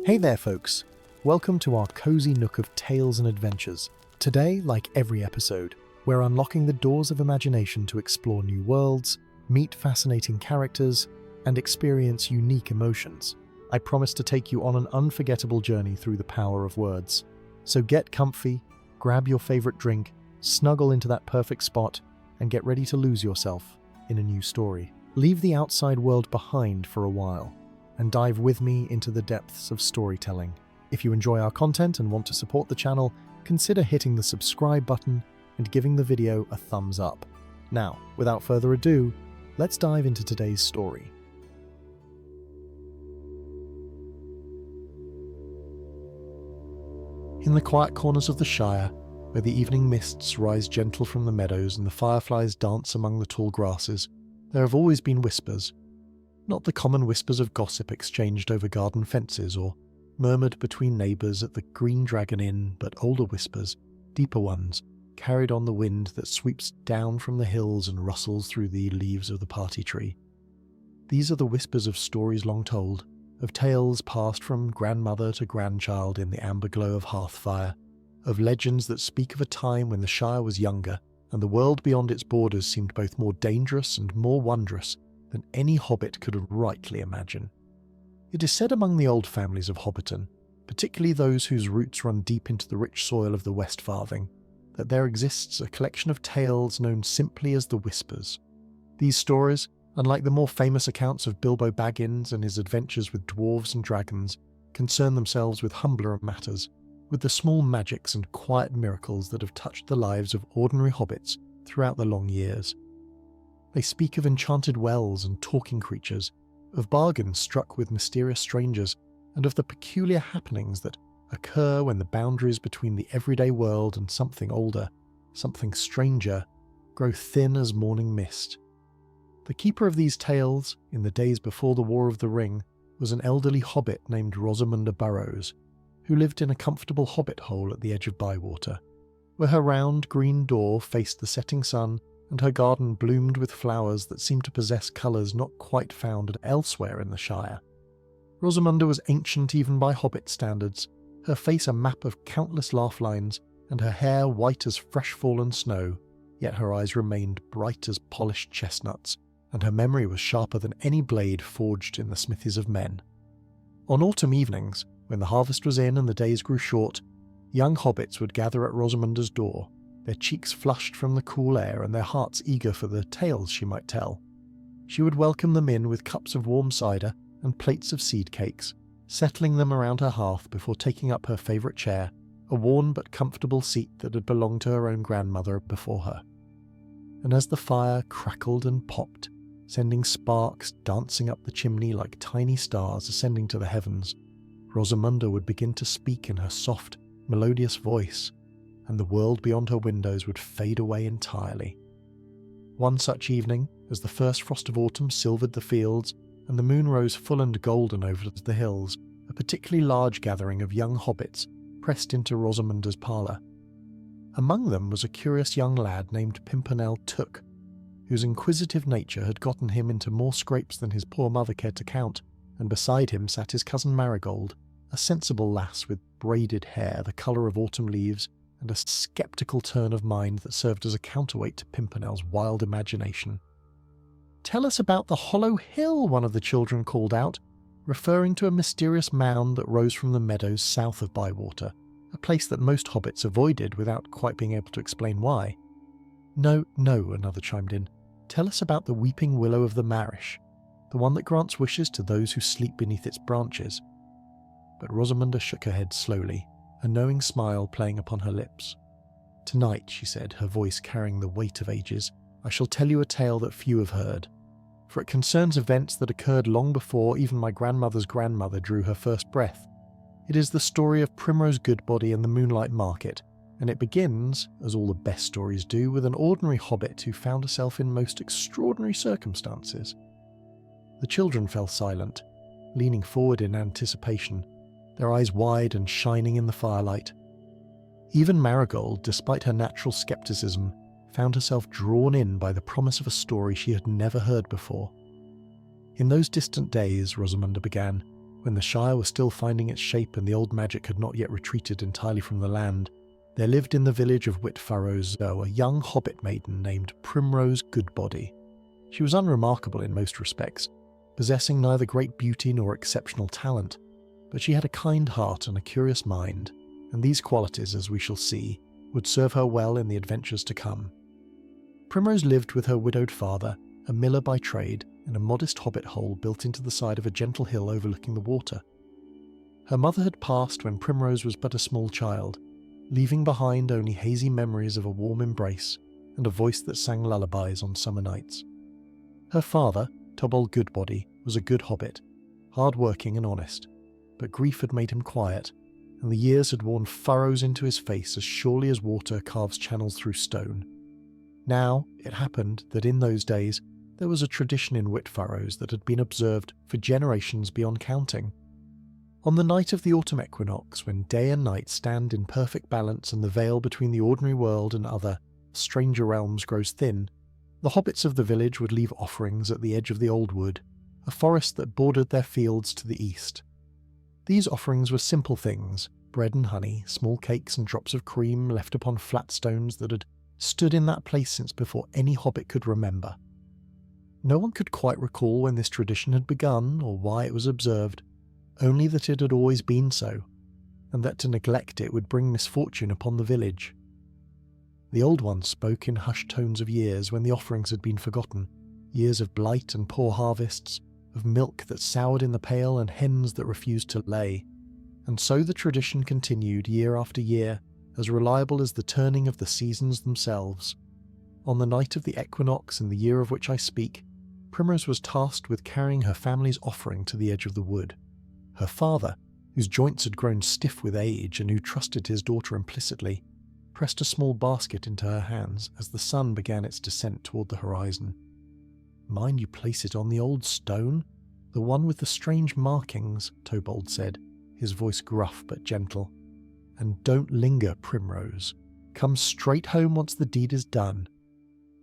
Hey there folks, welcome to our cozy nook of tales and adventures. Today, like every episode, we're unlocking the doors of imagination to explore new worlds, meet fascinating characters, and experience unique emotions. I promise to take you on an unforgettable journey through the power of words. So get comfy, grab your favorite drink, snuggle into that perfect spot, and get ready to lose yourself in a new story. Leave the outside world behind for a while, and dive with me into the depths of storytelling. If you enjoy our content and want to support the channel, consider hitting the subscribe button and giving the video a thumbs up. Now, without further ado, let's dive into today's story. In the quiet corners of the Shire, where the evening mists rise gentle from the meadows and the fireflies dance among the tall grasses, there have always been whispers. Not the common whispers of gossip exchanged over garden fences or murmured between neighbours at the Green Dragon Inn, but older whispers, deeper ones, carried on the wind that sweeps down from the hills and rustles through the leaves of the party tree. These are the whispers of stories long told, of tales passed from grandmother to grandchild in the amber glow of hearthfire, of legends that speak of a time when the Shire was younger and the world beyond its borders seemed both more dangerous and more wondrous than any hobbit could rightly imagine. It is said among the old families of Hobbiton, particularly those whose roots run deep into the rich soil of the West Farthing, that there exists a collection of tales known simply as the Whispers. These stories, unlike the more famous accounts of Bilbo Baggins and his adventures with dwarves and dragons, concern themselves with humbler matters, with the small magics and quiet miracles that have touched the lives of ordinary hobbits throughout the long years. They speak of enchanted wells and talking creatures, of bargains struck with mysterious strangers, and of the peculiar happenings that occur when the boundaries between the everyday world and something older, something stranger, grow thin as morning mist. The keeper of these tales, in the days before the War of the Ring, was an elderly hobbit named Rosamunda Burrows, who lived in a comfortable hobbit hole at the edge of Bywater, where her round green door faced the setting sun and her garden bloomed with flowers that seemed to possess colours not quite found elsewhere in the Shire. Rosamunda was ancient even by hobbit standards, her face a map of countless laugh lines, and her hair white as fresh-fallen snow, yet her eyes remained bright as polished chestnuts, and her memory was sharper than any blade forged in the smithies of men. On autumn evenings, when the harvest was in and the days grew short, young hobbits would gather at Rosamunda's door, their cheeks flushed from the cool air and their hearts eager for the tales she might tell. She would welcome them in with cups of warm cider and plates of seed cakes, settling them around her hearth before taking up her favourite chair, a worn but comfortable seat that had belonged to her own grandmother before her. And as the fire crackled and popped, sending sparks dancing up the chimney like tiny stars ascending to the heavens, Rosamunda would begin to speak in her soft, melodious voice, and the world beyond her windows would fade away entirely. One such evening, as the first frost of autumn silvered the fields, and the moon rose full and golden over the hills, a particularly large gathering of young hobbits pressed into Rosamunda's parlour. Among them was a curious young lad named Pimpernel Took, whose inquisitive nature had gotten him into more scrapes than his poor mother cared to count, and beside him sat his cousin Marigold, a sensible lass with braided hair the colour of autumn leaves, and a sceptical turn of mind that served as a counterweight to Pimpernel's wild imagination. "Tell us about the Hollow Hill," one of the children called out, referring to a mysterious mound that rose from the meadows south of Bywater, a place that most hobbits avoided without quite being able to explain why. No, another chimed in. "Tell us about the Weeping Willow of the Marish, the one that grants wishes to those who sleep beneath its branches." But Rosamunda shook her head slowly, a knowing smile playing upon her lips. "Tonight," she said, her voice carrying the weight of ages, "I shall tell you a tale that few have heard, for it concerns events that occurred long before even my grandmother's grandmother drew her first breath. It is the story of Primrose Goodbody and the Moonlight Market, and it begins, as all the best stories do, with an ordinary hobbit who found herself in most extraordinary circumstances." The children fell silent, leaning forward in anticipation, their eyes wide and shining in the firelight. Even Marigold, despite her natural scepticism, found herself drawn in by the promise of a story she had never heard before. "In those distant days," Rosamunda began, when the Shire was still finding its shape and the old magic had not yet retreated entirely from the land, there lived in the village of Whitfurrows a young hobbit maiden named Primrose Goodbody. She was unremarkable in most respects, possessing neither great beauty nor exceptional talent, but she had a kind heart and a curious mind, and these qualities, as we shall see, would serve her well in the adventures to come. Primrose lived with her widowed father, a miller by trade, in a modest hobbit hole built into the side of a gentle hill overlooking the water. Her mother had passed when Primrose was but a small child, leaving behind only hazy memories of a warm embrace and a voice that sang lullabies on summer nights. Her father, Dol Guldur, was a good hobbit, hard-working and honest, but grief had made him quiet, and the years had worn furrows into his face as surely as water carves channels through stone. Now, it happened that in those days there was a tradition in Whitfurrows that had been observed for generations beyond counting. On the night of the autumn equinox, when day and night stand in perfect balance and the veil between the ordinary world and other, stranger realms grows thin, the hobbits of the village would leave offerings at the edge of the old wood, a forest that bordered their fields to the east. These offerings were simple things, bread and honey, small cakes and drops of cream left upon flat stones that had stood in that place since before any hobbit could remember. No one could quite recall when this tradition had begun or why it was observed, only that it had always been so, and that to neglect it would bring misfortune upon the village. The old one spoke in hushed tones of years when the offerings had been forgotten, years of blight and poor harvests, of milk that soured in the pail and hens that refused to lay, and so the tradition continued year after year, as reliable as the turning of the seasons themselves. On the night of the equinox in the year of which I speak, Primrose was tasked with carrying her family's offering to the edge of the wood. Her father, whose joints had grown stiff with age and who trusted his daughter implicitly, pressed a small basket into her hands as the sun began its descent toward the horizon. "Mind you place it on the old stone, the one with the strange markings," Tobold said, his voice gruff but gentle. "And don't linger, Primrose. Come straight home once the deed is done."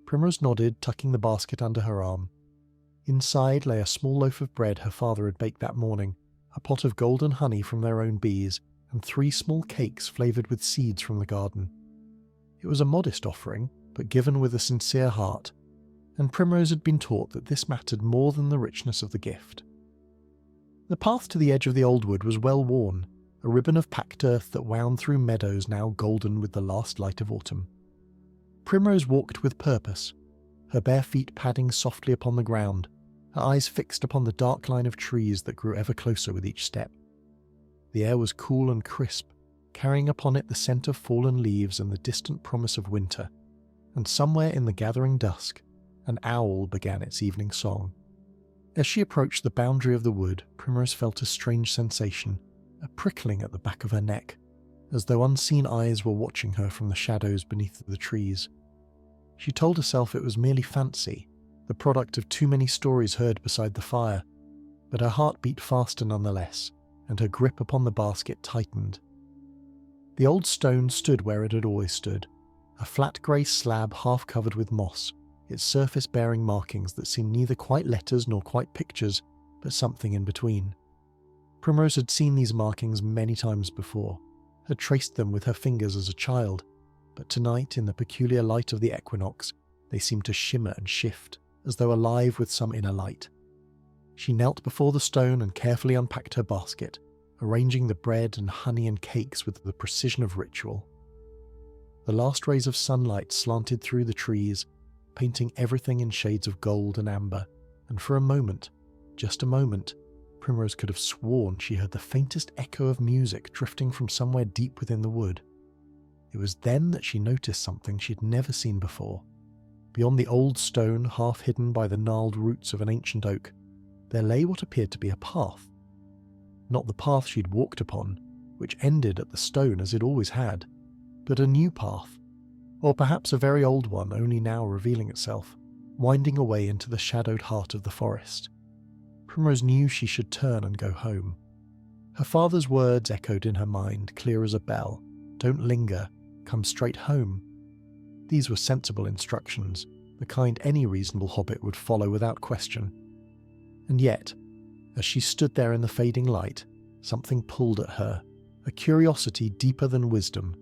Primrose nodded, tucking the basket under her arm. Inside lay a small loaf of bread her father had baked that morning, a pot of golden honey from their own bees, and 3 small cakes flavoured with seeds from the garden. It was a modest offering, but given with a sincere heart, and Primrose had been taught that this mattered more than the richness of the gift. The path to the edge of the old wood was well worn, a ribbon of packed earth that wound through meadows now golden with the last light of autumn. Primrose walked with purpose, her bare feet padding softly upon the ground, her eyes fixed upon the dark line of trees that grew ever closer with each step. The air was cool and crisp, carrying upon it the scent of fallen leaves and the distant promise of winter, and somewhere in the gathering dusk, an owl began its evening song. As she approached the boundary of the wood, Primrose felt a strange sensation, a prickling at the back of her neck, as though unseen eyes were watching her from the shadows beneath the trees. She told herself it was merely fancy, the product of too many stories heard beside the fire, but her heart beat faster nonetheless, and her grip upon the basket tightened. The old stone stood where it had always stood, a flat grey slab half covered with moss, its surface bearing markings that seemed neither quite letters nor quite pictures, but something in between. Primrose had seen these markings many times before, had traced them with her fingers as a child, but tonight, in the peculiar light of the equinox, they seemed to shimmer and shift, as though alive with some inner light. She knelt before the stone and carefully unpacked her basket, arranging the bread and honey and cakes with the precision of ritual. The last rays of sunlight slanted through the trees, painting everything in shades of gold and amber, and for a moment, just a moment, Primrose could have sworn she heard the faintest echo of music drifting from somewhere deep within the wood. It was then that she noticed something she'd never seen before. Beyond the old stone, half hidden by the gnarled roots of an ancient oak, there lay what appeared to be a path. Not the path she'd walked upon, which ended at the stone as it always had, but a new path, or perhaps a very old one only now revealing itself, winding away into the shadowed heart of the forest. Primrose knew she should turn and go home. Her father's words echoed in her mind, clear as a bell. "Don't linger, come straight home." These were sensible instructions, the kind any reasonable hobbit would follow without question. And yet, As she stood there in the fading light, something pulled at her, a curiosity deeper than wisdom,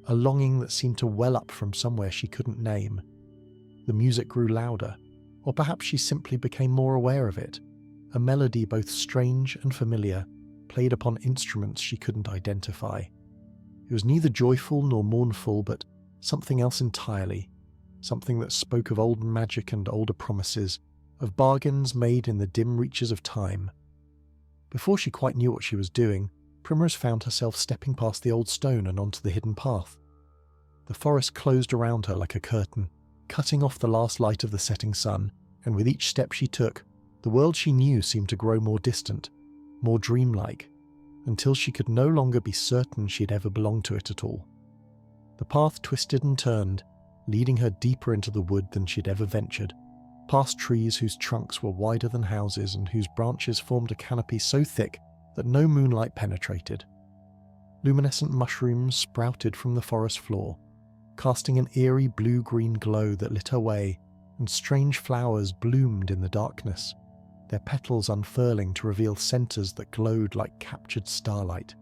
a longing that seemed to well up from somewhere she couldn't name. The music grew louder, or perhaps she simply became more aware of it, a melody both strange and familiar, played upon instruments she couldn't identify. It was neither joyful nor mournful, but something else entirely, something that spoke of old magic and older promises, of bargains made in the dim reaches of time. Before she quite knew what she was doing, Primrose found herself stepping past the old stone and onto the hidden path. The forest closed around her like a curtain, cutting off the last light of the setting sun, and with each step she took, the world she knew seemed to grow more distant, more dreamlike, until she could no longer be certain she'd ever belonged to it at all. The path twisted and turned, leading her deeper into the wood than she'd ever ventured, past trees whose trunks were wider than houses and whose branches formed a canopy so thick that no moonlight penetrated. Luminescent mushrooms sprouted from the forest floor, casting an eerie blue-green glow that lit her way, and strange flowers bloomed in the darkness, their petals unfurling to reveal centres that glowed like captured starlight.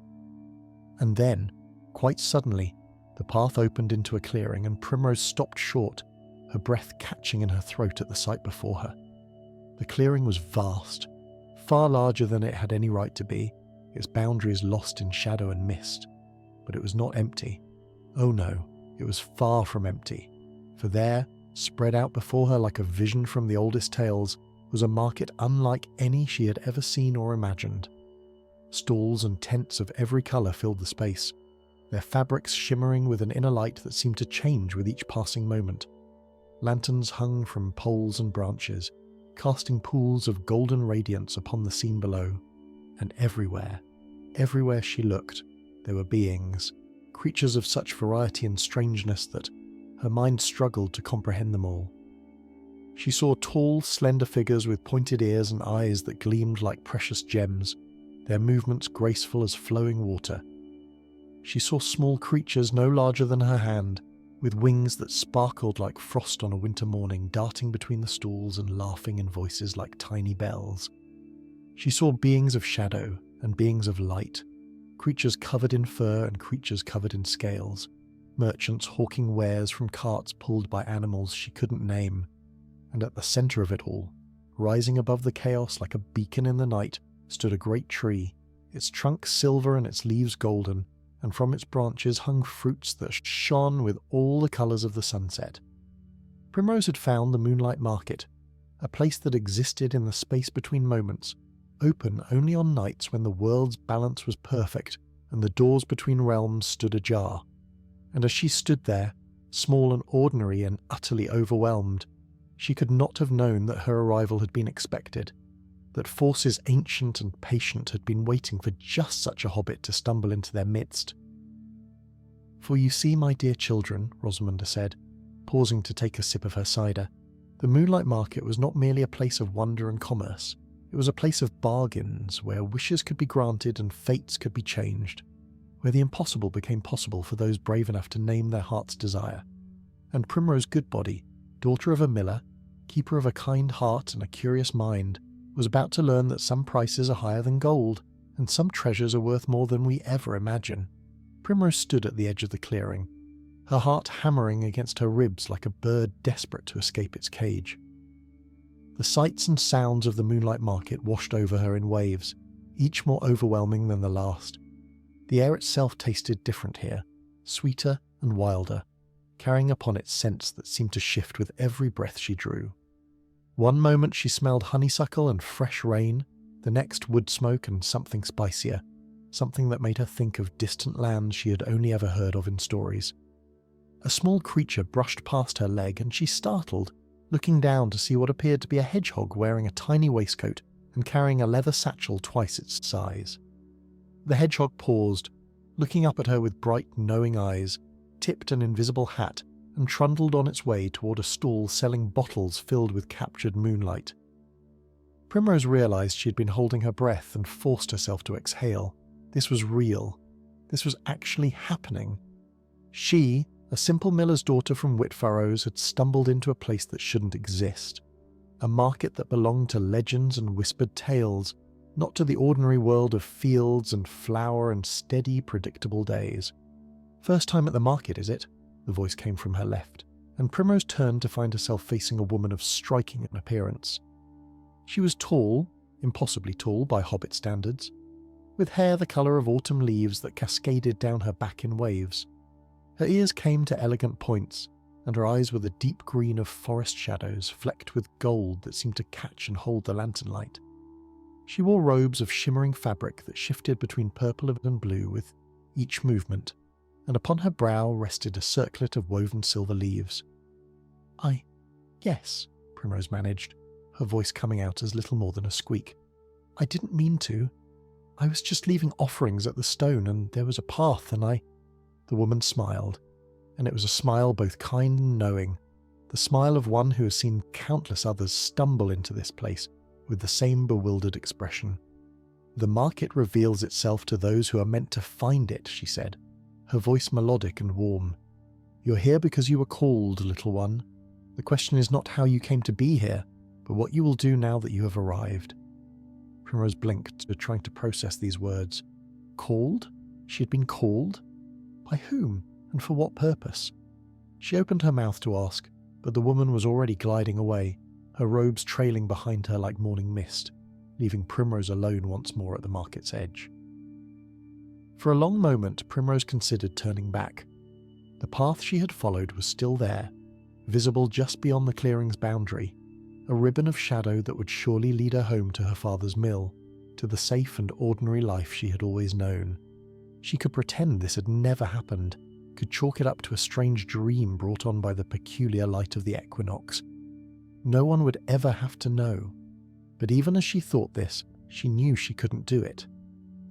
And then, quite suddenly, the path opened into a clearing and Primrose stopped short, her breath catching in her throat at the sight before her. The clearing was vast, far larger than it had any right to be, its boundaries lost in shadow and mist. But it was not empty. Oh no, it was far from empty, for there, spread out before her like a vision from the oldest tales, was a market unlike any she had ever seen or imagined. Stalls and tents of every colour filled the space, their fabrics shimmering with an inner light that seemed to change with each passing moment. Lanterns hung from poles and branches, casting pools of golden radiance upon the scene below, and everywhere she looked, there were beings, creatures of such variety and strangeness that her mind struggled to comprehend them all. She saw tall, slender figures with pointed ears and eyes that gleamed like precious gems, their movements graceful as flowing water. She saw small creatures no larger than her hand, with wings that sparkled like frost on a winter morning, darting between the stalls and laughing in voices like tiny bells. She saw beings of shadow and beings of light, creatures covered in fur and creatures covered in scales, merchants hawking wares from carts pulled by animals she couldn't name, and at the centre of it all, rising above the chaos like a beacon in the night, stood a great tree, its trunk silver and its leaves golden, and from its branches hung fruits that shone with all the colours of the sunset. Primrose had found the Moonlight Market, a place that existed in the space between moments, open only on nights when the world's balance was perfect and the doors between realms stood ajar. And as she stood there, small and ordinary and utterly overwhelmed, she could not have known that her arrival had been expected, that forces ancient and patient had been waiting for just such a hobbit to stumble into their midst. "For you see, my dear children," Rosamunde said, pausing to take a sip of her cider, "the Moonlight Market was not merely a place of wonder and commerce. It was a place of bargains, where wishes could be granted and fates could be changed, where the impossible became possible for those brave enough to name their heart's desire. And Primrose Goodbody, daughter of a miller, keeper of a kind heart and a curious mind, was about to learn that some prices are higher than gold, and some treasures are worth more than we ever imagine." Primrose stood at the edge of the clearing, her heart hammering against her ribs like a bird desperate to escape its cage. The sights and sounds of the Moonlight Market washed over her in waves, each more overwhelming than the last. The air itself tasted different here, sweeter and wilder, carrying upon it scents that seemed to shift with every breath she drew. One moment she smelled honeysuckle and fresh rain, the next wood smoke and something spicier, something that made her think of distant lands she had only ever heard of in stories. A small creature brushed past her leg and she startled, looking down to see what appeared to be a hedgehog wearing a tiny waistcoat and carrying a leather satchel twice its size. The hedgehog paused, looking up at her with bright, knowing eyes, tipped an invisible hat, and trundled on its way toward a stall selling bottles filled with captured moonlight. Primrose realised she had been holding her breath and forced herself to exhale. This was real. This was actually happening. She, a simple miller's daughter from Whitfurrows, had stumbled into a place that shouldn't exist. A market that belonged to legends and whispered tales, not to the ordinary world of fields and flower and steady, predictable days. "First time at the market, is it?" The voice came from her left, and Primrose turned to find herself facing a woman of striking appearance. She was tall, impossibly tall by Hobbit standards, with hair the colour of autumn leaves that cascaded down her back in waves. Her ears came to elegant points, and her eyes were the deep green of forest shadows flecked with gold that seemed to catch and hold the lantern light. She wore robes of shimmering fabric that shifted between purple and blue with each movement, and upon her brow rested a circlet of woven silver leaves. Yes, Primrose managed, her voice coming out as little more than a squeak. "I didn't mean to. I was just leaving offerings at the stone, and there was a path, and I—" The woman smiled, and it was a smile both kind and knowing, the smile of one who has seen countless others stumble into this place with the same bewildered expression. "The market reveals itself to those who are meant to find it," she said, her voice melodic and warm. "You're here because you were called, little one. The question is not how you came to be here, but what you will do now that you have arrived." Primrose blinked, trying to process these words. Called? She had been called? By whom, and for what purpose? She opened her mouth to ask, but the woman was already gliding away, her robes trailing behind her like morning mist, leaving Primrose alone once more at the market's edge. For a long moment, Primrose considered turning back. The path she had followed was still there, visible just beyond the clearing's boundary, a ribbon of shadow that would surely lead her home to her father's mill, to the safe and ordinary life she had always known. She could pretend this had never happened, could chalk it up to a strange dream brought on by the peculiar light of the equinox. No one would ever have to know. But even as she thought this, she knew she couldn't do it.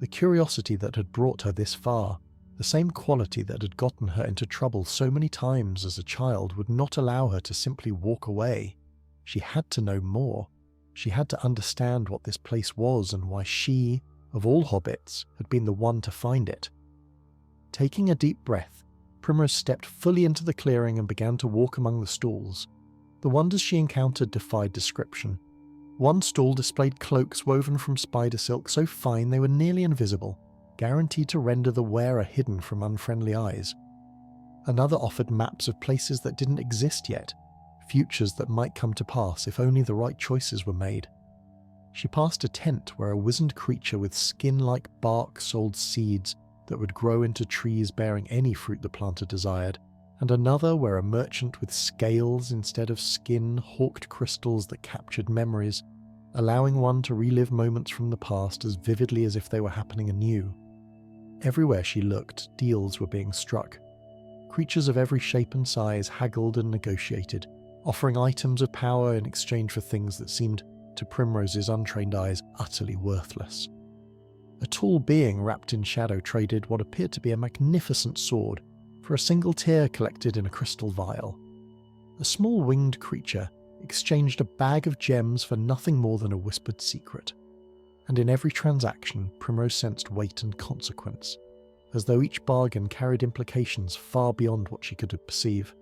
The curiosity that had brought her this far, the same quality that had gotten her into trouble so many times as a child, would not allow her to simply walk away. She had to know more. She had to understand what this place was and why she, of all hobbits, had been the one to find it. Taking a deep breath, Primrose stepped fully into the clearing and began to walk among the stalls. The wonders she encountered defied description. One stall displayed cloaks woven from spider silk so fine they were nearly invisible, guaranteed to render the wearer hidden from unfriendly eyes. Another offered maps of places that didn't exist yet, futures that might come to pass if only the right choices were made. She passed a tent where a wizened creature with skin-like bark sold seeds that would grow into trees bearing any fruit the planter desired, and another where a merchant with scales instead of skin hawked crystals that captured memories, allowing one to relive moments from the past as vividly as if they were happening anew. Everywhere she looked, deals were being struck. Creatures of every shape and size haggled and negotiated, offering items of power in exchange for things that seemed, to Primrose's untrained eyes, utterly worthless. A tall being wrapped in shadow traded what appeared to be a magnificent sword for a single tear collected in a crystal vial. A small winged creature exchanged a bag of gems for nothing more than a whispered secret. And in every transaction, Primrose sensed weight and consequence, as though each bargain carried implications far beyond what she could perceive.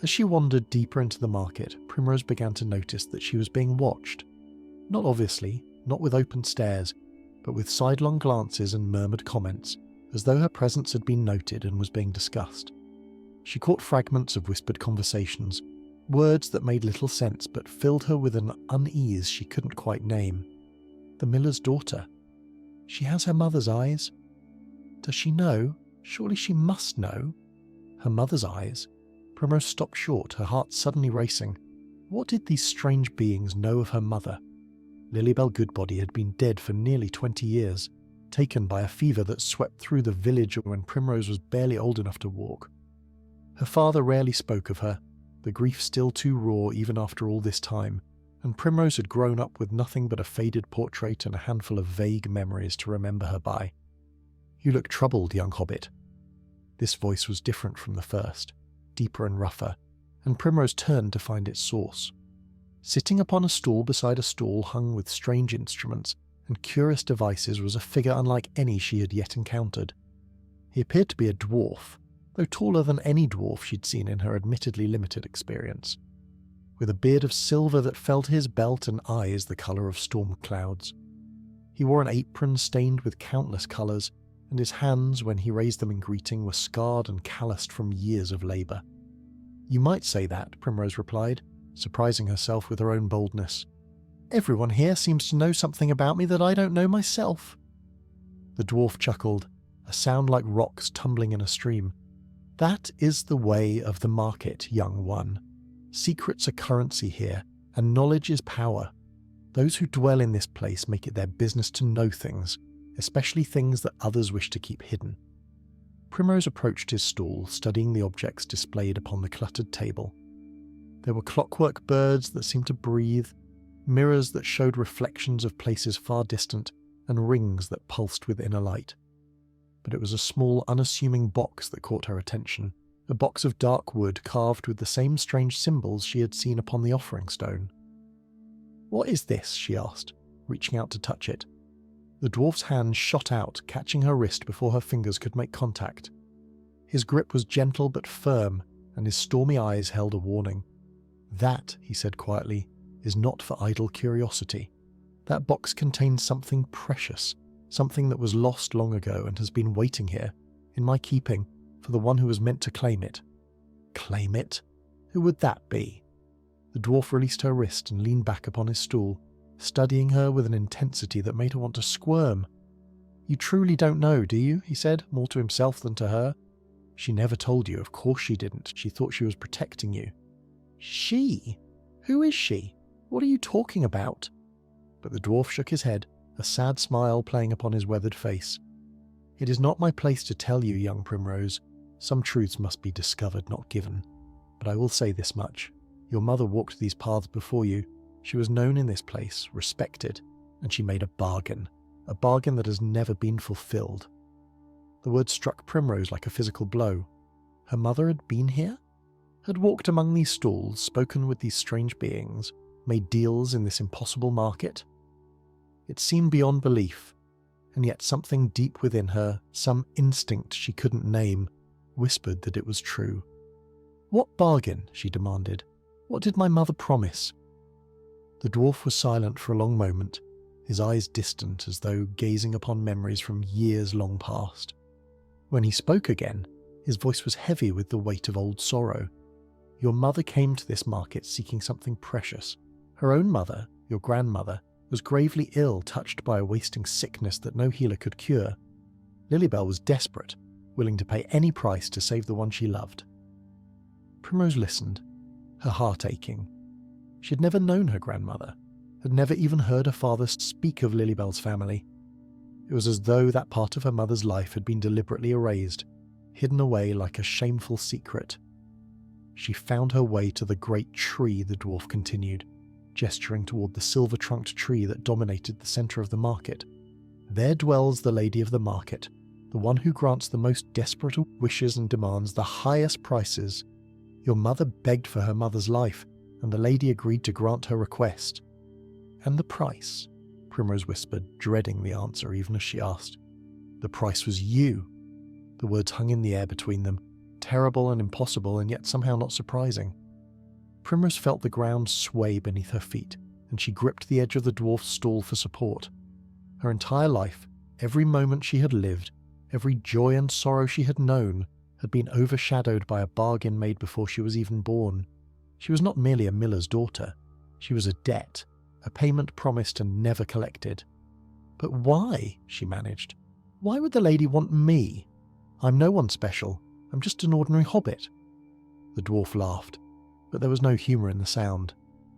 As she wandered deeper into the market, Primrose began to notice that she was being watched. Not obviously, not with open stares, but with sidelong glances and murmured comments, as though her presence had been noted and was being discussed. She caught fragments of whispered conversations, words that made little sense but filled her with an unease she couldn't quite name. The miller's daughter. She has her mother's eyes. Does she know? Surely she must know. Her mother's eyes. Primrose stopped short, her heart suddenly racing. What did these strange beings know of her mother? Lilybell Goodbody had been dead for nearly 20 years, taken by a fever that swept through the village when Primrose was barely old enough to walk. Her father rarely spoke of her, the grief still too raw even after all this time, and Primrose had grown up with nothing but a faded portrait and a handful of vague memories to remember her by. "You look troubled, young hobbit." This voice was different from the first, deeper and rougher, and Primrose turned to find its source. Sitting upon a stool beside a stall hung with strange instruments and curious devices was a figure unlike any she had yet encountered. He appeared to be a dwarf, though taller than any dwarf she'd seen in her admittedly limited experience, with a beard of silver that fell to his belt and eyes the colour of storm clouds. He wore an apron stained with countless colours, and his hands, when he raised them in greeting, were scarred and calloused from years of labour. "You might say that," Primrose replied, surprising herself with her own boldness. "Everyone here seems to know something about me that I don't know myself." The dwarf chuckled, a sound like rocks tumbling in a stream. "That is the way of the market, young one. Secrets are currency here, and knowledge is power. Those who dwell in this place make it their business to know things, especially things that others wish to keep hidden." Primrose approached his stall, studying the objects displayed upon the cluttered table. There were clockwork birds that seemed to breathe, mirrors that showed reflections of places far distant, and rings that pulsed with inner light. But it was a small, unassuming box that caught her attention, a box of dark wood carved with the same strange symbols she had seen upon the offering stone. "What is this?" she asked, reaching out to touch it. The dwarf's hand shot out, catching her wrist before her fingers could make contact. His grip was gentle but firm, and his stormy eyes held a warning. "That," he said quietly, "is not for idle curiosity. That box contains something precious, something that was lost long ago and has been waiting here, in my keeping, for the one who was meant to claim it." "Claim it? Who would that be?" The dwarf released her wrist and leaned back upon his stool, studying her with an intensity that made her want to squirm. "You truly don't know, do you?" he said, more to himself than to her. "She never told you, of course she didn't. She thought she was protecting you." "She? Who is she? What are you talking about?" But the dwarf shook his head, a sad smile playing upon his weathered face. "It is not my place to tell you, young Primrose. Some truths must be discovered, not given. But I will say this much. Your mother walked these paths before you. She was known in this place, respected, and she made a bargain that has never been fulfilled." The word struck Primrose like a physical blow. Her mother had been here? Had walked among these stalls, spoken with these strange beings, made deals in this impossible market? It seemed beyond belief, and yet something deep within her, some instinct she couldn't name, whispered that it was true. "What bargain?" she demanded. "What did my mother promise?" The dwarf was silent for a long moment, his eyes distant as though gazing upon memories from years long past. When he spoke again, his voice was heavy with the weight of old sorrow. "Your mother came to this market seeking something precious. Her own mother, your grandmother, was gravely ill, touched by a wasting sickness that no healer could cure. Lilybell was desperate, willing to pay any price to save the one she loved." Primrose listened, her heart aching. She had never known her grandmother, had never even heard her father speak of Lilybell's family. It was as though that part of her mother's life had been deliberately erased, hidden away like a shameful secret. "She found her way to the great tree," the dwarf continued, gesturing toward the silver-trunked tree that dominated the centre of the market. "There dwells the lady of the market, the one who grants the most desperate of wishes and demands the highest prices. Your mother begged for her mother's life, and the lady agreed to grant her request." "And the price?" Primrose whispered, dreading the answer even as she asked. "The price was you." The words hung in the air between them, terrible and impossible, and yet somehow not surprising. Primrose felt the ground sway beneath her feet, and she gripped the edge of the dwarf's stall for support. Her entire life, every moment she had lived, every joy and sorrow she had known, had been overshadowed by a bargain made before she was even born. She was not merely a miller's daughter. She was a debt, a payment promised and never collected. "But why?" she managed. "Why would the lady want me? I'm no one special. I'm just an ordinary hobbit." The dwarf laughed, but there was no humour in the sound.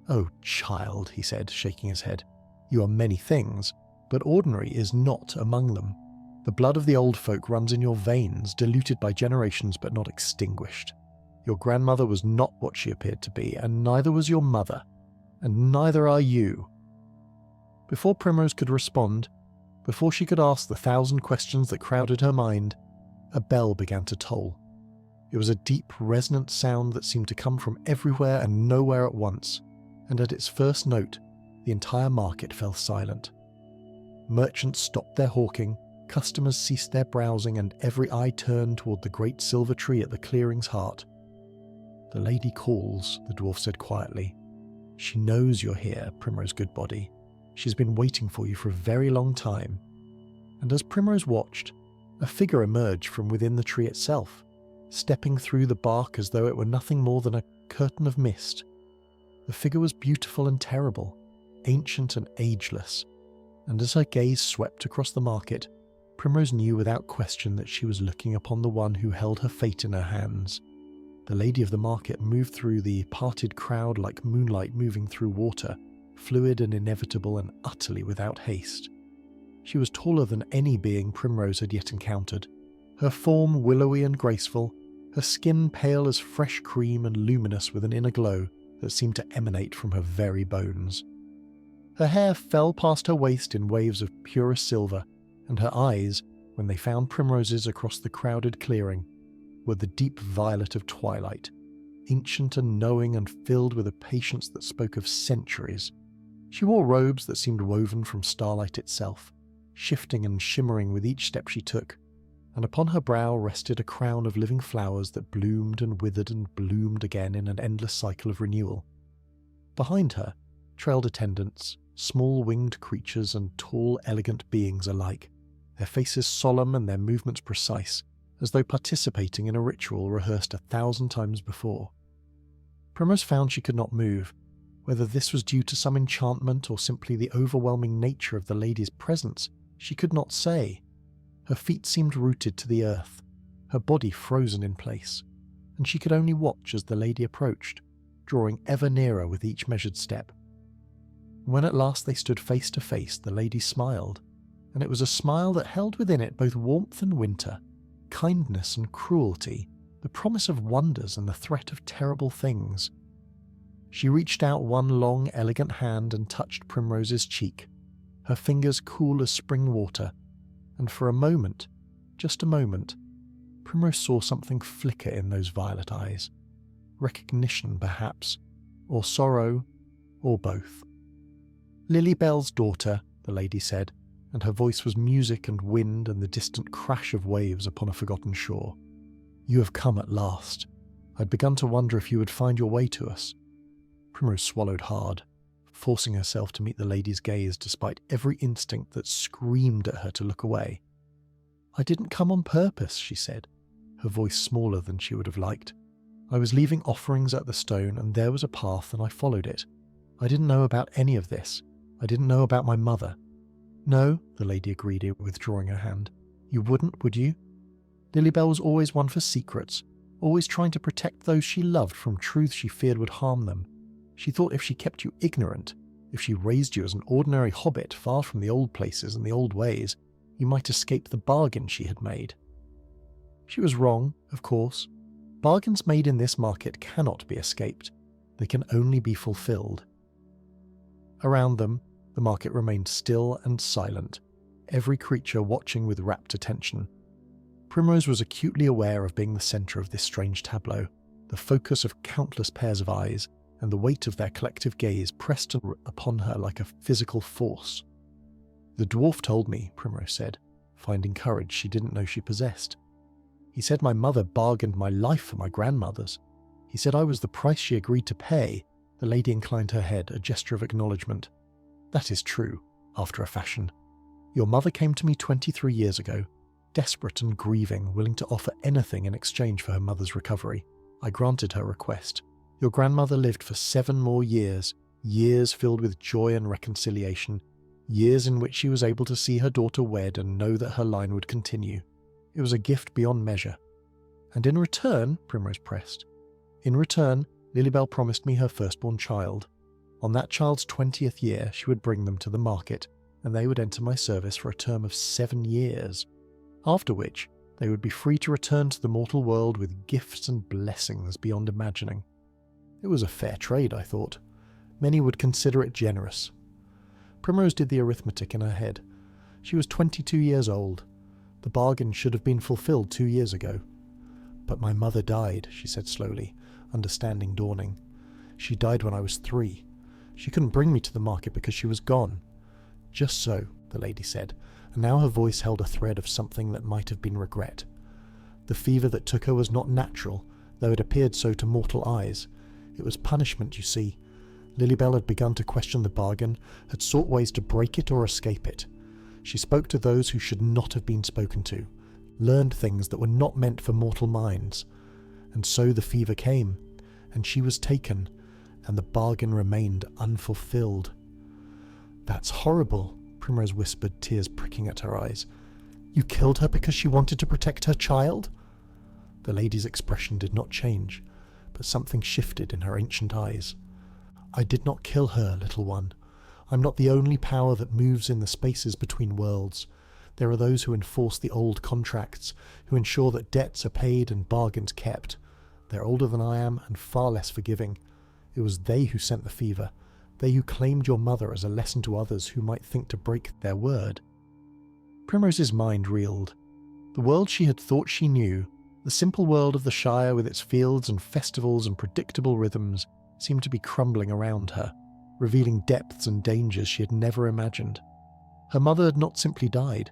"Oh, child," he said, shaking his head. "You are many things, but ordinary is not among them. The blood of the old folk runs in your veins, diluted by generations but not extinguished. Your grandmother was not what she appeared to be, and neither was your mother, and neither are you." Before Primrose could respond, before she could ask the 1,000 questions that crowded her mind, a bell began to toll. It was a deep, resonant sound that seemed to come from everywhere and nowhere at once, and at its first note, the entire market fell silent. Merchants stopped their hawking, customers ceased their browsing, and every eye turned toward the great silver tree at the clearing's heart. "The lady calls," the dwarf said quietly. "She knows you're here, Primrose Goodbody. She's been waiting for you for a very long time." And as Primrose watched, a figure emerged from within the tree itself, stepping through the bark as though it were nothing more than a curtain of mist. The figure was beautiful and terrible, ancient and ageless, and as her gaze swept across the market, Primrose knew without question that she was looking upon the one who held her fate in her hands. The lady of the market moved through the parted crowd like moonlight moving through water, fluid and inevitable and utterly without haste. She was taller than any being Primrose had yet encountered, her form willowy and graceful, her skin pale as fresh cream and luminous with an inner glow that seemed to emanate from her very bones. Her hair fell past her waist in waves of purest silver, and her eyes, when they found Primrose's across the crowded clearing, were the deep violet of twilight, ancient and knowing and filled with a patience that spoke of centuries. She wore robes that seemed woven from starlight itself, shifting and shimmering with each step she took, and upon her brow rested a crown of living flowers that bloomed and withered and bloomed again in an endless cycle of renewal. Behind her trailed attendants, small winged creatures and tall, elegant beings alike, their faces solemn and their movements precise, as though participating in a ritual rehearsed 1,000 times before. Primrose found she could not move. Whether this was due to some enchantment or simply the overwhelming nature of the lady's presence, she could not say. Her feet seemed rooted to the earth, her body frozen in place, and she could only watch as the lady approached, drawing ever nearer with each measured step. When at last they stood face to face, the lady smiled, and it was a smile that held within it both warmth and winter, kindness and cruelty, the promise of wonders and the threat of terrible things. She reached out one long, elegant hand and touched Primrose's cheek, her fingers cool as spring water, and for a moment, just a moment, Primrose saw something flicker in those violet eyes. Recognition, perhaps, or sorrow, or both. "Lilybell's daughter," the lady said, and her voice was music and wind and the distant crash of waves upon a forgotten shore. "You have come at last. I'd begun to wonder if you would find your way to us." Primrose swallowed hard, forcing herself to meet the lady's gaze despite every instinct that screamed at her to look away. "I didn't come on purpose," she said, her voice smaller than she would have liked. "I was leaving offerings at the stone and there was a path and I followed it. I didn't know about any of this. I didn't know about my mother." "No," the lady agreed, withdrawing her hand. "You wouldn't, would you? Lilybell was always one for secrets, always trying to protect those she loved from truths she feared would harm them. She thought if she kept you ignorant, if she raised you as an ordinary hobbit far from the old places and the old ways, you might escape the bargain she had made." She was wrong, of course. Bargains made in this market cannot be escaped. They can only be fulfilled. Around them, the market remained still and silent, every creature watching with rapt attention. Primrose was acutely aware of being the centre of this strange tableau, the focus of countless pairs of eyes, and the weight of their collective gaze pressed upon her like a physical force. "The dwarf told me," Primrose said, finding courage she didn't know she possessed. "He said my mother bargained my life for my grandmother's. He said I was the price she agreed to pay." The lady inclined her head, a gesture of acknowledgement. "That is true, after a fashion. Your mother came to me 23 years ago, desperate and grieving, willing to offer anything in exchange for her mother's recovery. I granted her request. Your grandmother lived for 7 more years, years filled with joy and reconciliation, years in which she was able to see her daughter wed and know that her line would continue. It was a gift beyond measure. And in return," Primrose pressed, "in return, Lilybell promised me her firstborn child. On that child's 20th year, she would bring them to the market, and they would enter my service for a term of 7 years, after which they would be free to return to the mortal world with gifts and blessings beyond imagining. It was a fair trade, I thought. Many would consider it generous." Primrose did the arithmetic in her head. She was 22 years old. The bargain should have been fulfilled 2 years ago. "But my mother died," she said slowly, understanding dawning. "She died when I was 3. She couldn't bring me to the market because she was gone." "Just so," the lady said, and now her voice held a thread of something that might have been regret. "The fever that took her was not natural, though it appeared so to mortal eyes. It was punishment, you see. Lilybell had begun to question the bargain, had sought ways to break it or escape it. She spoke to those who should not have been spoken to, learned things that were not meant for mortal minds. And so the fever came, and she was taken, and the bargain remained unfulfilled. "That's horrible," Primrose whispered, tears pricking at her eyes. "You killed her because she wanted to protect her child?" The lady's expression did not change, but something shifted in her ancient eyes. "I did not kill her, little one. I'm not the only power that moves in the spaces between worlds. There are those who enforce the old contracts, who ensure that debts are paid and bargains kept. They're older than I am and far less forgiving. It was they who sent the fever, they who claimed your mother as a lesson to others who might think to break their word." Primrose's mind reeled. The world she had thought she knew, the simple world of the Shire with its fields and festivals and predictable rhythms, seemed to be crumbling around her, revealing depths and dangers she had never imagined. Her mother had not simply died.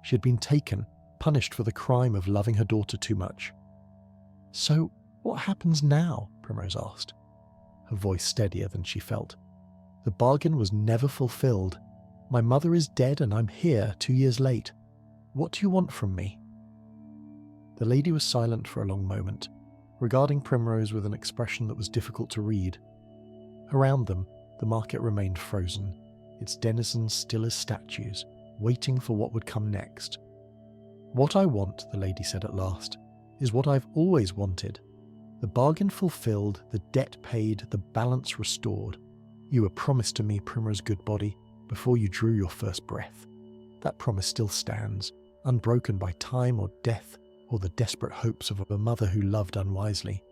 She had been taken, punished for the crime of loving her daughter too much. "So, what happens now?" Primrose asked, her voice steadier than she felt. "The bargain was never fulfilled. My mother is dead and I'm here 2 years late. What do you want from me?" The lady was silent for a long moment, regarding Primrose with an expression that was difficult to read. Around them, the market remained frozen, its denizens still as statues, waiting for what would come next. "What I want," the lady said at last, "is what I've always wanted. The bargain fulfilled, the debt paid, the balance restored. You were promised to me, Primrose Goodbody, before you drew your first breath. That promise still stands, unbroken by time or death, or the desperate hopes of a mother who loved unwisely."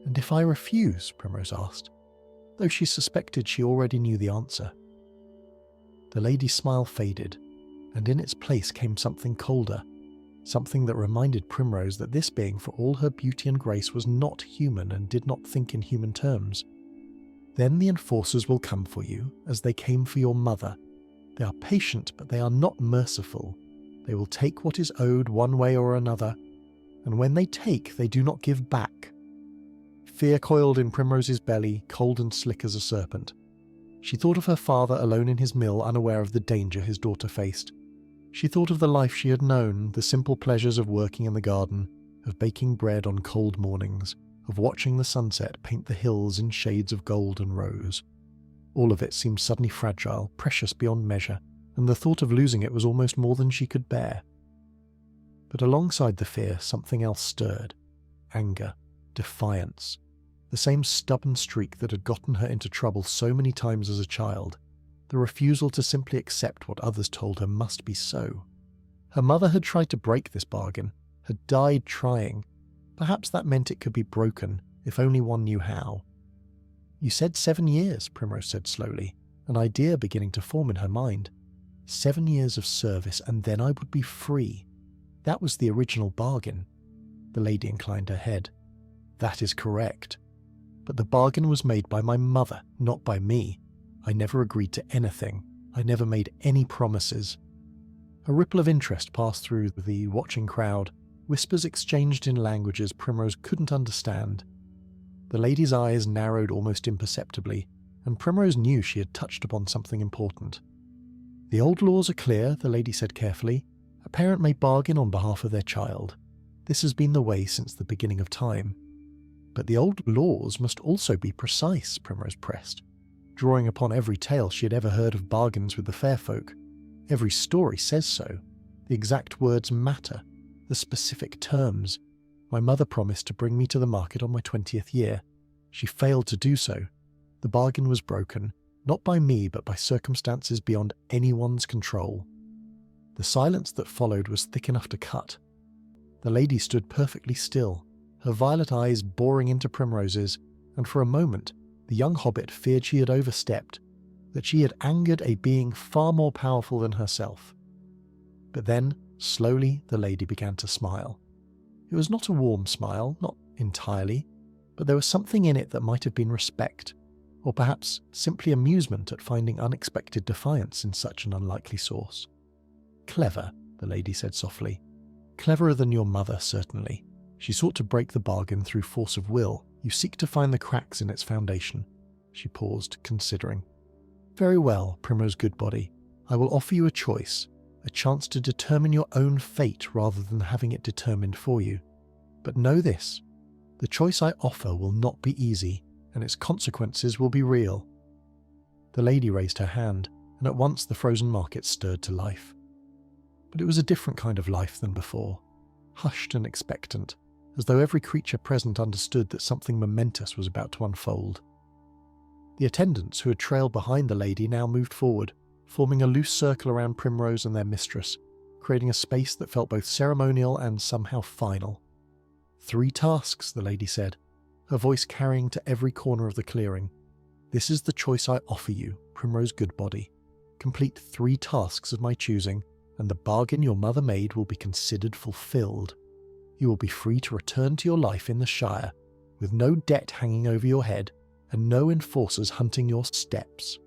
"And if I refuse?" Primrose asked, though she suspected she already knew the answer. The lady's smile faded, and in its place came something colder, something that reminded Primrose that this being, for all her beauty and grace, was not human and did not think in human terms. "Then the enforcers will come for you, as they came for your mother. They are patient, but they are not merciful. They will take what is owed one way or another, and when they take, they do not give back." Fear coiled in Primrose's belly, cold and slick as a serpent. She thought of her father alone in his mill, unaware of the danger his daughter faced. She thought of the life she had known, the simple pleasures of working in the garden, of baking bread on cold mornings, of watching the sunset paint the hills in shades of gold and rose. All of it seemed suddenly fragile, precious beyond measure, and the thought of losing it was almost more than she could bear. But alongside the fear, something else stirred. Anger, defiance, the same stubborn streak that had gotten her into trouble so many times as a child, the refusal to simply accept what others told her must be so. Her mother had tried to break this bargain, had died trying. Perhaps that meant it could be broken, if only one knew how. "You said 7 years," Primrose said slowly, an idea beginning to form in her mind. 7 years of service, and then I would be free. That was the original bargain. The lady inclined her head. "That is correct. But the bargain was made by my mother, not by me. I never agreed to anything. I never made any promises." A ripple of interest passed through the watching crowd, whispers exchanged in languages Primrose couldn't understand. The lady's eyes narrowed almost imperceptibly, and Primrose knew she had touched upon something important. "The old laws are clear," the lady said carefully. "A parent may bargain on behalf of their child. This has been the way since the beginning of time. But the old laws must also be precise," Primrose pressed, drawing upon every tale she had ever heard of bargains with the fair folk. "Every story says so. The exact words matter, the specific terms. My mother promised to bring me to the market on my 20th year. She failed to do so. The bargain was broken, not by me but by circumstances beyond anyone's control." The silence that followed was thick enough to cut. The lady stood perfectly still, her violet eyes boring into Primrose's, and for a moment the young hobbit feared she had overstepped, that she had angered a being far more powerful than herself. But then, slowly, the lady began to smile. It was not a warm smile, not entirely, but there was something in it that might have been respect, or perhaps simply amusement at finding unexpected defiance in such an unlikely source. "Clever," the lady said softly. "Cleverer than your mother, certainly. She sought to break the bargain through force of will. You seek to find the cracks in its foundation. She paused, considering. Very well, Primrose Goodbody. I will offer you a choice, a chance to determine your own fate rather than having it determined for you. But know this, the choice I offer will not be easy, and its consequences will be real. The lady raised her hand, and at once the frozen market stirred to life. But it was a different kind of life than before, hushed and expectant, as though every creature present understood that something momentous was about to unfold. The attendants who had trailed behind the lady now moved forward, forming a loose circle around Primrose and their mistress, creating a space that felt both ceremonial and somehow final. 3 tasks, the lady said, her voice carrying to every corner of the clearing. This is the choice I offer you, Primrose Goodbody. Complete 3 tasks of my choosing, and the bargain your mother made will be considered fulfilled. You will be free to return to your life in the Shire, with no debt hanging over your head, and no enforcers hunting your steps.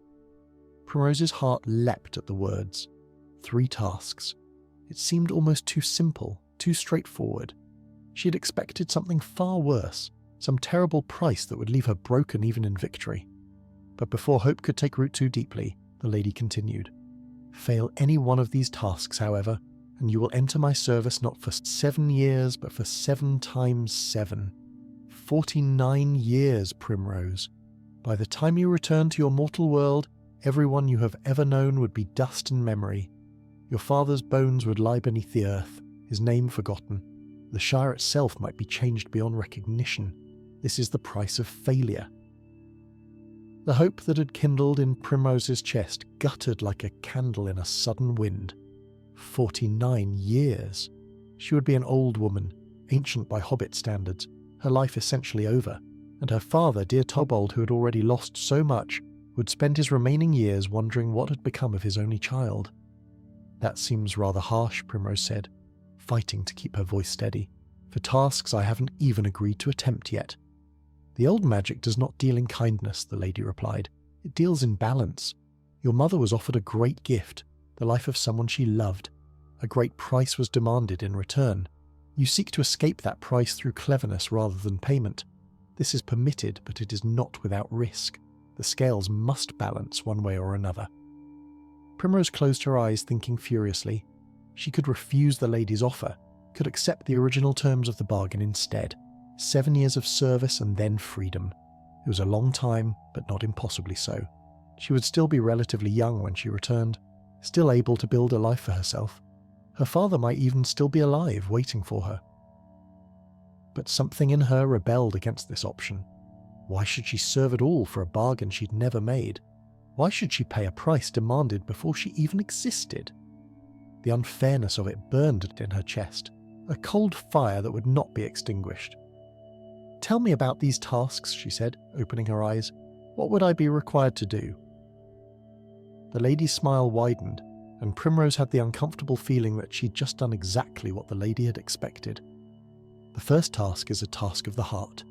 Primrose's heart leapt at the words. 3 tasks. It seemed almost too simple, too straightforward. She had expected something far worse, some terrible price that would leave her broken even in victory. But before hope could take root too deeply, the lady continued. Fail any one of these tasks, however, and you will enter my service not for 7 years, but for 7 times 7. 49 years, Primrose. By the time you return to your mortal world, everyone you have ever known would be dust and memory. Your father's bones would lie beneath the earth, his name forgotten. The Shire itself might be changed beyond recognition. This is the price of failure. The hope that had kindled in Primrose's chest guttered like a candle in a sudden wind. 49 years. She would be an old woman, ancient by Hobbit standards, her life essentially over, and her father, dear Tobold, who had already lost so much, would spend his remaining years wondering what had become of his only child. That seems rather harsh, Primrose said, fighting to keep her voice steady, for tasks I haven't even agreed to attempt yet. The old magic does not deal in kindness, the lady replied. It deals in balance. Your mother was offered a great gift, the life of someone she loved. A great price was demanded in return. You seek to escape that price through cleverness rather than payment. This is permitted, but it is not without risk. The scales must balance one way or another. Primrose closed her eyes, thinking furiously. She could refuse the lady's offer, could accept the original terms of the bargain instead. 7 years of service and then freedom. It was a long time, but not impossibly so. She would still be relatively young when she returned, still able to build a life for herself. Her father might even still be alive, waiting for her. But something in her rebelled against this option. Why should she serve at all for a bargain she'd never made? Why should she pay a price demanded before she even existed? The unfairness of it burned in her chest, a cold fire that would not be extinguished. Tell me about these tasks, she said, opening her eyes. What would I be required to do? The lady's smile widened, and Primrose had the uncomfortable feeling that she'd just done exactly what the lady had expected. The first task is a task of the heart.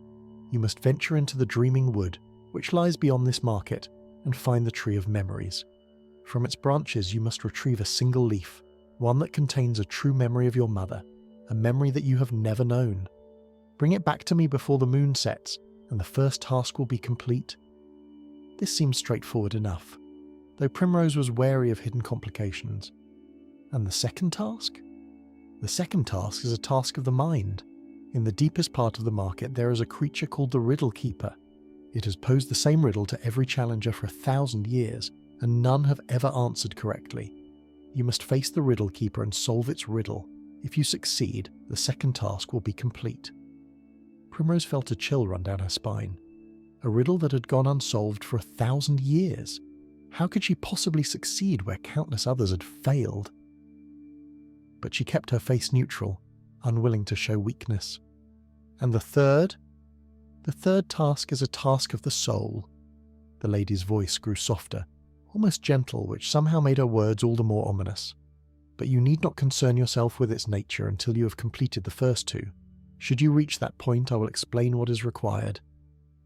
You must venture into the Dreaming Wood, which lies beyond this market, and find the Tree of Memories. From its branches you must retrieve a single leaf, one that contains a true memory of your mother, a memory that you have never known. Bring it back to me before the moon sets, and the first task will be complete. This seemed straightforward enough, though Primrose was wary of hidden complications. And the second task? The second task is a task of the mind. In the deepest part of the market there is a creature called the Riddle Keeper. It has posed the same riddle to every challenger for 1,000 years, and none have ever answered correctly. You must face the Riddle Keeper and solve its riddle. If you succeed, the second task will be complete. Primrose felt a chill run down her spine. A riddle that had gone unsolved for 1,000 years. How could she possibly succeed where countless others had failed? But she kept her face neutral, unwilling to show weakness. And the third? The third task is a task of the soul. The lady's voice grew softer, almost gentle, which somehow made her words all the more ominous. But you need not concern yourself with its nature until you have completed the first 2. Should you reach that point, I will explain what is required.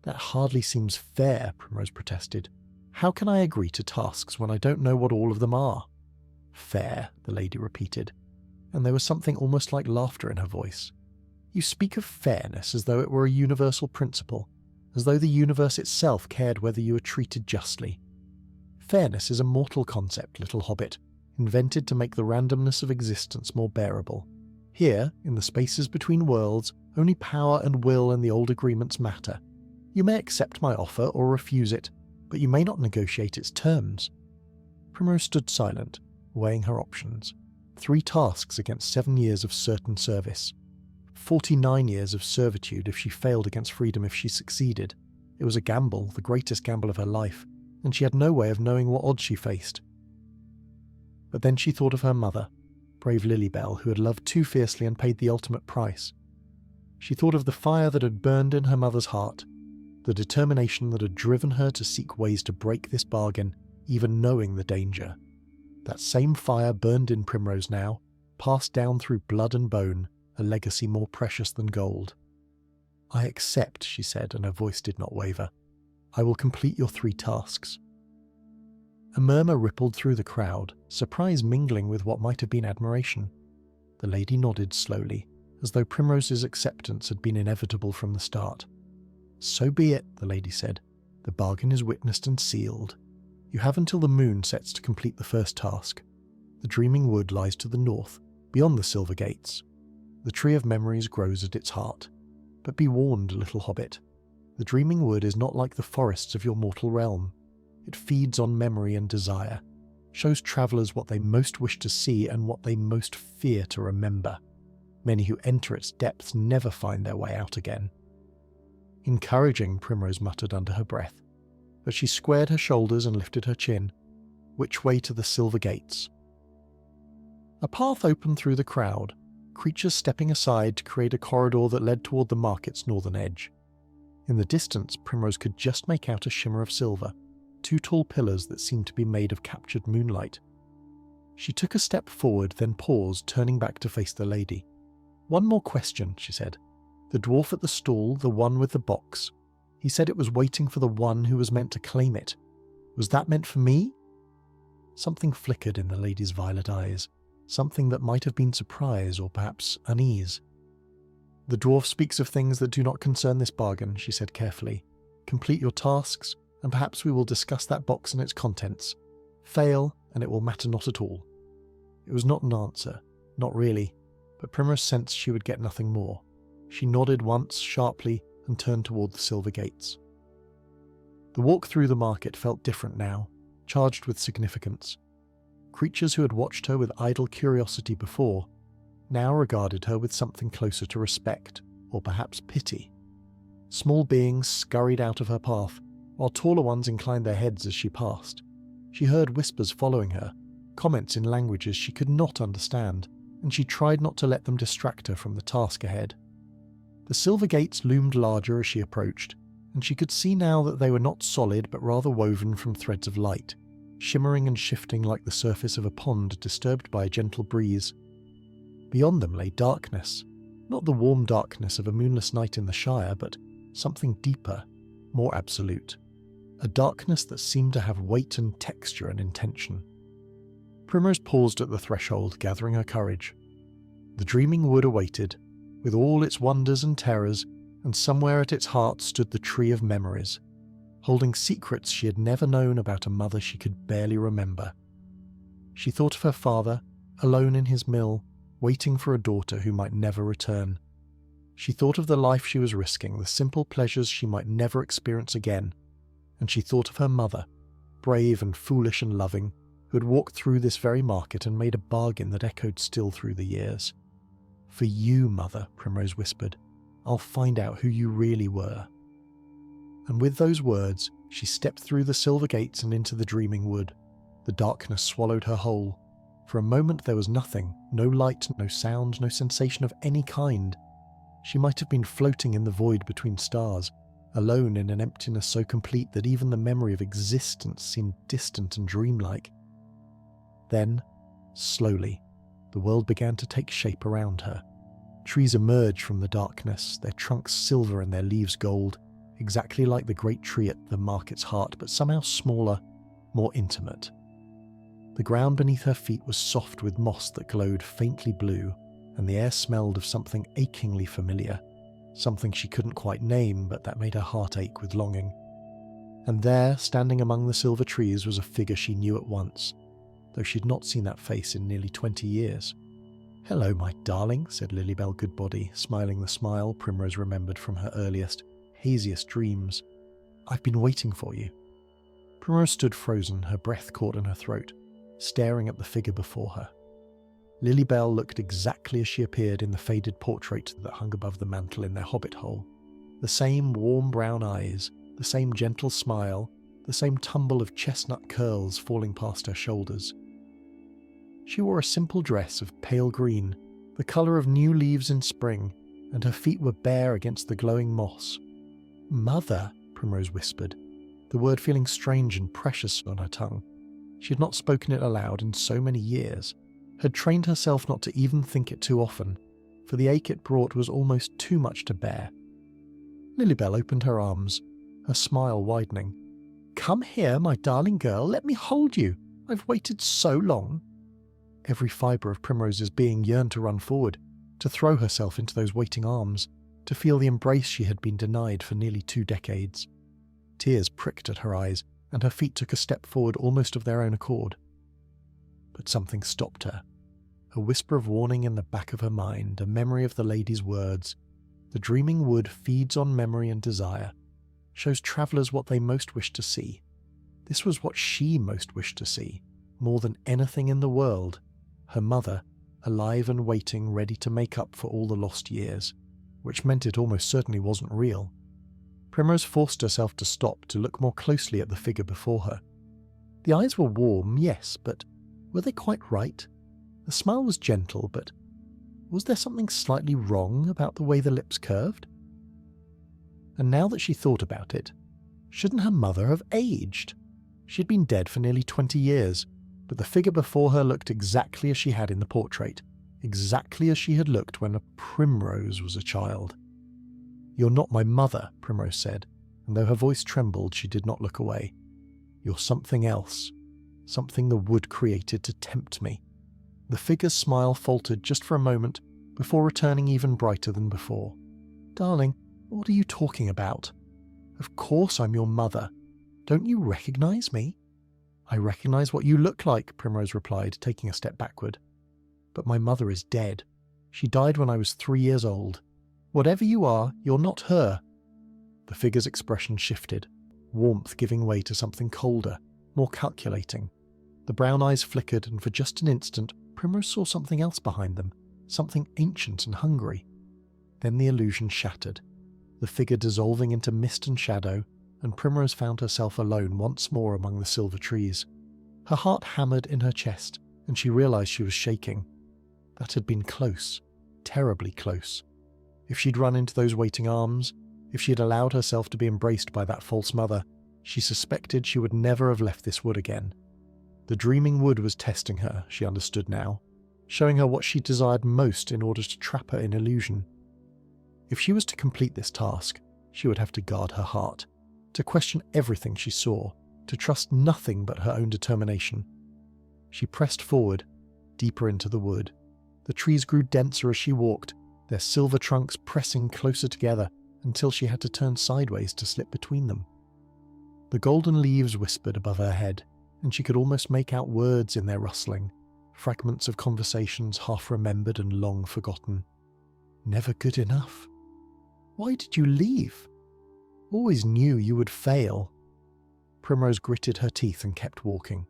That hardly seems fair, Primrose protested. How can I agree to tasks when I don't know what all of them are? Fair, the lady repeated, and there was something almost like laughter in her voice. You speak of fairness as though it were a universal principle. as though the universe itself cared whether you were treated justly. Fairness is a mortal concept, little hobbit, invented to make the randomness of existence more bearable. Here, in the spaces between worlds, only power and will and the old agreements matter. You may accept my offer or refuse it, but you may not negotiate its terms. Primrose stood silent, weighing her options. 3 tasks against 7 years of certain service. 49 years of servitude if she failed against freedom if she succeeded. It was a gamble, the greatest gamble of her life, and she had no way of knowing what odds she faced. But then she thought of her mother, brave Lilybell, who had loved too fiercely and paid the ultimate price. She thought of the fire that had burned in her mother's heart, the determination that had driven her to seek ways to break this bargain, even knowing the danger. That same fire burned in Primrose now, passed down through blood and bone, a legacy more precious than gold. "I accept," she said, and her voice did not waver. "I will complete your 3 tasks." A murmur rippled through the crowd, surprise mingling with what might have been admiration. The lady nodded slowly, as though Primrose's acceptance had been inevitable from the start. "So be it," the lady said. "The bargain is witnessed and sealed. You have until the moon sets to complete the first task. The Dreaming Wood lies to the north, beyond the Silver Gates. The Tree of Memories grows at its heart. But be warned, little hobbit. The Dreaming Wood is not like the forests of your mortal realm. It feeds on memory and desire, shows travellers what they most wish to see and what they most fear to remember. Many who enter its depths never find their way out again." "Encouraging," Primrose muttered under her breath, but she squared her shoulders and lifted her chin. "Which way to the Silver Gates?" A path opened through the crowd, creatures stepping aside to create a corridor that led toward the market's northern edge. In the distance, Primrose could just make out a shimmer of silver, 2 tall pillars that seemed to be made of captured moonlight. She took a step forward, then paused, turning back to face the lady. "One more question," she said. "The dwarf at the stall, the one with the box, he said it was waiting for the one who was meant to claim it. Was that meant for me?" Something flickered in the lady's violet eyes, something that might have been surprise or perhaps unease. "The dwarf speaks of things that do not concern this bargain," she said carefully. "Complete your tasks, and perhaps we will discuss that box and its contents. Fail, and it will matter not at all." It was not an answer, not really, but Primrose sensed she would get nothing more. She nodded once, sharply, and turned toward the Silver Gates. The walk through the market felt different now, charged with significance. Creatures who had watched her with idle curiosity before now regarded her with something closer to respect, or perhaps pity. Small beings scurried out of her path, while taller ones inclined their heads as she passed. She heard whispers following her, comments in languages she could not understand, and she tried not to let them distract her from the task ahead. The Silver Gates loomed larger as she approached, and she could see now that they were not solid but rather woven from threads of light, shimmering and shifting like the surface of a pond disturbed by a gentle breeze. Beyond them lay darkness, not the warm darkness of a moonless night in the Shire, but something deeper, more absolute. A darkness that seemed to have weight and texture and intention. Primrose paused at the threshold, gathering her courage. The Dreaming Wood awaited, with all its wonders and terrors, and somewhere at its heart stood the Tree of Memories, holding secrets she had never known about a mother she could barely remember. She thought of her father, alone in his mill, waiting for a daughter who might never return. She thought of the life she was risking, the simple pleasures she might never experience again, and she thought of her mother, brave and foolish and loving, who had walked through this very market and made a bargain that echoed still through the years. "For you, Mother," Primrose whispered, "I'll find out who you really were." And with those words, she stepped through the Silver Gates and into the Dreaming Wood. The darkness swallowed her whole. For a moment there was nothing, no light, no sound, no sensation of any kind. She might have been floating in the void between stars, alone in an emptiness so complete that even the memory of existence seemed distant and dreamlike. Then, slowly, the world began to take shape around her. Trees emerged from the darkness, their trunks silver and their leaves gold, exactly like the great tree at the market's heart, but somehow smaller, more intimate. The ground beneath her feet was soft with moss that glowed faintly blue, and the air smelled of something achingly familiar. something she couldn't quite name but that made her heart ache with longing. And there, standing among the silver trees, was a figure she knew at once, though she'd not seen that face in nearly 20 years. "Hello, my darling," said Lilybell Goodbody, smiling the smile Primrose remembered from her earliest, haziest dreams. "I've been waiting for you." Primrose stood frozen, her breath caught in her throat, staring at the figure before her. Lilybell looked exactly as she appeared in the faded portrait that hung above the mantel in their hobbit hole. The same warm brown eyes, the same gentle smile, the same tumble of chestnut curls falling past her shoulders. She wore a simple dress of pale green, the colour of new leaves in spring, and her feet were bare against the glowing moss. "Mother," Primrose whispered, the word feeling strange and precious on her tongue. She had not spoken it aloud in so many years, had trained herself not to even think it too often, for the ache it brought was almost too much to bear. Lilybell opened her arms, her smile widening. "Come here, my darling girl, let me hold you. I've waited so long." Every fibre of Primrose's being yearned to run forward, to throw herself into those waiting arms, to feel the embrace she had been denied for nearly 2 decades. Tears pricked at her eyes, and her feet took a step forward almost of their own accord. But something stopped her. A whisper of warning in the back of her mind, a memory of the lady's words. The dreaming wood feeds on memory and desire, shows travellers what they most wish to see. This was what she most wished to see, more than anything in the world. Her mother, alive and waiting, ready to make up for all the lost years, which meant it almost certainly wasn't real. Primrose forced herself to stop to look more closely at the figure before her. The eyes were warm, yes, but were they quite right? The smile was gentle, but was there something slightly wrong about the way the lips curved? And now that she thought about it, shouldn't her mother have aged? She'd been dead for nearly 20 years, but the figure before her looked exactly as she had in the portrait, exactly as she had looked when a Primrose was a child. "You're not my mother," Primrose said, and though her voice trembled, she did not look away. "You're something else, something the wood created to tempt me." The figure's smile faltered just for a moment, before returning even brighter than before. "Darling, what are you talking about? Of course I'm your mother. Don't you recognise me?" "I recognise what you look like," Primrose replied, taking a step backward. "But my mother is dead. She died when I was 3 years old. Whatever you are, you're not her." The figure's expression shifted, warmth giving way to something colder, more calculating. The brown eyes flickered, and for just an instant, Primrose saw something else behind them, something ancient and hungry. Then the illusion shattered, the figure dissolving into mist and shadow, and Primrose found herself alone once more among the silver trees. Her heart hammered in her chest, and she realised she was shaking. That had been close, terribly close. If she'd run into those waiting arms, if she had allowed herself to be embraced by that false mother, she suspected she would never have left this wood again. The dreaming wood was testing her, she understood now, showing her what she desired most in order to trap her in illusion. If she was to complete this task, she would have to guard her heart, to question everything she saw, to trust nothing but her own determination. She pressed forward, deeper into the wood. The trees grew denser as she walked, their silver trunks pressing closer together until she had to turn sideways to slip between them. The golden leaves whispered above her head, and she could almost make out words in their rustling, fragments of conversations half remembered and long forgotten. "Never good enough. Why did you leave? Always knew you would fail." Primrose gritted her teeth and kept walking.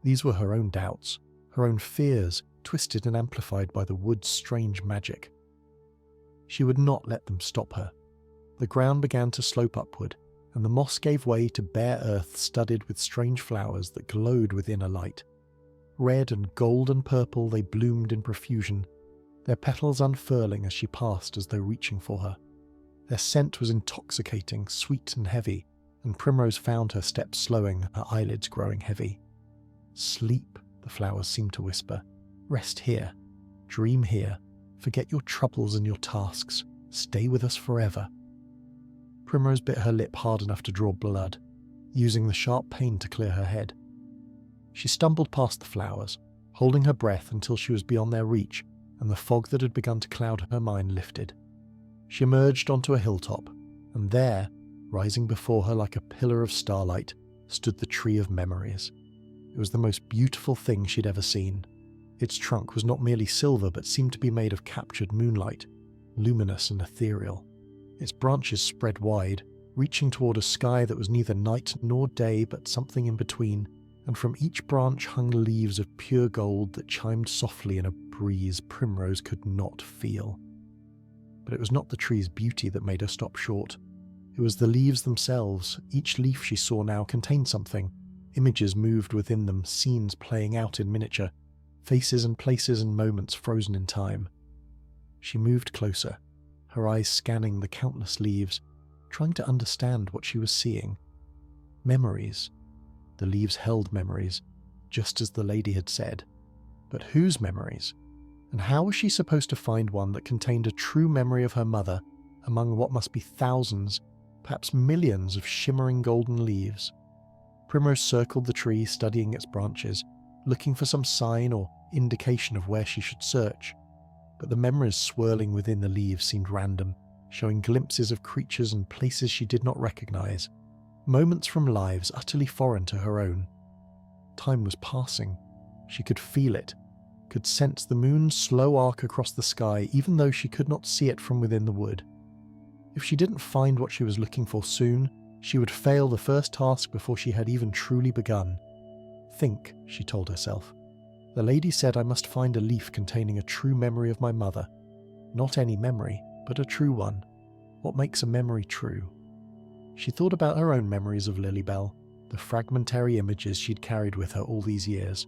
These were her own doubts, her own fears, twisted and amplified by the wood's strange magic. She would not let them stop her. The ground began to slope upward, and the moss gave way to bare earth studded with strange flowers that glowed with inner light. Red and gold and purple they bloomed in profusion, their petals unfurling as she passed as though reaching for her. Their scent was intoxicating, sweet and heavy, and Primrose found her steps slowing, her eyelids growing heavy. "Sleep," the flowers seemed to whisper. "Rest here. Dream here. Forget your troubles and your tasks. Stay with us forever." Primrose bit her lip hard enough to draw blood, using the sharp pain to clear her head. She stumbled past the flowers, holding her breath until she was beyond their reach, and the fog that had begun to cloud her mind lifted. She emerged onto a hilltop, and there, rising before her like a pillar of starlight, stood the Tree of Memories. It was the most beautiful thing she'd ever seen. Its trunk was not merely silver but seemed to be made of captured moonlight, luminous and ethereal. Its branches spread wide, reaching toward a sky that was neither night nor day but something in between, and from each branch hung leaves of pure gold that chimed softly in a breeze Primrose could not feel. But it was not the tree's beauty that made her stop short. It was the leaves themselves. Each leaf she saw now contained something. Images moved within them, scenes playing out in miniature, faces and places and moments frozen in time. She moved closer, her eyes scanning the countless leaves, trying to understand what she was seeing. Memories. The leaves held memories, just as the lady had said. But whose memories? And how was she supposed to find one that contained a true memory of her mother among what must be thousands, perhaps millions of shimmering golden leaves? Primrose circled the tree, studying its branches, looking for some sign or indication of where she should search. But the memories swirling within the leaves seemed random, showing glimpses of creatures and places she did not recognize, moments from lives utterly foreign to her own. Time was passing. She could feel it, could sense the moon's slow arc across the sky, even though she could not see it from within the wood. If she didn't find what she was looking for soon, she would fail the first task before she had even truly begun. Think, she told herself. The lady said I must find a leaf containing a true memory of my mother. Not any memory, but a true one. What makes a memory true? She thought about her own memories of Lilybell, the fragmentary images she'd carried with her all these years.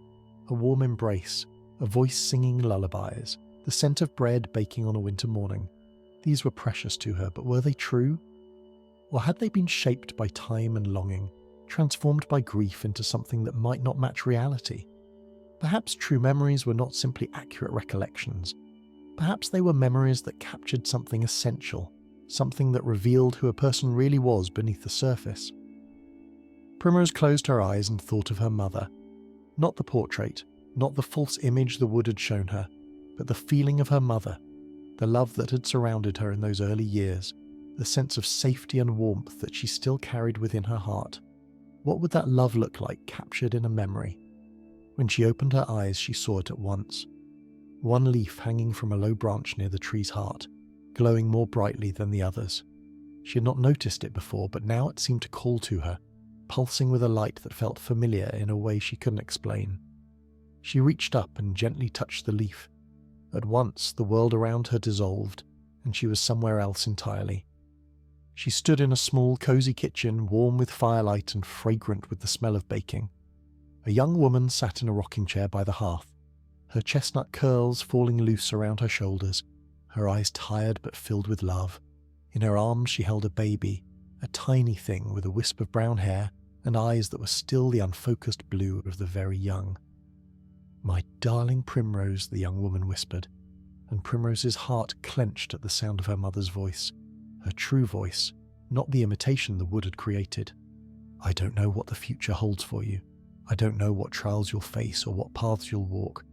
A warm embrace, a voice singing lullabies, the scent of bread baking on a winter morning. These were precious to her, but were they true? Or had they been shaped by time and longing, transformed by grief into something that might not match reality? Perhaps true memories were not simply accurate recollections. Perhaps they were memories that captured something essential, something that revealed who a person really was beneath the surface. Primrose closed her eyes and thought of her mother. Not the portrait, not the false image the wood had shown her, but the feeling of her mother, the love that had surrounded her in those early years, the sense of safety and warmth that she still carried within her heart. What would that love look like captured in a memory? When she opened her eyes, she saw it at once. One leaf hanging from a low branch near the tree's heart, glowing more brightly than the others. She had not noticed it before, but now it seemed to call to her, pulsing with a light that felt familiar in a way she couldn't explain. She reached up and gently touched the leaf. At once, the world around her dissolved, and she was somewhere else entirely. She stood in a small, cozy kitchen, warm with firelight and fragrant with the smell of baking. A young woman sat in a rocking chair by the hearth, her chestnut curls falling loose around her shoulders, her eyes tired but filled with love. In her arms she held a baby, a tiny thing with a wisp of brown hair and eyes that were still the unfocused blue of the very young. "My darling Primrose," the young woman whispered, and Primrose's heart clenched at the sound of her mother's voice, her true voice, not the imitation the wood had created. "I don't know what the future holds for you. I don't know what trials you'll face or what paths you'll walk,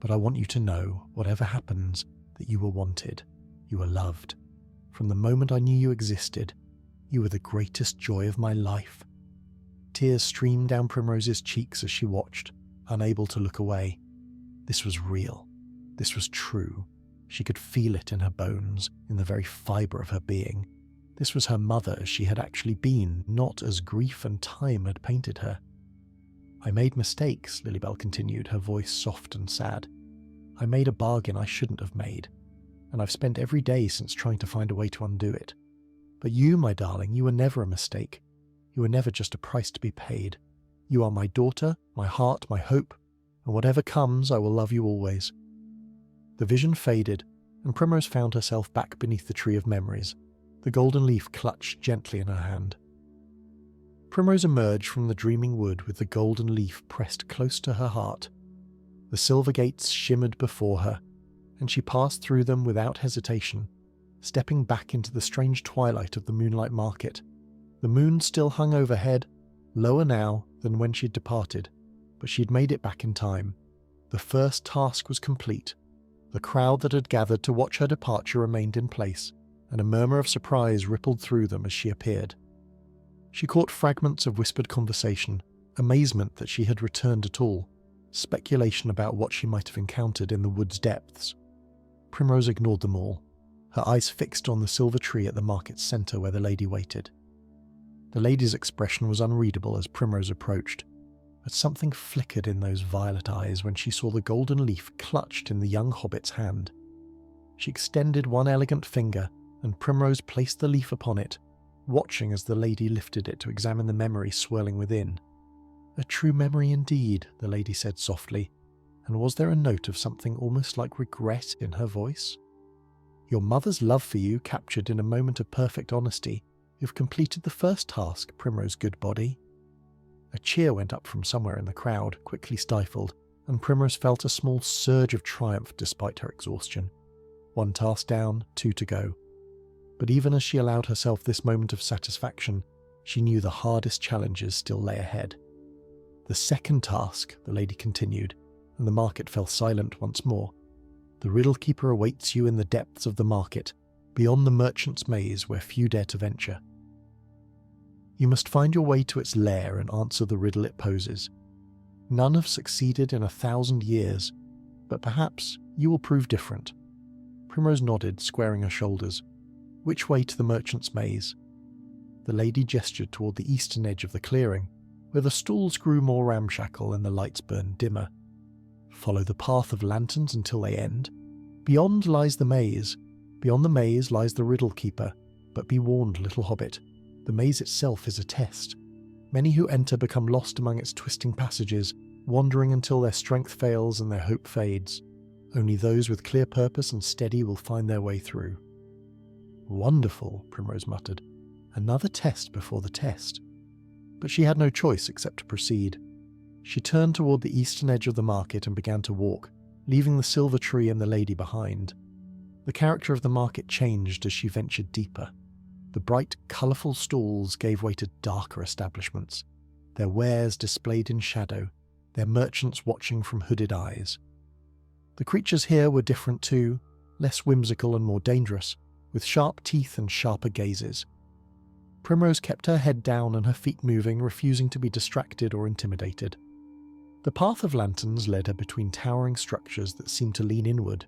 but I want you to know, whatever happens, that you were wanted, you were loved. From the moment I knew you existed, you were the greatest joy of my life." Tears streamed down Primrose's cheeks as she watched, unable to look away. This was real. This was true. She could feel it in her bones, in the very fibre of her being. This was her mother as she had actually been, not as grief and time had painted her. "I made mistakes," Lilybell continued, her voice soft and sad. "I made a bargain I shouldn't have made, and I've spent every day since trying to find a way to undo it. But you, my darling, you were never a mistake. You were never just a price to be paid. You are my daughter, my heart, my hope, and whatever comes, I will love you always." The vision faded, and Primrose found herself back beneath the Tree of Memories, the golden leaf clutched gently in her hand. Primrose emerged from the dreaming wood with the golden leaf pressed close to her heart. The silver gates shimmered before her, and she passed through them without hesitation, stepping back into the strange twilight of the moonlight market. The moon still hung overhead, lower now than when she'd departed, but she'd made it back in time. The first task was complete. The crowd that had gathered to watch her departure remained in place, and a murmur of surprise rippled through them as she appeared. She caught fragments of whispered conversation, amazement that she had returned at all, speculation about what she might have encountered in the wood's depths. Primrose ignored them all, her eyes fixed on the silver tree at the market's centre where the lady waited. The lady's expression was unreadable as Primrose approached, but something flickered in those violet eyes when she saw the golden leaf clutched in the young hobbit's hand. She extended one elegant finger, and Primrose placed the leaf upon it, watching as the lady lifted it to examine the memory swirling within. "A true memory indeed," the lady said softly, and was there a note of something almost like regret in her voice? "Your mother's love for you captured in a moment of perfect honesty. You've completed the first task, Primrose Goodbody." A cheer went up from somewhere in the crowd, quickly stifled, and Primrose felt a small surge of triumph despite her exhaustion. One task down, 2 to go. But even as she allowed herself this moment of satisfaction, she knew the hardest challenges still lay ahead. "The second task," the lady continued, and the market fell silent once more. "The riddle keeper awaits you in the depths of the market, beyond the merchant's maze where few dare to venture. You must find your way to its lair and answer the riddle it poses. None have succeeded in 1,000 years, but perhaps you will prove different." Primrose nodded, squaring her shoulders. "Which way to the merchant's maze?" The lady gestured toward the eastern edge of the clearing, where the stalls grew more ramshackle and the lights burned dimmer. "Follow the path of lanterns until they end. Beyond lies the maze. Beyond the maze lies the riddle keeper. But be warned, little hobbit, the maze itself is a test. Many who enter become lost among its twisting passages, wandering until their strength fails and their hope fades. Only those with clear purpose and steady will find their way through." "Wonderful," Primrose muttered. "Another test before the test." But she had no choice except to proceed. She turned toward the eastern edge of the market and began to walk, leaving the silver tree and the lady behind. The character of the market changed as she ventured deeper. The bright, colourful stalls gave way to darker establishments, their wares displayed in shadow, their merchants watching from hooded eyes. The creatures here were different too, less whimsical and more dangerous, with sharp teeth and sharper gazes. Primrose kept her head down and her feet moving, refusing to be distracted or intimidated. The path of lanterns led her between towering structures that seemed to lean inward,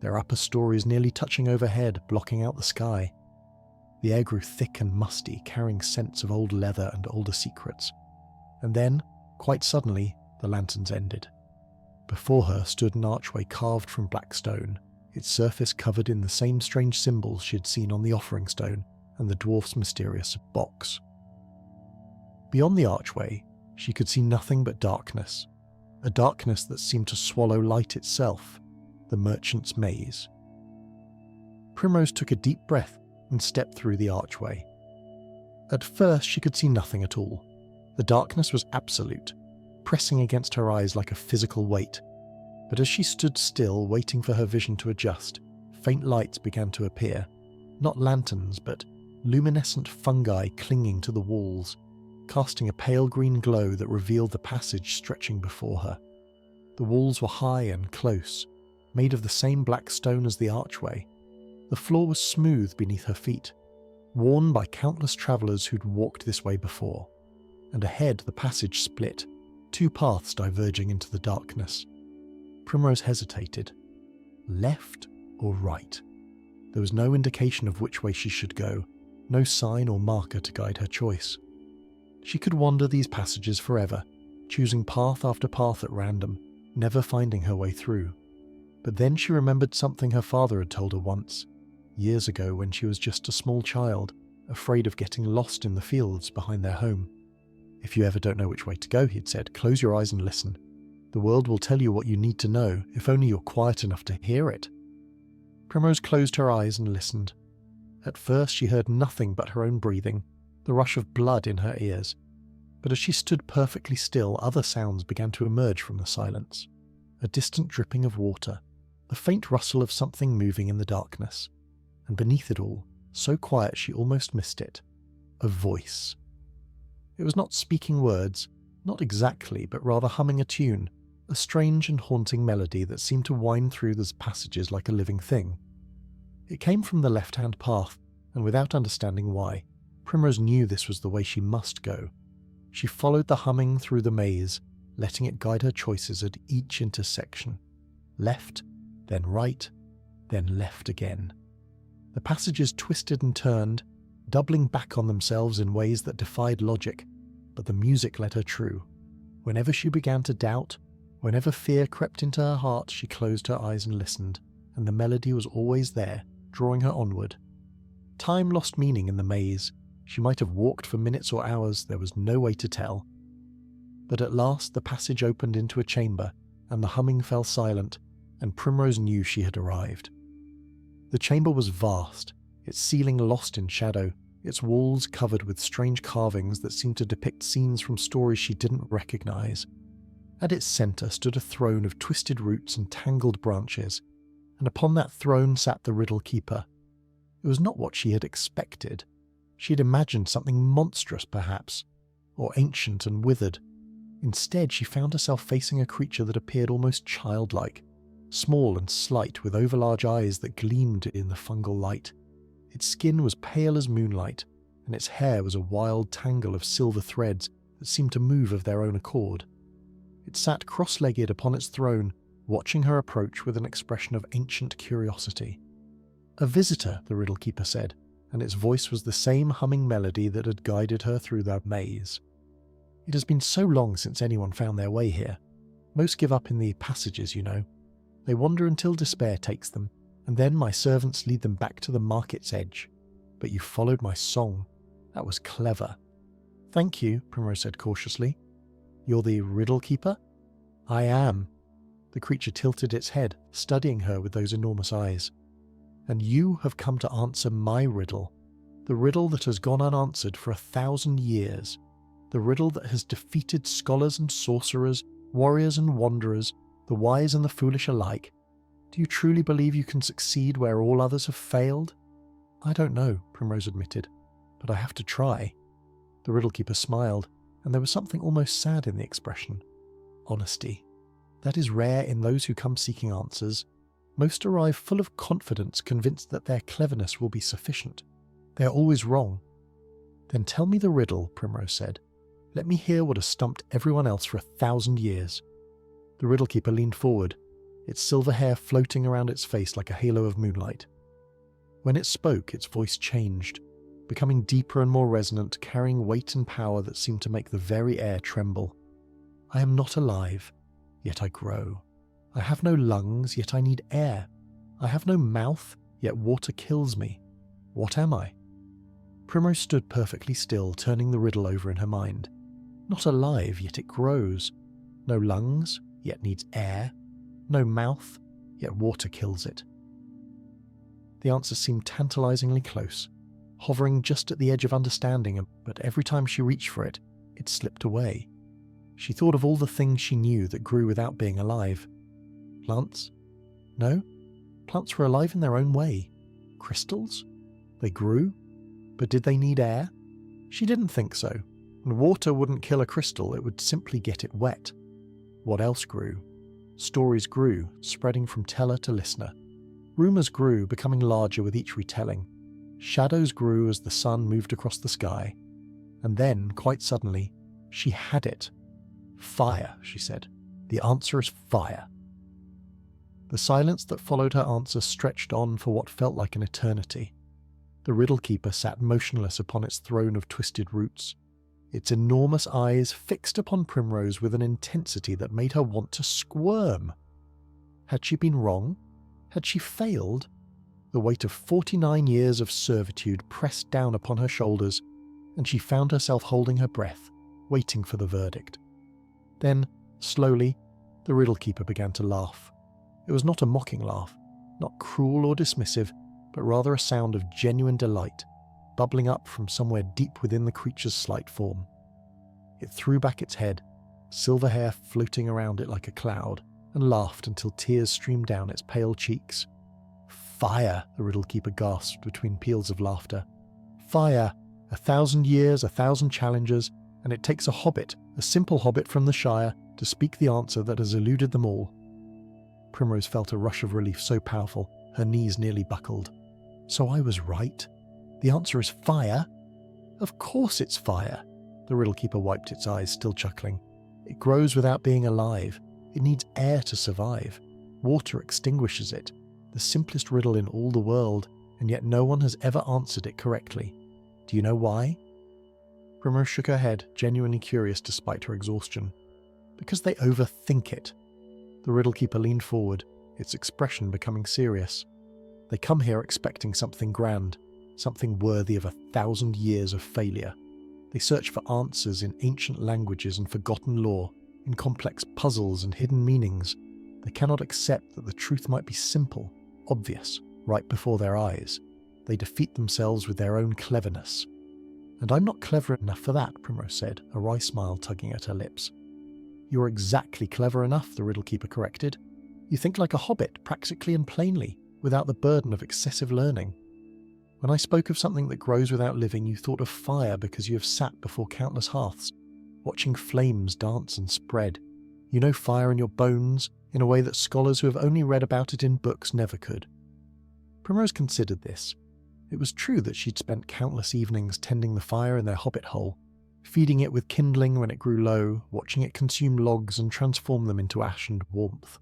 their upper stories nearly touching overhead, blocking out the sky. The air grew thick and musty, carrying scents of old leather and older secrets. And then, quite suddenly, the lanterns ended. Before her stood an archway carved from black stone, its surface covered in the same strange symbols she had seen on the offering stone and the dwarf's mysterious box. Beyond the archway, she could see nothing but darkness, a darkness that seemed to swallow light itself, the merchant's maze. Primrose took a deep breath and stepped through the archway. At first she could see nothing at all. The darkness was absolute, pressing against her eyes like a physical weight. But as she stood still, waiting for her vision to adjust, faint lights began to appear, not lanterns, but luminescent fungi clinging to the walls, casting a pale green glow that revealed the passage stretching before her. The walls were high and close, made of the same black stone as the archway. The floor was smooth beneath her feet, worn by countless travellers who'd walked this way before. And ahead the passage split, 2 paths diverging into the darkness. Primrose hesitated. Left or right? There was no indication of which way she should go, no sign or marker to guide her choice. She could wander these passages forever, choosing path after path at random, never finding her way through. But then she remembered something her father had told her once, years ago when she was just a small child, afraid of getting lost in the fields behind their home. "If you ever don't know which way to go," he'd said, "close your eyes and listen. The world will tell you what you need to know, if only you're quiet enough to hear it." Primrose closed her eyes and listened. At first she heard nothing but her own breathing, the rush of blood in her ears. But as she stood perfectly still, other sounds began to emerge from the silence. A distant dripping of water, the faint rustle of something moving in the darkness. And beneath it all, so quiet she almost missed it, a voice. It was not speaking words, not exactly, but rather humming a tune, a strange and haunting melody that seemed to wind through the passages like a living thing. It came from the left-hand path, and without understanding why, Primrose knew this was the way she must go. She followed the humming through the maze, letting it guide her choices at each intersection. Left, then right, then left again. The passages twisted and turned, doubling back on themselves in ways that defied logic, but the music led her true. Whenever she began to doubt, whenever fear crept into her heart, she closed her eyes and listened, and the melody was always there, drawing her onward. Time lost meaning in the maze. She might have walked for minutes or hours, there was no way to tell. But at last the passage opened into a chamber, and the humming fell silent, and Primrose knew she had arrived. The chamber was vast, its ceiling lost in shadow, its walls covered with strange carvings that seemed to depict scenes from stories she didn't recognize. At its centre stood a throne of twisted roots and tangled branches, and upon that throne sat the Riddle Keeper. It was not what she had expected. She had imagined something monstrous, perhaps, or ancient and withered. Instead, she found herself facing a creature that appeared almost childlike, small and slight, with overlarge eyes that gleamed in the fungal light. Its skin was pale as moonlight, and its hair was a wild tangle of silver threads that seemed to move of their own accord. It sat cross-legged upon its throne, watching her approach with an expression of ancient curiosity. "A visitor," the Riddle Keeper said, and its voice was the same humming melody that had guided her through the maze. "It has been so long since anyone found their way here. Most give up in the passages, you know. They wander until despair takes them, and then my servants lead them back to the market's edge. But you followed my song. That was clever." "Thank you," Primrose said cautiously. "You're the Riddle Keeper?" "I am." The creature tilted its head, studying her with those enormous eyes. "And you have come to answer my riddle, the riddle that has gone unanswered for 1,000 years, the riddle that has defeated scholars and sorcerers, warriors and wanderers, the wise and the foolish alike. Do you truly believe you can succeed where all others have failed?" "I don't know," Primrose admitted, "but I have to try." The Riddle Keeper smiled, and there was something almost sad in the expression. "Honesty. That is rare in those who come seeking answers. Most arrive full of confidence, convinced that their cleverness will be sufficient. They are always wrong." "Then tell me the riddle," Primrose said. "Let me hear what has stumped everyone else for 1,000 years." The Riddle Keeper leaned forward, its silver hair floating around its face like a halo of moonlight. When it spoke, its voice changed, becoming deeper and more resonant, carrying weight and power that seemed to make the very air tremble. "I am not alive, yet I grow. I have no lungs, yet I need air. I have no mouth, yet water kills me. What am I?" Primrose stood perfectly still, turning the riddle over in her mind. Not alive, yet it grows. No lungs, yet needs air. No mouth, yet water kills it. The answer seemed tantalizingly close, hovering just at the edge of understanding, but every time she reached for it, it slipped away. She thought of all the things she knew that grew without being alive. Plants? No, plants were alive in their own way. Crystals? They grew, but did they need air? She didn't think so, and water wouldn't kill a crystal, it would simply get it wet. What else grew? Stories grew, spreading from teller to listener. Rumours grew, becoming larger with each retelling. Shadows grew as the sun moved across the sky. And then, quite suddenly, she had it. "Fire," she said. "The answer is fire." The silence that followed her answer stretched on for what felt like an eternity. The Riddle Keeper sat motionless upon its throne of twisted roots, its enormous eyes fixed upon Primrose with an intensity that made her want to squirm. Had she been wrong? Had she failed? The weight of 49 years of servitude pressed down upon her shoulders, and she found herself holding her breath, waiting for the verdict. Then, slowly, the Riddle Keeper began to laugh. It was not a mocking laugh, not cruel or dismissive, but rather a sound of genuine delight, bubbling up from somewhere deep within the creature's slight form. It threw back its head, silver hair floating around it like a cloud, and laughed until tears streamed down its pale cheeks. "Fire!" the Riddle Keeper gasped between peals of laughter. "Fire! 1,000 years, 1,000 challenges, and it takes a hobbit, a simple hobbit from the Shire, to speak the answer that has eluded them all." Primrose felt a rush of relief so powerful, her knees nearly buckled. So I was right. The answer is fire? Of course it's fire. The Riddle Keeper wiped its eyes, still chuckling. It grows without being alive. It needs air to survive. Water extinguishes it. The simplest riddle in all the world, and yet no one has ever answered it correctly. Do you know why? Primrose shook her head, genuinely curious despite her exhaustion. Because they overthink it. The Riddle Keeper leaned forward, its expression becoming serious. They come here expecting something grand, something worthy of 1,000 years of failure. They search for answers in ancient languages and forgotten lore, in complex puzzles and hidden meanings. They cannot accept that the truth might be simple, obvious, right before their eyes. They defeat themselves with their own cleverness. And I'm not clever enough for that, Primrose said, a wry smile tugging at her lips. You're exactly clever enough, the Riddle Keeper corrected. You think like a hobbit, practically and plainly, without the burden of excessive learning. When I spoke of something that grows without living, you thought of fire because you have sat before countless hearths, watching flames dance and spread. You know fire in your bones, in a way that scholars who have only read about it in books never could. Primrose considered this. It was true that she'd spent countless evenings tending the fire in their hobbit hole, feeding it with kindling when it grew low, watching it consume logs and transform them into ash and warmth.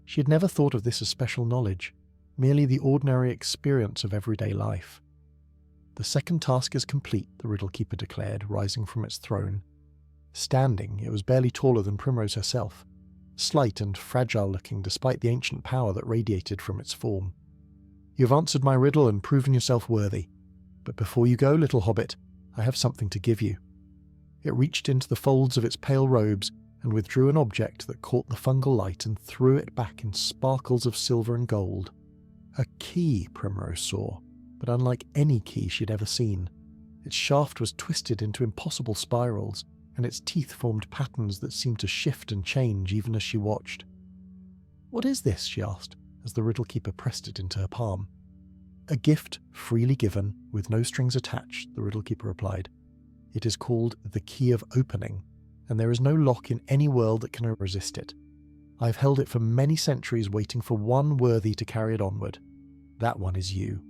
She had never thought of this as special knowledge, merely the ordinary experience of everyday life. The second task is complete, the Riddle Keeper declared, rising from its throne. Standing, it was barely taller than Primrose herself, slight and fragile-looking despite the ancient power that radiated from its form. You have answered my riddle and proven yourself worthy. But before you go, little hobbit, I have something to give you. It reached into the folds of its pale robes and withdrew an object that caught the fungal light and threw it back in sparkles of silver and gold. A key, Primrose saw, but unlike any key she'd ever seen. Its shaft was twisted into impossible spirals, and its teeth formed patterns that seemed to shift and change even as she watched. What is this? She asked, as the Riddle Keeper pressed it into her palm. A gift freely given, with no strings attached, the Riddle Keeper replied. It is called the Key of Opening, and there is no lock in any world that can resist it. I have held it for many centuries, waiting for one worthy to carry it onward. That one is you.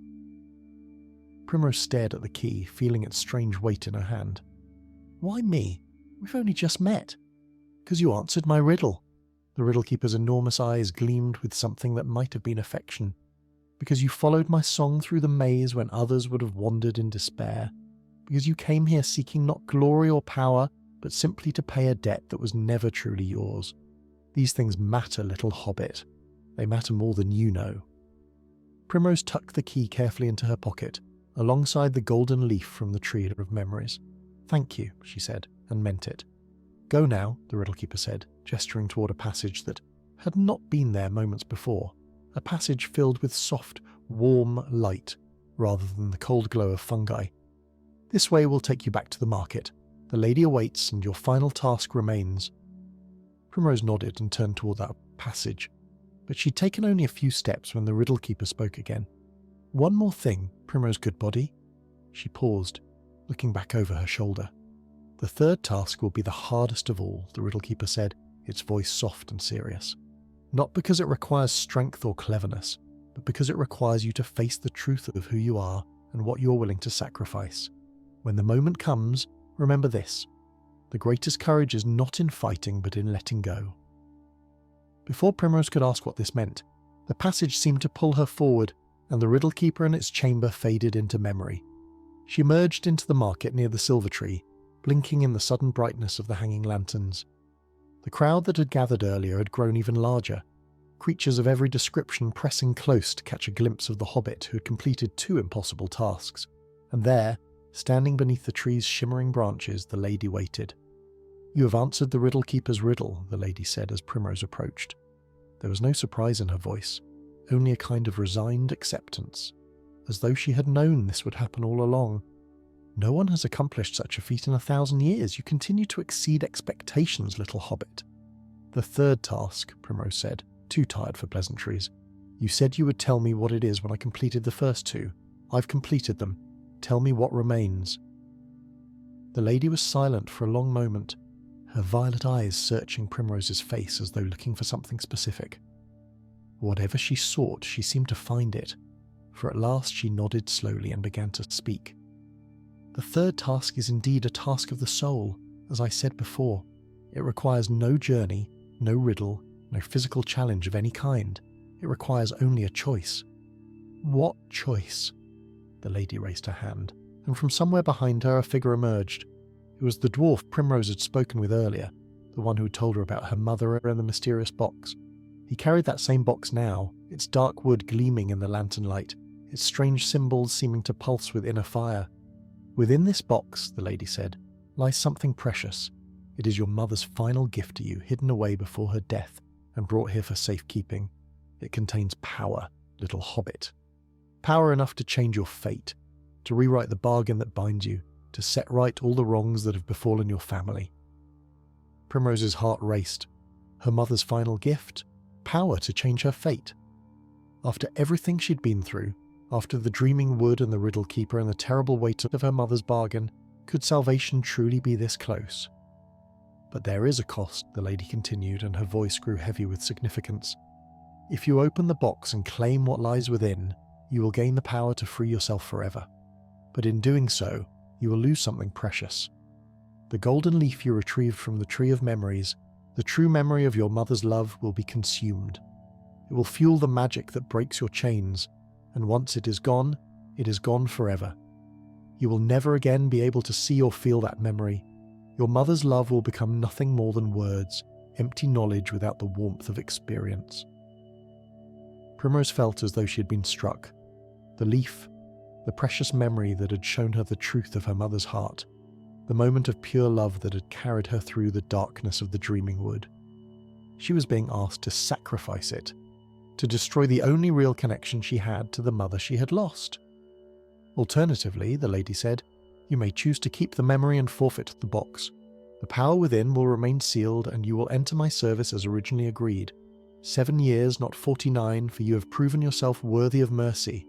Primrose stared at the key, feeling its strange weight in her hand. Why me? We've only just met. Because you answered my riddle. The Riddle Keeper's enormous eyes gleamed with something that might have been affection. Because you followed my song through the maze when others would have wandered in despair. Because you came here seeking not glory or power, but simply to pay a debt that was never truly yours. These things matter, little hobbit. They matter more than you know. Primrose tucked the key carefully into her pocket, alongside the golden leaf from the Tree of Memories. Thank you, she said, and meant it. Go now, the Riddle Keeper said, gesturing toward a passage that had not been there moments before, a passage filled with soft, warm light, rather than the cold glow of fungi. This way will take you back to the market. The lady awaits, and your final task remains. Primrose nodded and turned toward that passage, but she'd taken only a few steps when the Riddle Keeper spoke again. One more thing, Primrose Goodbody. She paused, looking back over her shoulder. The third task will be the hardest of all, the Riddle Keeper said, its voice soft and serious. Not because it requires strength or cleverness, but because it requires you to face the truth of who you are and what you're willing to sacrifice. When the moment comes, remember this. The greatest courage is not in fighting, but in letting go. Before Primrose could ask what this meant, the passage seemed to pull her forward, and the Riddle Keeper and its chamber faded into memory. She emerged into the market near the Silver Tree, blinking in the sudden brightness of the hanging lanterns. The crowd that had gathered earlier had grown even larger, creatures of every description pressing close to catch a glimpse of the hobbit who had completed 2 impossible tasks. And there, standing beneath the tree's shimmering branches, the lady waited. You have answered the Riddle Keeper's riddle, the lady said as Primrose approached. There was no surprise in her voice, only a kind of resigned acceptance, as though she had known this would happen all along. No one has accomplished such a feat in 1,000 years. You continue to exceed expectations, little hobbit. The third task, Primrose said, too tired for pleasantries. You said you would tell me what it is when I completed the first 2. I've completed them. Tell me what remains. The lady was silent for a long moment, her violet eyes searching Primrose's face as though looking for something specific. Whatever she sought, she seemed to find it. for at last she nodded slowly and began to speak. "The third task is indeed a task of the soul, as I said before. It requires no journey, no riddle, no physical challenge of any kind. It requires only a choice." "What choice?" The lady raised her hand, and from somewhere behind her a figure emerged. It was the dwarf Primrose had spoken with earlier, the one who had told her about her mother and the mysterious box. He carried that same box now, its dark wood gleaming in the lantern light, its strange symbols seeming to pulse with inner fire. "Within this box," the lady said, "lies something precious. It is your mother's final gift to you, hidden away before her death and brought here for safekeeping. It contains power, little hobbit. Power enough to change your fate, to rewrite the bargain that binds you, to set right all the wrongs that have befallen your family." Primrose's heart raced. Her mother's final gift? Power to change her fate. After everything she'd been through, after the dreaming wood and the riddle keeper and the terrible weight of her mother's bargain, could salvation truly be this close? "But there is a cost," the lady continued, and her voice grew heavy with significance. "If you open the box and claim what lies within, you will gain the power to free yourself forever. But in doing so, you will lose something precious. The golden leaf you retrieved from the Tree of Memories, the true memory of your mother's love, will be consumed. It will fuel the magic that breaks your chains, and once it is gone forever. You will never again be able to see or feel that memory. Your mother's love will become nothing more than words, empty knowledge without the warmth of experience." Primrose felt as though she had been struck. The leaf, the precious memory that had shown her the truth of her mother's heart, the moment of pure love that had carried her through the darkness of the dreaming wood. She was being asked to sacrifice it, to destroy the only real connection she had to the mother she had lost. Alternatively, the lady said, "You may choose to keep the memory and forfeit the box. The power within will remain sealed, and you will enter my service as originally agreed. 7 years, not 49, for you have proven yourself worthy of mercy.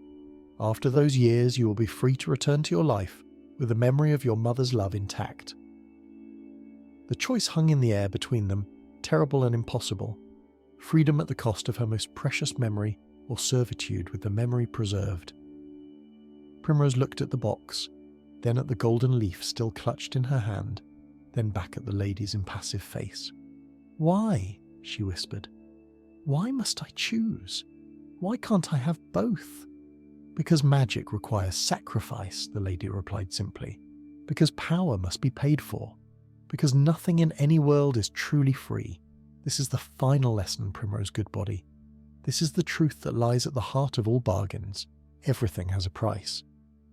After those years, you will be free to return to your life, with the memory of your mother's love intact." The choice hung in the air between them, terrible and impossible. Freedom at the cost of her most precious memory, or servitude with the memory preserved. Primrose looked at the box, then at the golden leaf still clutched in her hand, then back at the lady's impassive face. "Why?" she whispered. "Why must I choose? Why can't I have both?" "Because magic requires sacrifice," the lady replied simply. "Because power must be paid for. Because nothing in any world is truly free. This is the final lesson, Primrose Goodbody. This is the truth that lies at the heart of all bargains. Everything has a price.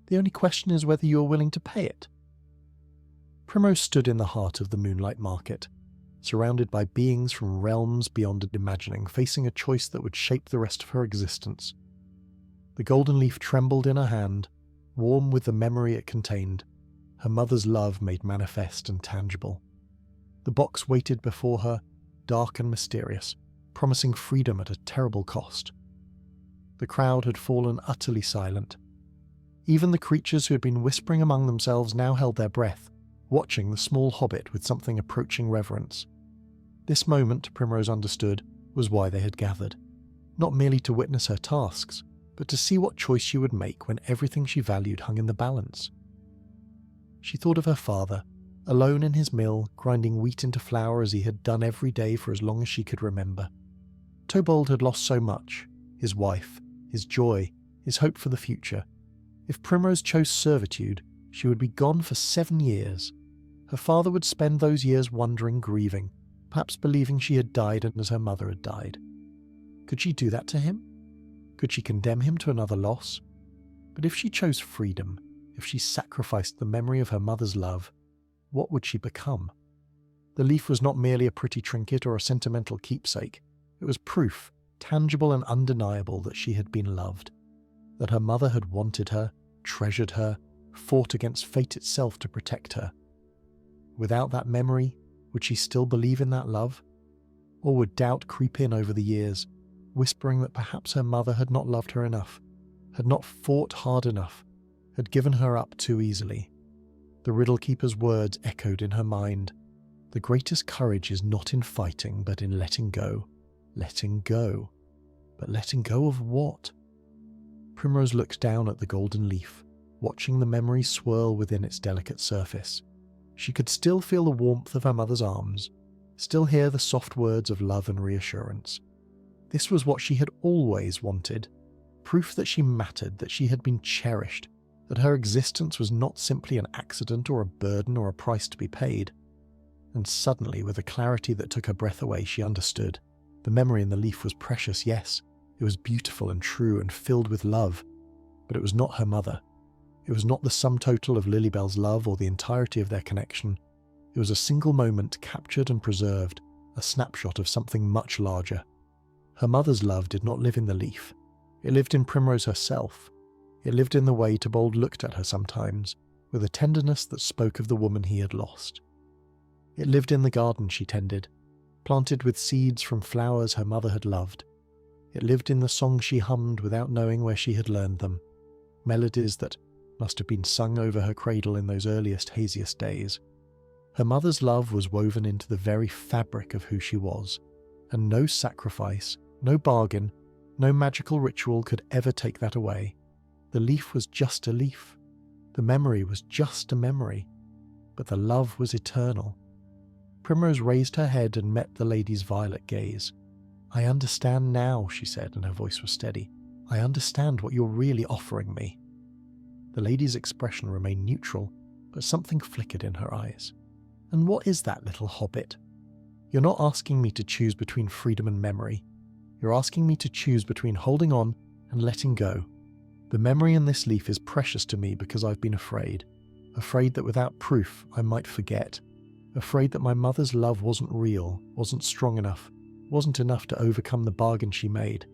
The only question is whether you are willing to pay it." Primrose stood in the heart of the moonlight market, surrounded by beings from realms beyond imagining, facing a choice that would shape the rest of her existence. The golden leaf trembled in her hand, warm with the memory it contained, her mother's love made manifest and tangible. The box waited before her, dark and mysterious, promising freedom at a terrible cost. The crowd had fallen utterly silent. Even the creatures who had been whispering among themselves now held their breath, watching the small hobbit with something approaching reverence. This moment, Primrose understood, was why they had gathered. Not merely to witness her tasks, but to see what choice she would make when everything she valued hung in the balance. She thought of her father, alone in his mill, grinding wheat into flour as he had done every day for as long as she could remember. Tobold had lost so much, his wife, his joy, his hope for the future. If Primrose chose servitude, she would be gone for 7 years. Her father would spend those years wondering, grieving, perhaps believing she had died and as her mother had died. Could she do that to him? Could she condemn him to another loss? But if she chose freedom, if she sacrificed the memory of her mother's love, what would she become? The leaf was not merely a pretty trinket or a sentimental keepsake. It was proof, tangible and undeniable, that she had been loved, that her mother had wanted her, treasured her, fought against fate itself to protect her. Without that memory, would she still believe in that love? Or would doubt creep in over the years, whispering that perhaps her mother had not loved her enough, had not fought hard enough, had given her up too easily? The riddle keeper's words echoed in her mind. The greatest courage is not in fighting, but in letting go. Letting go. But letting go of what? Primrose looked down at the golden leaf, watching the memory swirl within its delicate surface. She could still feel the warmth of her mother's arms, still hear the soft words of love and reassurance. This was what she had always wanted, proof that she mattered, that she had been cherished, that her existence was not simply an accident or a burden or a price to be paid. And suddenly, with a clarity that took her breath away, she understood. The memory in the leaf was precious, yes. It was beautiful and true and filled with love. But it was not her mother. It was not the sum total of Lilybell's love or the entirety of their connection. It was a single moment captured and preserved, a snapshot of something much larger. Her mother's love did not live in the leaf. It lived in Primrose herself. It lived in the way Tobold looked at her sometimes, with a tenderness that spoke of the woman he had lost. It lived in the garden she tended, planted with seeds from flowers her mother had loved. It lived in the songs she hummed without knowing where she had learned them, melodies that must have been sung over her cradle in those earliest, haziest days. Her mother's love was woven into the very fabric of who she was, and no sacrifice, no bargain, no magical ritual could ever take that away. The leaf was just a leaf. The memory was just a memory. But the love was eternal. Primrose raised her head and met the lady's violet gaze. "I understand now," she said, and her voice was steady. "I understand what you're really offering me." The lady's expression remained neutral, but something flickered in her eyes. "And what is that, little hobbit? You're not asking me to choose between freedom and memory. You're asking me to choose between holding on and letting go. The memory in this leaf is precious to me because I've been afraid that without proof I might forget, afraid that my mother's love wasn't real, wasn't strong enough, wasn't enough to overcome the bargain she made.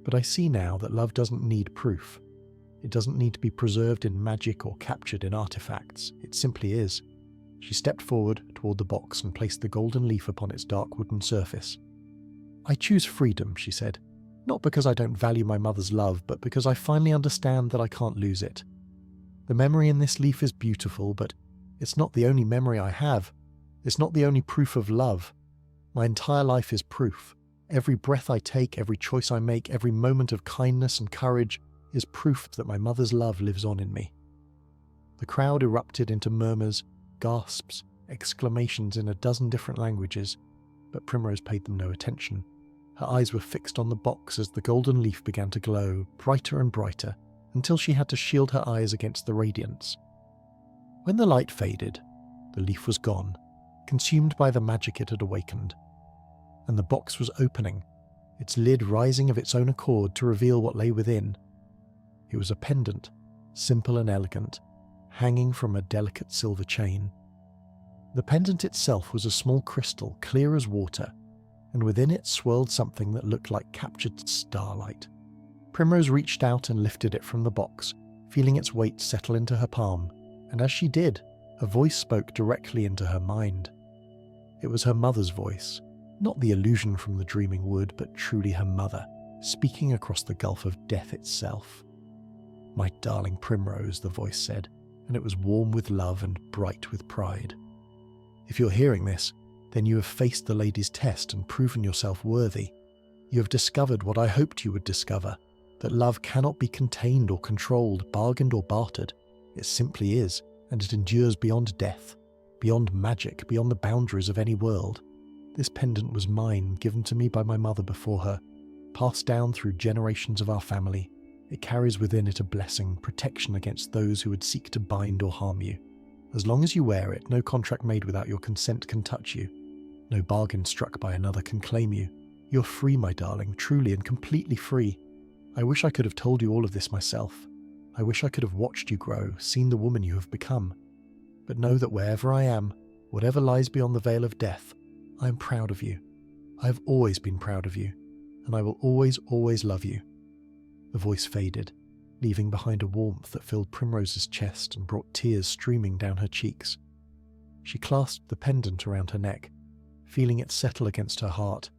But I see now that love doesn't need proof. It doesn't need to be preserved in magic or captured in artifacts. It simply is." She stepped forward toward the box and placed the golden leaf upon its dark wooden surface. "I choose freedom," she said, "not because I don't value my mother's love, but because I finally understand that I can't lose it. The memory in this leaf is beautiful, but it's not the only memory I have. It's not the only proof of love. My entire life is proof. Every breath I take, every choice I make, every moment of kindness and courage is proof that my mother's love lives on in me." The crowd erupted into murmurs, gasps, exclamations in a dozen different languages, but Primrose paid them no attention. Her eyes were fixed on the box as the golden leaf began to glow, brighter and brighter, until she had to shield her eyes against the radiance. When the light faded, the leaf was gone, consumed by the magic it had awakened, and the box was opening, its lid rising of its own accord to reveal what lay within. It was a pendant, simple and elegant, hanging from a delicate silver chain. The pendant itself was a small crystal, clear as water, and within it swirled something that looked like captured starlight. Primrose reached out and lifted it from the box, feeling its weight settle into her palm, and as she did, a voice spoke directly into her mind. It was her mother's voice, not the illusion from the dreaming wood, but truly her mother, speaking across the gulf of death itself. "My darling Primrose," the voice said, and it was warm with love and bright with pride. "If you're hearing this, then you have faced the lady's test and proven yourself worthy. You have discovered what I hoped you would discover, that love cannot be contained or controlled, bargained or bartered. It simply is, and it endures beyond death, beyond magic, beyond the boundaries of any world. This pendant was mine, given to me by my mother before her, passed down through generations of our family. It carries within it a blessing, protection against those who would seek to bind or harm you. As long as you wear it, no contract made without your consent can touch you. No bargain struck by another can claim you. You're free, my darling, truly and completely free. I wish I could have told you all of this myself. I wish I could have watched you grow, seen the woman you have become. But know that wherever I am, whatever lies beyond the veil of death, I am proud of you. I have always been proud of you, and I will always, always love you." The voice faded, leaving behind a warmth that filled Primrose's chest and brought tears streaming down her cheeks. She clasped the pendant around her neck, feeling it settle against her heart,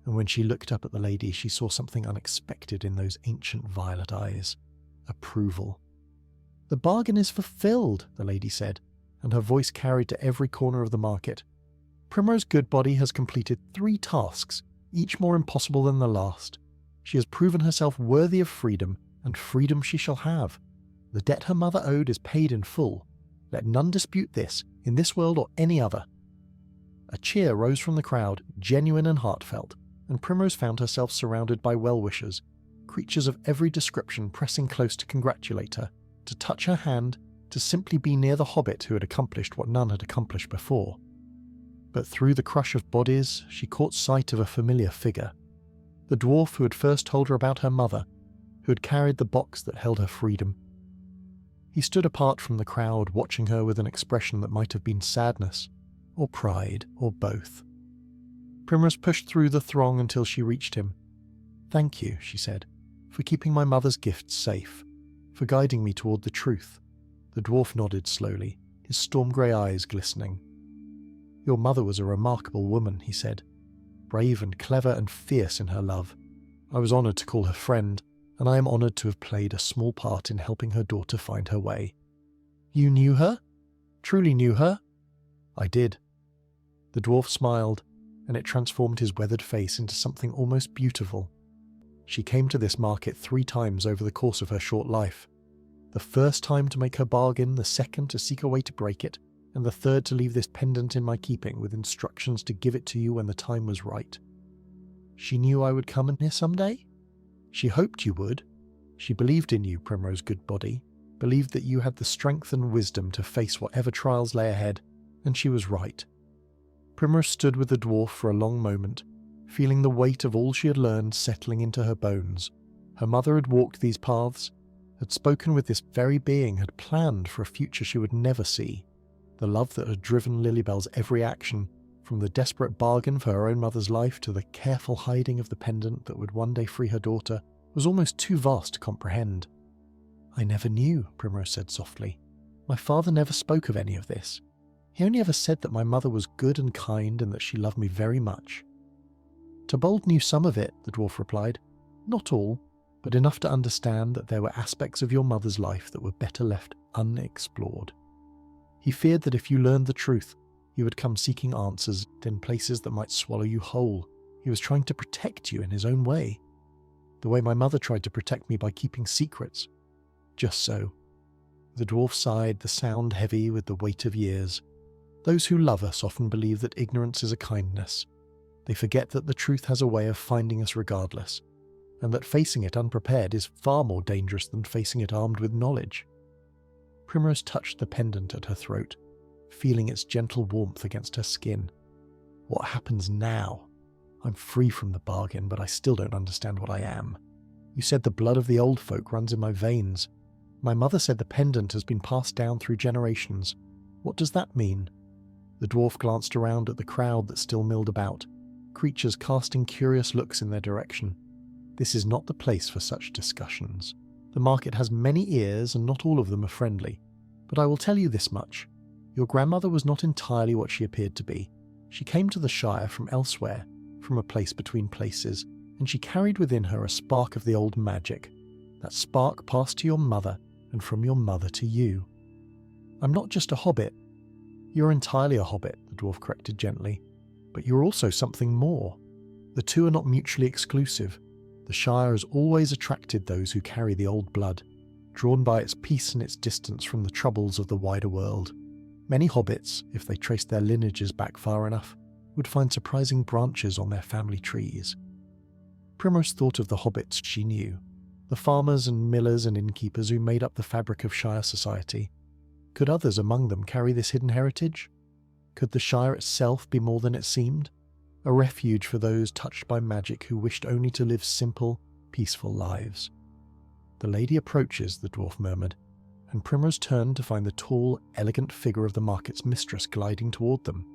and when she looked up at the lady, she saw something unexpected in those ancient violet eyes. Approval. "The bargain is fulfilled," the lady said, and her voice carried to every corner of the market. "Primrose Goodbody has completed 3 tasks, each more impossible than the last. She has proven herself worthy of freedom, and freedom she shall have. The debt her mother owed is paid in full. Let none dispute this, in this world or any other." A cheer rose from the crowd, genuine and heartfelt, and Primrose found herself surrounded by well-wishers, creatures of every description pressing close to congratulate her, to touch her hand, to simply be near the hobbit who had accomplished what none had accomplished before. But through the crush of bodies, she caught sight of a familiar figure. The dwarf who had first told her about her mother, who had carried the box that held her freedom. He stood apart from the crowd, watching her with an expression that might have been sadness, or pride, or both. Primrose pushed through the throng until she reached him. "Thank you," she said, "for keeping my mother's gifts safe, for guiding me toward the truth." The dwarf nodded slowly, his storm-grey eyes glistening. "Your mother was a remarkable woman," he said, "brave and clever and fierce in her love. I was honoured to call her friend, and I am honoured to have played a small part in helping her daughter find her way." "You knew her? Truly knew her?" "I did." The dwarf smiled, and it transformed his weathered face into something almost beautiful. She came to this market 3 times over the course of her short life. The first time to make her bargain, the second to seek a way to break it, and the third to leave this pendant in my keeping with instructions to give it to you when the time was right. She knew I would come in here someday? She hoped you would. She believed in you, Primrose Goodbody, believed that you had the strength and wisdom to face whatever trials lay ahead, and she was right. Primrose stood with the dwarf for a long moment, feeling the weight of all she had learned settling into her bones. Her mother had walked these paths, had spoken with this very being, had planned for a future she would never see. The love that had driven Lilybell's every action, from the desperate bargain for her own mother's life to the careful hiding of the pendant that would one day free her daughter, was almost too vast to comprehend. "I never knew," Primrose said softly. "My father never spoke of any of this. He only ever said that my mother was good and kind and that she loved me very much." "Tobold knew some of it," the dwarf replied. "Not all, but enough to understand that there were aspects of your mother's life that were better left unexplored. He feared that if you learned the truth, you would come seeking answers in places that might swallow you whole. He was trying to protect you in his own way. The way my mother tried to protect me by keeping secrets. Just so." The dwarf sighed, the sound heavy with the weight of years. "Those who love us often believe that ignorance is a kindness. They forget that the truth has a way of finding us regardless, and that facing it unprepared is far more dangerous than facing it armed with knowledge." Primrose touched the pendant at her throat, feeling its gentle warmth against her skin. "What happens now? I'm free from the bargain, but I still don't understand what I am. You said the blood of the old folk runs in my veins. My mother said the pendant has been passed down through generations. What does that mean?" The dwarf glanced around at the crowd that still milled about, creatures casting curious looks in their direction. "This is not the place for such discussions. The market has many ears and not all of them are friendly. But I will tell you this much. Your grandmother was not entirely what she appeared to be. She came to the Shire from elsewhere, from a place between places, and she carried within her a spark of the old magic. That spark passed to your mother, and from your mother to you. I'm not just a hobbit." "You're entirely a hobbit," the dwarf corrected gently, "but you're also something more. The two are not mutually exclusive. The Shire has always attracted those who carry the old blood, drawn by its peace and its distance from the troubles of the wider world. Many hobbits, if they traced their lineages back far enough, would find surprising branches on their family trees." Primrose thought of the hobbits she knew, the farmers and millers and innkeepers who made up the fabric of Shire society. Could others among them carry this hidden heritage? Could the Shire itself be more than it seemed? A refuge for those touched by magic who wished only to live simple, peaceful lives. "The lady approaches," the dwarf murmured, and Primrose turned to find the tall, elegant figure of the market's mistress gliding toward them.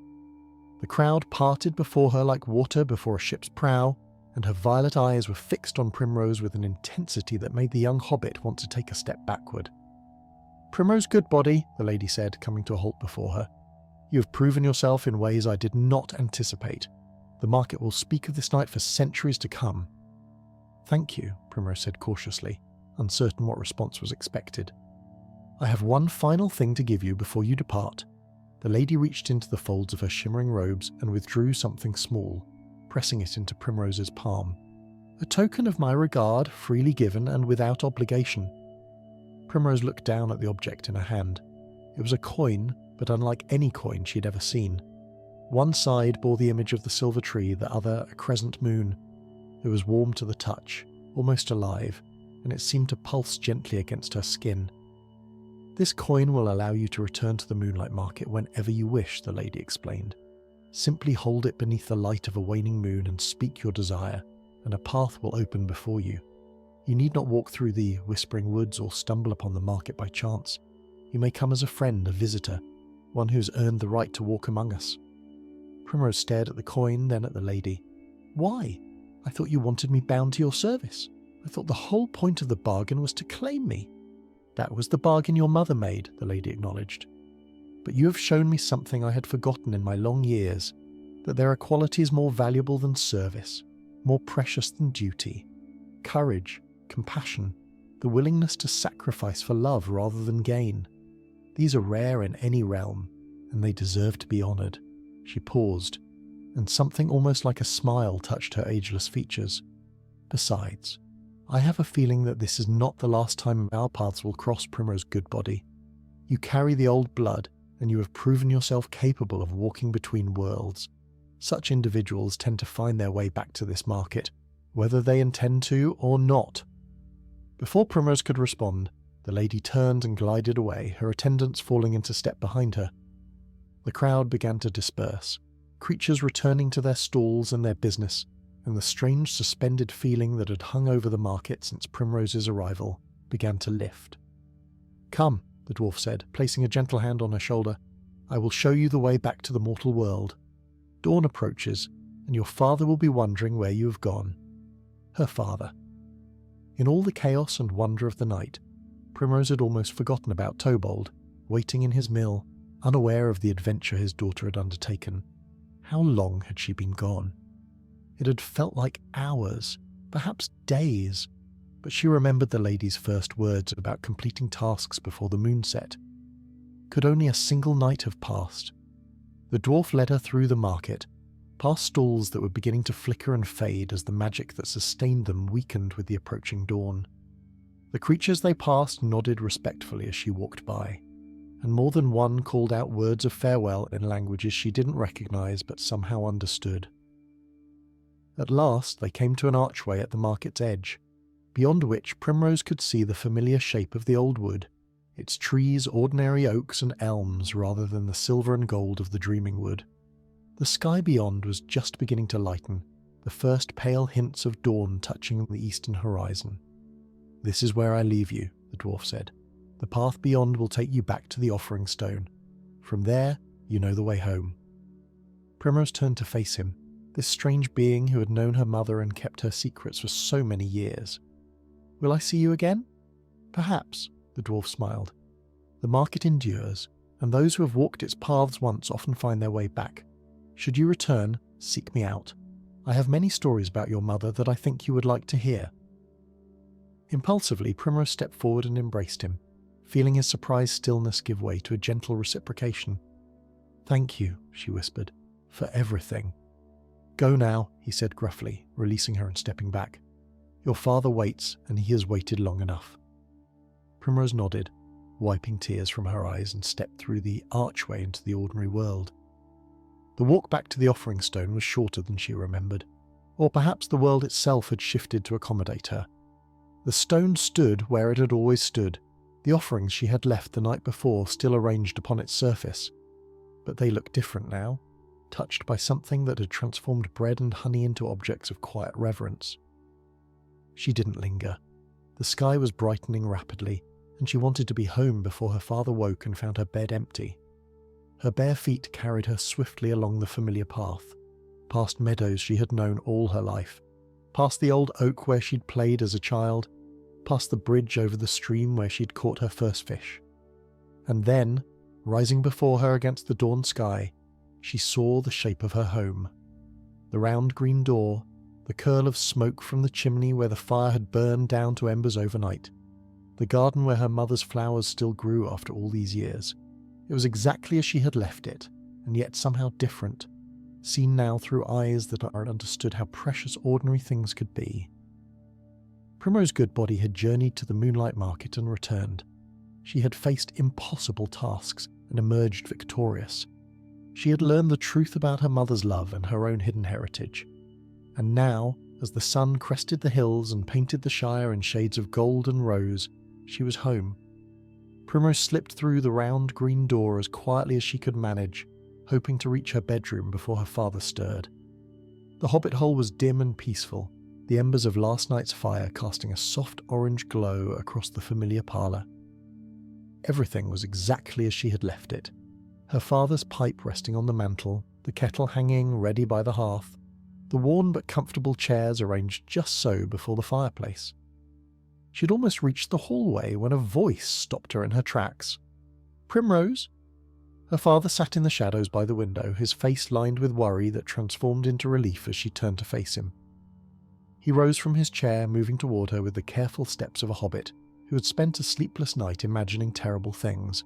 The crowd parted before her like water before a ship's prow, and her violet eyes were fixed on Primrose with an intensity that made the young hobbit want to take a step backward. "Primrose Goodbody," the lady said, coming to a halt before her. "You have proven yourself in ways I did not anticipate. The market will speak of this night for centuries to come." "Thank you," Primrose said cautiously, uncertain what response was expected. "I have one final thing to give you before you depart." The lady reached into the folds of her shimmering robes and withdrew something small, pressing it into Primrose's palm. A token of my regard, freely given and without obligation. Primrose looked down at the object in her hand. It was a coin, but unlike any coin she'd ever seen. One side bore the image of the silver tree, the other a crescent moon. It was warm to the touch, almost alive, and it seemed to pulse gently against her skin. This coin will allow you to return to the Moonlight Market whenever you wish, the lady explained. Simply hold it beneath the light of a waning moon and speak your desire, and a path will open before you. You need not walk through the whispering woods or stumble upon the market by chance. You may come as a friend, a visitor, one who's earned the right to walk among us. Primrose stared at the coin, then at the lady. Why? I thought you wanted me bound to your service. I thought the whole point of the bargain was to claim me. That was the bargain your mother made, the lady acknowledged. But you have shown me something I had forgotten in my long years, that there are qualities more valuable than service, more precious than duty. Courage, compassion, the willingness to sacrifice for love rather than gain. These are rare in any realm, and they deserve to be honoured. She paused, and something almost like a smile touched her ageless features. Besides, I have a feeling that this is not the last time our paths will cross, Primrose Goodbody. You carry the old blood, and you have proven yourself capable of walking between worlds. Such individuals tend to find their way back to this market, whether they intend to or not. Before Primrose could respond, the lady turned and glided away, her attendants falling into step behind her. The crowd began to disperse, creatures returning to their stalls and their business, and the strange suspended feeling that had hung over the market since Primrose's arrival began to lift. Come, the dwarf said, placing a gentle hand on her shoulder. I will show you the way back to the mortal world. Dawn approaches, and your father will be wondering where you have gone. Her father. In all the chaos and wonder of the night, Primrose had almost forgotten about Tobold, waiting in his mill, unaware of the adventure his daughter had undertaken. How long had she been gone? It had felt like hours, perhaps days, but she remembered the lady's first words about completing tasks before the moon set. Could only a single night have passed? The dwarf led her through the market, past stalls that were beginning to flicker and fade as the magic that sustained them weakened with the approaching dawn. The creatures they passed nodded respectfully as she walked by, and more than one called out words of farewell in languages she didn't recognize but somehow understood. At last they came to an archway at the market's edge, beyond which Primrose could see the familiar shape of the old wood, its trees ordinary oaks and elms rather than the silver and gold of the dreaming wood. The sky beyond was just beginning to lighten, the first pale hints of dawn touching the eastern horizon. This is where I leave you, the dwarf said. The path beyond will take you back to the offering stone. From there, you know the way home. Primrose turned to face him, this strange being who had known her mother and kept her secrets for so many years. Will I see you again? Perhaps, the dwarf smiled. The market endures, and those who have walked its paths once often find their way back. Should you return, seek me out. I have many stories about your mother that I think you would like to hear. Impulsively, Primrose stepped forward and embraced him, feeling his surprised stillness give way to a gentle reciprocation. Thank you, she whispered, for everything. Go now, he said gruffly, releasing her and stepping back. Your father waits, and he has waited long enough. Primrose nodded, wiping tears from her eyes, and stepped through the archway into the ordinary world. The walk back to the offering stone was shorter than she remembered, or perhaps the world itself had shifted to accommodate her. The stone stood where it had always stood, the offerings she had left the night before still arranged upon its surface, but they looked different now, touched by something that had transformed bread and honey into objects of quiet reverence. She didn't linger. The sky was brightening rapidly, and she wanted to be home before her father woke and found her bed empty. Her bare feet carried her swiftly along the familiar path, past meadows she had known all her life, past the old oak where she'd played as a child, past the bridge over the stream where she'd caught her first fish. And then, rising before her against the dawn sky, she saw the shape of her home. The round green door, the curl of smoke from the chimney where the fire had burned down to embers overnight, the garden where her mother's flowers still grew after all these years. It was exactly as she had left it, and yet somehow different, seen now through eyes that had understood how precious ordinary things could be. Primrose Goodbody had journeyed to the Moonlight Market and returned. She had faced impossible tasks and emerged victorious. She had learned the truth about her mother's love and her own hidden heritage. And now, as the sun crested the hills and painted the Shire in shades of gold and rose, she was home. Primrose slipped through the round green door as quietly as she could manage, hoping to reach her bedroom before her father stirred. The hobbit hole was dim and peaceful, the embers of last night's fire casting a soft orange glow across the familiar parlour. Everything was exactly as she had left it. Her father's pipe resting on the mantel, the kettle hanging ready by the hearth, the worn but comfortable chairs arranged just so before the fireplace. She had almost reached the hallway when a voice stopped her in her tracks. "Primrose?" Her father sat in the shadows by the window, his face lined with worry that transformed into relief as she turned to face him. He rose from his chair, moving toward her with the careful steps of a hobbit who had spent a sleepless night imagining terrible things.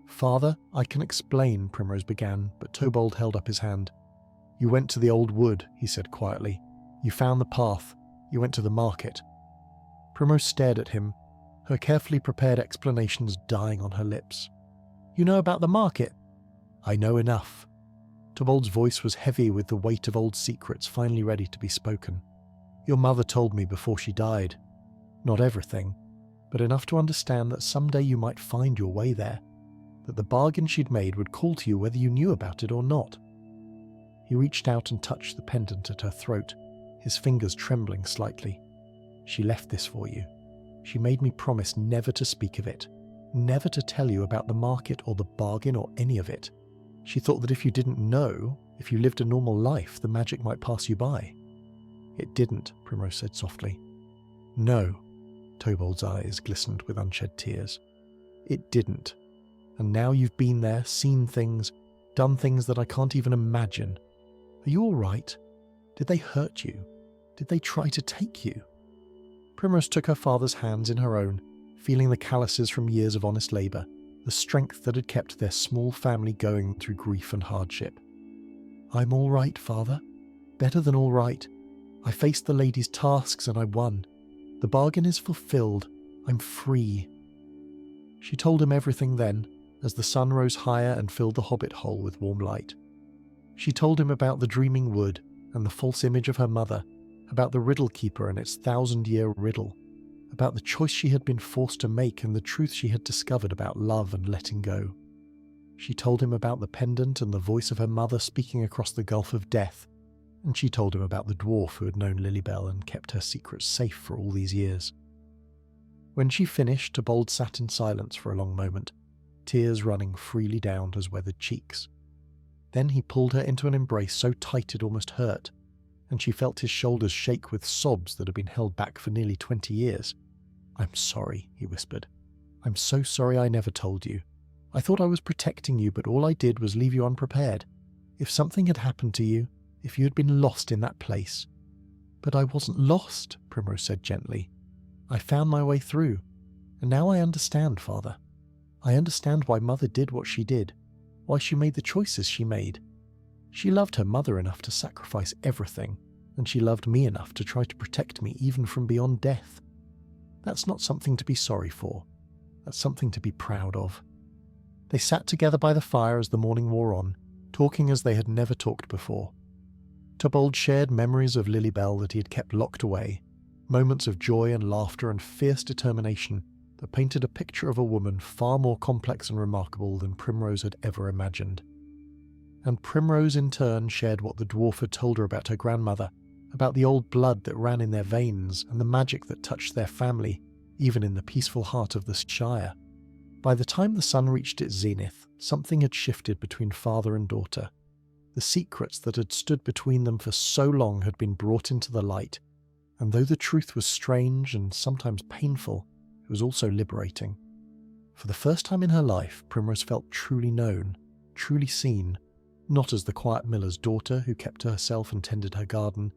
"Father, I can explain," Primrose began, but Tobold held up his hand. "You went to the old wood," he said quietly. "You found the path. You went to the market." Primrose stared at him, her carefully prepared explanations dying on her lips. "You know about the market?" "I know enough." Tobold's voice was heavy with the weight of old secrets finally ready to be spoken. "Your mother told me before she died. Not everything, but enough to understand that someday you might find your way there, that the bargain she'd made would call to you whether you knew about it or not." He reached out and touched the pendant at her throat, his fingers trembling slightly. "She left this for you. She made me promise never to speak of it, never to tell you about the market or the bargain or any of it. She thought that if you didn't know, if you lived a normal life, the magic might pass you by." "It didn't," Primrose said softly. "No." Tobold's eyes glistened with unshed tears. "It didn't. And now you've been there, seen things, done things that I can't even imagine. Are you all right? Did they hurt you? Did they try to take you?" Primrose took her father's hands in her own, feeling the calluses from years of honest labour, the strength that had kept their small family going through grief and hardship. "I'm all right, father. Better than all right. I faced the lady's tasks and I won. The bargain is fulfilled. I'm free." She told him everything then, as the sun rose higher and filled the hobbit hole with warm light. She told him about the dreaming wood and the false image of her mother, about the riddle keeper and its 1,000-year riddle, about the choice she had been forced to make and the truth she had discovered about love and letting go. She told him about the pendant and the voice of her mother speaking across the gulf of death, and she told him about the dwarf who had known Lilybell and kept her secrets safe for all these years. When she finished, Tobold sat in silence for a long moment, tears running freely down his weathered cheeks. Then he pulled her into an embrace so tight it almost hurt, and she felt his shoulders shake with sobs that had been held back for nearly 20 years. "I'm sorry," he whispered. "I'm so sorry I never told you. I thought I was protecting you, but all I did was leave you unprepared. If something had happened to you, if you had been lost in that place." "But I wasn't lost," Primrose said gently. "I found my way through, and now I understand, Father. I understand why Mother did what she did, why she made the choices she made. She loved her mother enough to sacrifice everything, and she loved me enough to try to protect me even from beyond death. That's not something to be sorry for. That's something to be proud of." They sat together by the fire as the morning wore on, talking as they had never talked before. Tobold shared memories of Lilybell that he had kept locked away, moments of joy and laughter and fierce determination that painted a picture of a woman far more complex and remarkable than Primrose had ever imagined. And Primrose in turn shared what the dwarf had told her about her grandmother, about the old blood that ran in their veins and the magic that touched their family, even in the peaceful heart of the Shire. By the time the sun reached its zenith, something had shifted between father and daughter. The secrets that had stood between them for so long had been brought into the light, and though the truth was strange and sometimes painful, it was also liberating. For the first time in her life, Primrose felt truly known, truly seen, not as the quiet miller's daughter who kept to herself and tended her garden,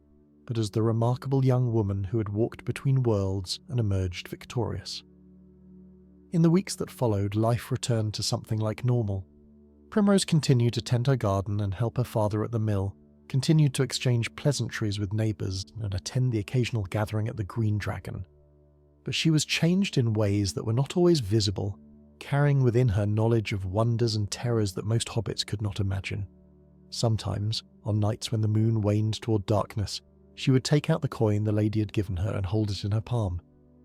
but as the remarkable young woman who had walked between worlds and emerged victorious. In the weeks that followed, life returned to something like normal. Primrose continued to tend her garden and help her father at the mill, continued to exchange pleasantries with neighbours and attend the occasional gathering at the Green Dragon. But she was changed in ways that were not always visible, carrying within her knowledge of wonders and terrors that most hobbits could not imagine. Sometimes, on nights when the moon waned toward darkness, she would take out the coin the lady had given her and hold it in her palm,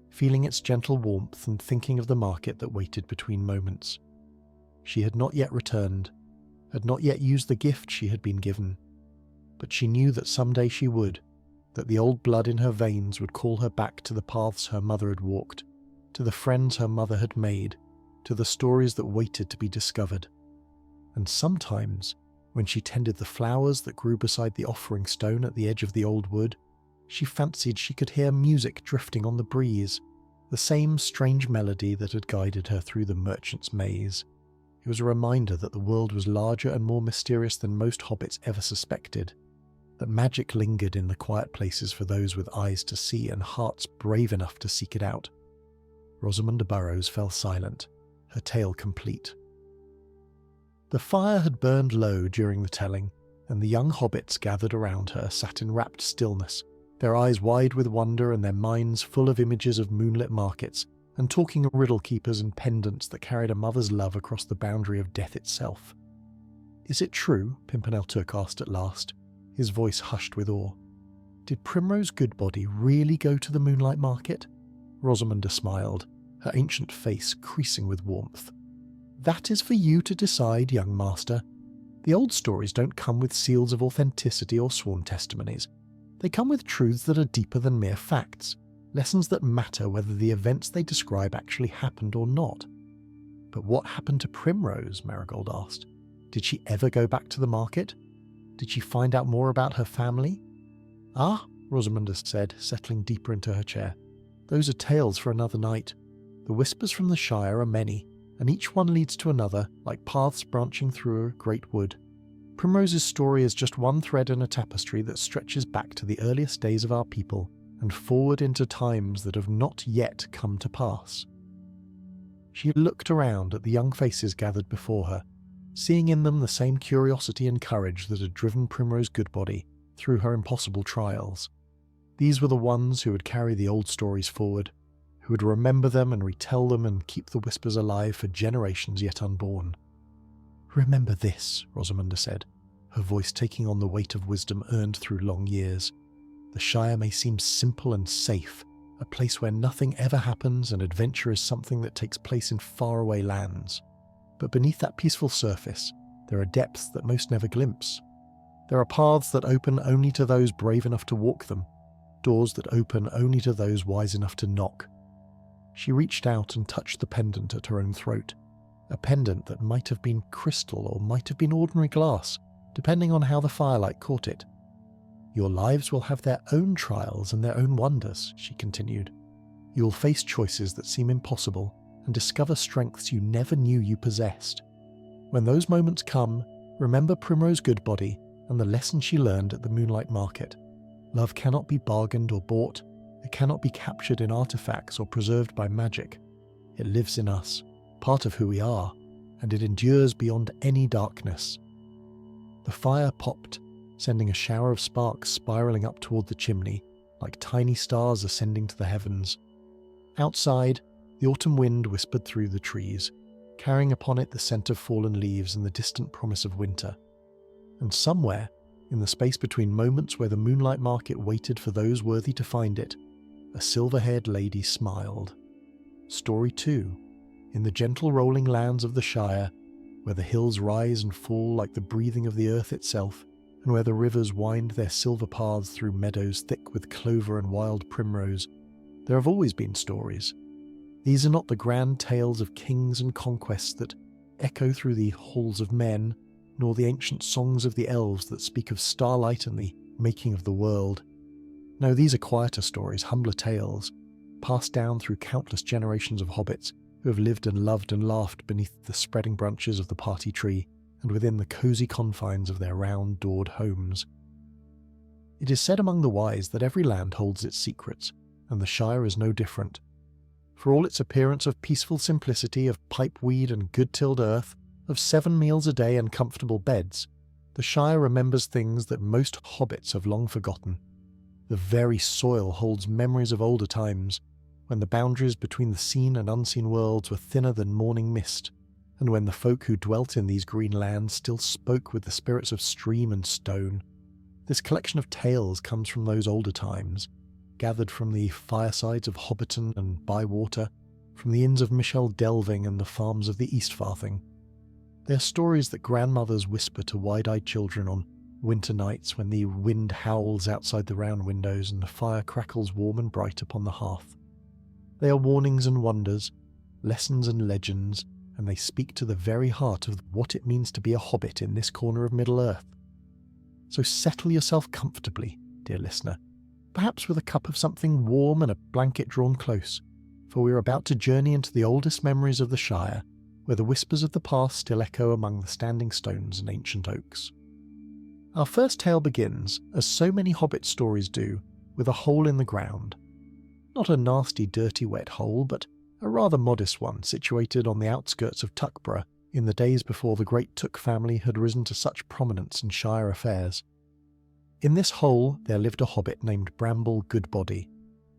feeling its gentle warmth and thinking of the market that waited between moments. She had not yet returned, had not yet used the gift she had been given, but she knew that someday she would, that the old blood in her veins would call her back to the paths her mother had walked, to the friends her mother had made, to the stories that waited to be discovered. And sometimes, when she tended the flowers that grew beside the offering stone at the edge of the old wood, she fancied she could hear music drifting on the breeze, the same strange melody that had guided her through the merchant's maze. It was a reminder that the world was larger and more mysterious than most hobbits ever suspected, that magic lingered in the quiet places for those with eyes to see and hearts brave enough to seek it out. Rosamund Burrows fell silent, her tale complete. The fire had burned low during the telling, and the young hobbits gathered around her sat in rapt stillness, their eyes wide with wonder and their minds full of images of moonlit markets, and talking of riddle keepers and pendants that carried a mother's love across the boundary of death itself. "Is it true?" Pimpernel Took asked at last, his voice hushed with awe. "Did Primrose Goodbody really go to the moonlight market?" Rosamunda smiled, her ancient face creasing with warmth. "That is for you to decide, young master. The old stories don't come with seals of authenticity or sworn testimonies. They come with truths that are deeper than mere facts, lessons that matter whether the events they describe actually happened or not." "But what happened to Primrose?" Marigold asked. "Did she ever go back to the market? Did she find out more about her family?" "Ah," Rosamunda said, settling deeper into her chair. "Those are tales for another night. The whispers from the Shire are many, and each one leads to another, like paths branching through a great wood. Primrose's story is just one thread in a tapestry that stretches back to the earliest days of our people and forward into times that have not yet come to pass." She looked around at the young faces gathered before her, seeing in them the same curiosity and courage that had driven Primrose Goodbody through her impossible trials. These were the ones who would carry the old stories forward, who would remember them and retell them and keep the whispers alive for generations yet unborn. "Remember this," Rosamunda said, her voice taking on the weight of wisdom earned through long years. "The Shire may seem simple and safe, a place where nothing ever happens and adventure is something that takes place in faraway lands. But beneath that peaceful surface, there are depths that most never glimpse. There are paths that open only to those brave enough to walk them, doors that open only to those wise enough to knock." She reached out and touched the pendant at her own throat, a pendant that might have been crystal or might have been ordinary glass, depending on how the firelight caught it. "Your lives will have their own trials and their own wonders," she continued. "You will face choices that seem impossible and discover strengths you never knew you possessed. When those moments come, remember Primrose Goodbody and the lesson she learned at the moonlight market. Love cannot be bargained or bought. It cannot be captured in artifacts or preserved by magic. It lives in us, part of who we are, and it endures beyond any darkness." The fire popped, sending a shower of sparks spiralling up toward the chimney, like tiny stars ascending to the heavens. Outside, the autumn wind whispered through the trees, carrying upon it the scent of fallen leaves and the distant promise of winter. And somewhere, in the space between moments where the moonlight market waited for those worthy to find it, a silver-haired lady smiled. Story 2. In the gentle rolling lands of the Shire, where the hills rise and fall like the breathing of the earth itself, and where the rivers wind their silver paths through meadows thick with clover and wild primrose, there have always been stories. These are not the grand tales of kings and conquests that echo through the halls of men, nor the ancient songs of the elves that speak of starlight and the making of the world. No, these are quieter stories, humbler tales, passed down through countless generations of hobbits who have lived and loved and laughed beneath the spreading branches of the party tree and within the cosy confines of their round-doored homes. It is said among the wise that every land holds its secrets, and the Shire is no different. For all its appearance of peaceful simplicity, of pipeweed and good-tilled earth, of 7 meals a day and comfortable beds, The Shire remembers things that most hobbits have long forgotten. The very soil holds memories of older times, when the boundaries between the seen and unseen worlds were thinner than morning mist, and when the folk who dwelt in these green lands still spoke with the spirits of stream and stone. This collection of tales comes from those older times, gathered from the firesides of Hobbiton and Bywater, from the inns of Michel Delving and the farms of the Eastfarthing. They are stories that grandmothers whisper to wide-eyed children on winter nights when the wind howls outside the round windows and the fire crackles warm and bright upon the hearth. They are warnings and wonders, lessons and legends, and they speak to the very heart of what it means to be a hobbit in this corner of Middle-earth. So settle yourself comfortably, dear listener, perhaps with a cup of something warm and a blanket drawn close, for we are about to journey into the oldest memories of the Shire, where the whispers of the past still echo among the standing stones and ancient oaks. Our first tale begins, as so many Hobbit stories do, with a hole in the ground. Not a nasty, dirty, wet hole, but a rather modest one situated on the outskirts of Tuckborough in the days before the great Took family had risen to such prominence in Shire affairs. In this hole there lived a hobbit named Bramble Goodbody,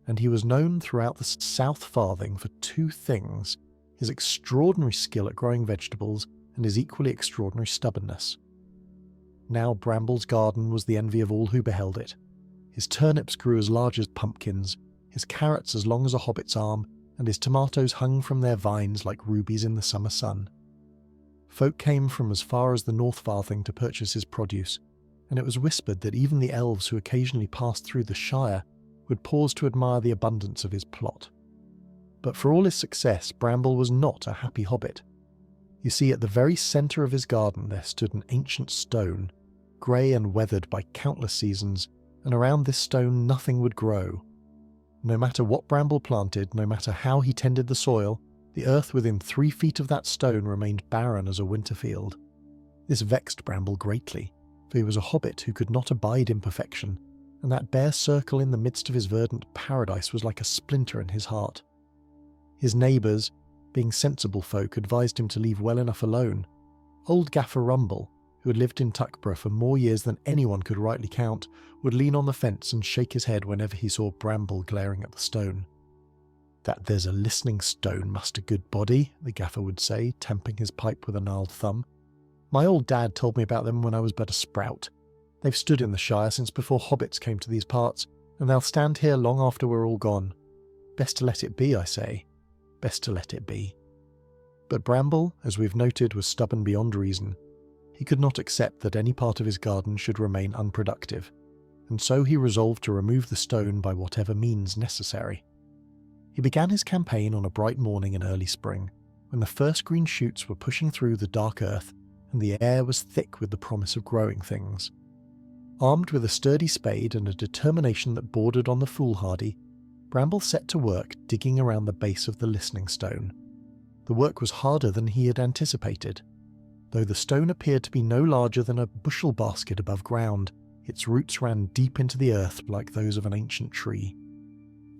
and he was known throughout the South Farthing for two things: his extraordinary skill at growing vegetables and his equally extraordinary stubbornness. Now Bramble's garden was the envy of all who beheld it. His turnips grew as large as pumpkins, his carrots as long as a hobbit's arm, and his tomatoes hung from their vines like rubies in the summer sun. Folk came from as far as the North Farthing to purchase his produce, and it was whispered that even the elves who occasionally passed through the Shire would pause to admire the abundance of his plot. But for all his success, Bramble was not a happy hobbit. You see, at the very centre of his garden there stood an ancient stone, grey and weathered by countless seasons, and around this stone nothing would grow. No matter what Bramble planted, no matter how he tended the soil, the earth within 3 feet of that stone remained barren as a winter field. This vexed Bramble greatly, for he was a hobbit who could not abide imperfection, and that bare circle in the midst of his verdant paradise was like a splinter in his heart. His neighbours, being sensible folk, advised him to leave well enough alone. Old Gaffer Rumble, who had lived in Tuckborough for more years than anyone could rightly count, would lean on the fence and shake his head whenever he saw Bramble glaring at the stone. "That there's a listening stone, Master Goodbody," the gaffer would say, tamping his pipe with a gnarled thumb. "My old dad told me about them when I was but a sprout. They've stood in the Shire since before hobbits came to these parts, and they'll stand here long after we're all gone. Best to let it be, I say. Best to let it be." But Bramble, as we've noted, was stubborn beyond reason. He could not accept that any part of his garden should remain unproductive, and so he resolved to remove the stone by whatever means necessary. He began his campaign on a bright morning in early spring, when the first green shoots were pushing through the dark earth and the air was thick with the promise of growing things. Armed with a sturdy spade and a determination that bordered on the foolhardy, Bramble set to work digging around the base of the listening stone. The work was harder than he had anticipated. Though the stone appeared to be no larger than a bushel basket above ground, its roots ran deep into the earth like those of an ancient tree.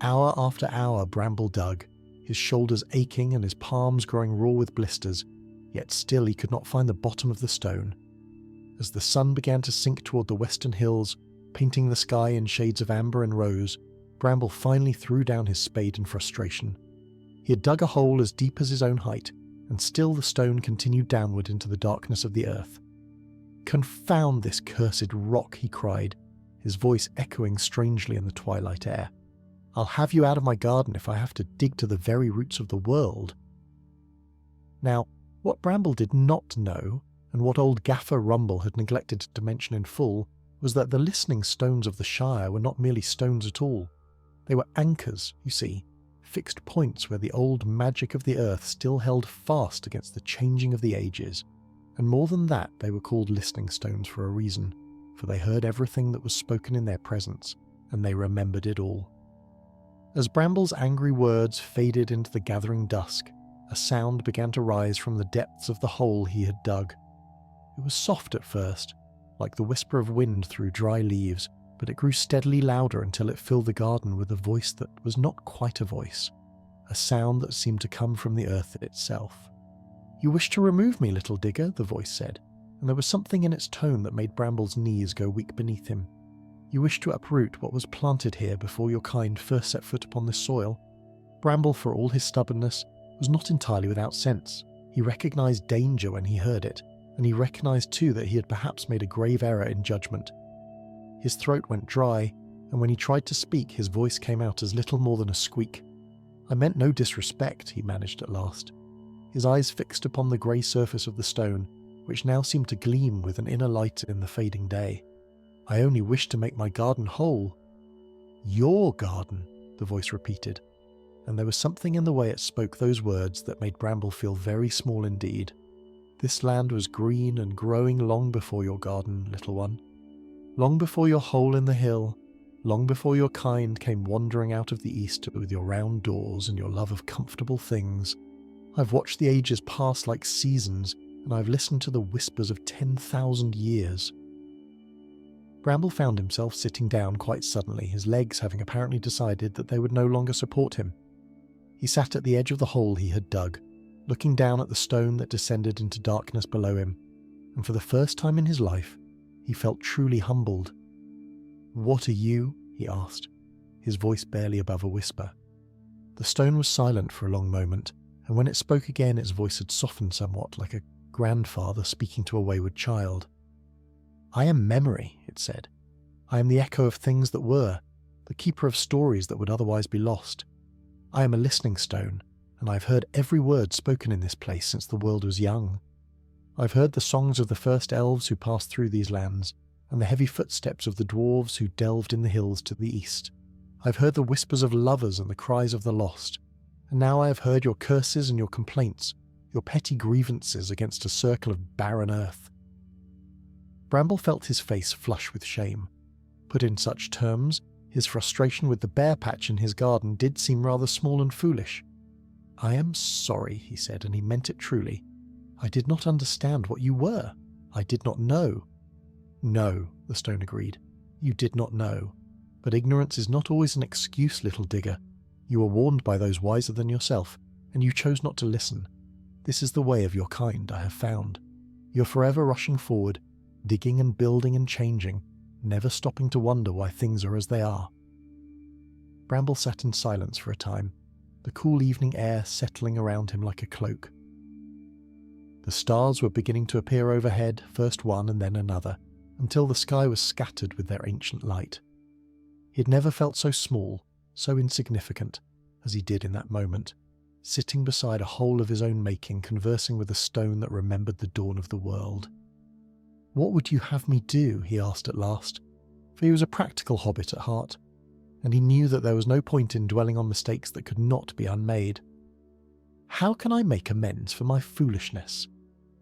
Hour after hour Bramble dug, his shoulders aching and his palms growing raw with blisters, yet still he could not find the bottom of the stone. As the sun began to sink toward the western hills, painting the sky in shades of amber and rose, Bramble finally threw down his spade in frustration. He had dug a hole as deep as his own height, and still the stone continued downward into the darkness of the earth. "Confound this cursed rock," he cried, his voice echoing strangely in the twilight air. "I'll have you out of my garden if I have to dig to the very roots of the world." Now, what Bramble did not know, and what old Gaffer Rumble had neglected to mention in full, was that the listening stones of the Shire were not merely stones at all. They were anchors, you see, fixed points where the old magic of the earth still held fast against the changing of the ages. And more than that, they were called listening stones for a reason, for they heard everything that was spoken in their presence, and they remembered it all. As Bramble's angry words faded into the gathering dusk, a sound began to rise from the depths of the hole he had dug. It was soft at first, like the whisper of wind through dry leaves, but it grew steadily louder until it filled the garden with a voice that was not quite a voice, a sound that seemed to come from the earth itself. "You wish to remove me, little digger," the voice said. and there was something in its tone that made Bramble's knees go weak beneath him. You wish to uproot what was planted here before your kind first set foot upon this soil? Bramble, for all his stubbornness, was not entirely without sense. He recognised danger when he heard it, and he recognised too that he had perhaps made a grave error in judgment. His throat went dry, and when he tried to speak, his voice came out as little more than a squeak. "I meant no disrespect," he managed at last, his eyes fixed upon the grey surface of the stone, which now seemed to gleam with an inner light in the fading day. "I only wished to make my garden whole." "Your garden," the voice repeated, and there was something in the way it spoke those words that made Bramble feel very small indeed. "This land was green and growing long before your garden, little one. Long before your hole in the hill, long before your kind came wandering out of the east with your round doors and your love of comfortable things. I've watched the ages pass like seasons, and I've listened to the whispers of 10,000 years." Bramble found himself sitting down quite suddenly, his legs having apparently decided that they would no longer support him. He sat at the edge of the hole he had dug, looking down at the stone that descended into darkness below him, and for the first time in his life, he felt truly humbled. "What are you?" he asked, his voice barely above a whisper. The stone was silent for a long moment, and when it spoke again its voice had softened somewhat, like a grandfather speaking to a wayward child. "I am memory," it said. "I am the echo of things that were, the keeper of stories that would otherwise be lost. I am a listening stone, and I have heard every word spoken in this place since the world was young. I've heard the songs of the first elves who passed through these lands, and the heavy footsteps of the dwarves who delved in the hills to the east. I've heard the whispers of lovers and the cries of the lost, and now I have heard your curses and your complaints, your petty grievances against a circle of barren earth." Bramble felt his face flush with shame. Put in such terms, his frustration with the bare patch in his garden did seem rather small and foolish. "I am sorry," he said, and he meant it truly. "I did not understand what you were. I did not know." "No," the stone agreed. "You did not know. But ignorance is not always an excuse, little digger. You were warned by those wiser than yourself, and you chose not to listen. This is the way of your kind, I have found. You're forever rushing forward, digging and building and changing, never stopping to wonder why things are as they are." Bramble sat in silence for a time, the cool evening air settling around him like a cloak. The stars were beginning to appear overhead, first one and then another, until the sky was scattered with their ancient light. He had never felt so small, so insignificant, as he did in that moment, sitting beside a hole of his own making, conversing with a stone that remembered the dawn of the world. "What would you have me do?" he asked at last, for he was a practical hobbit at heart, and he knew that there was no point in dwelling on mistakes that could not be unmade. "How can I make amends for my foolishness?"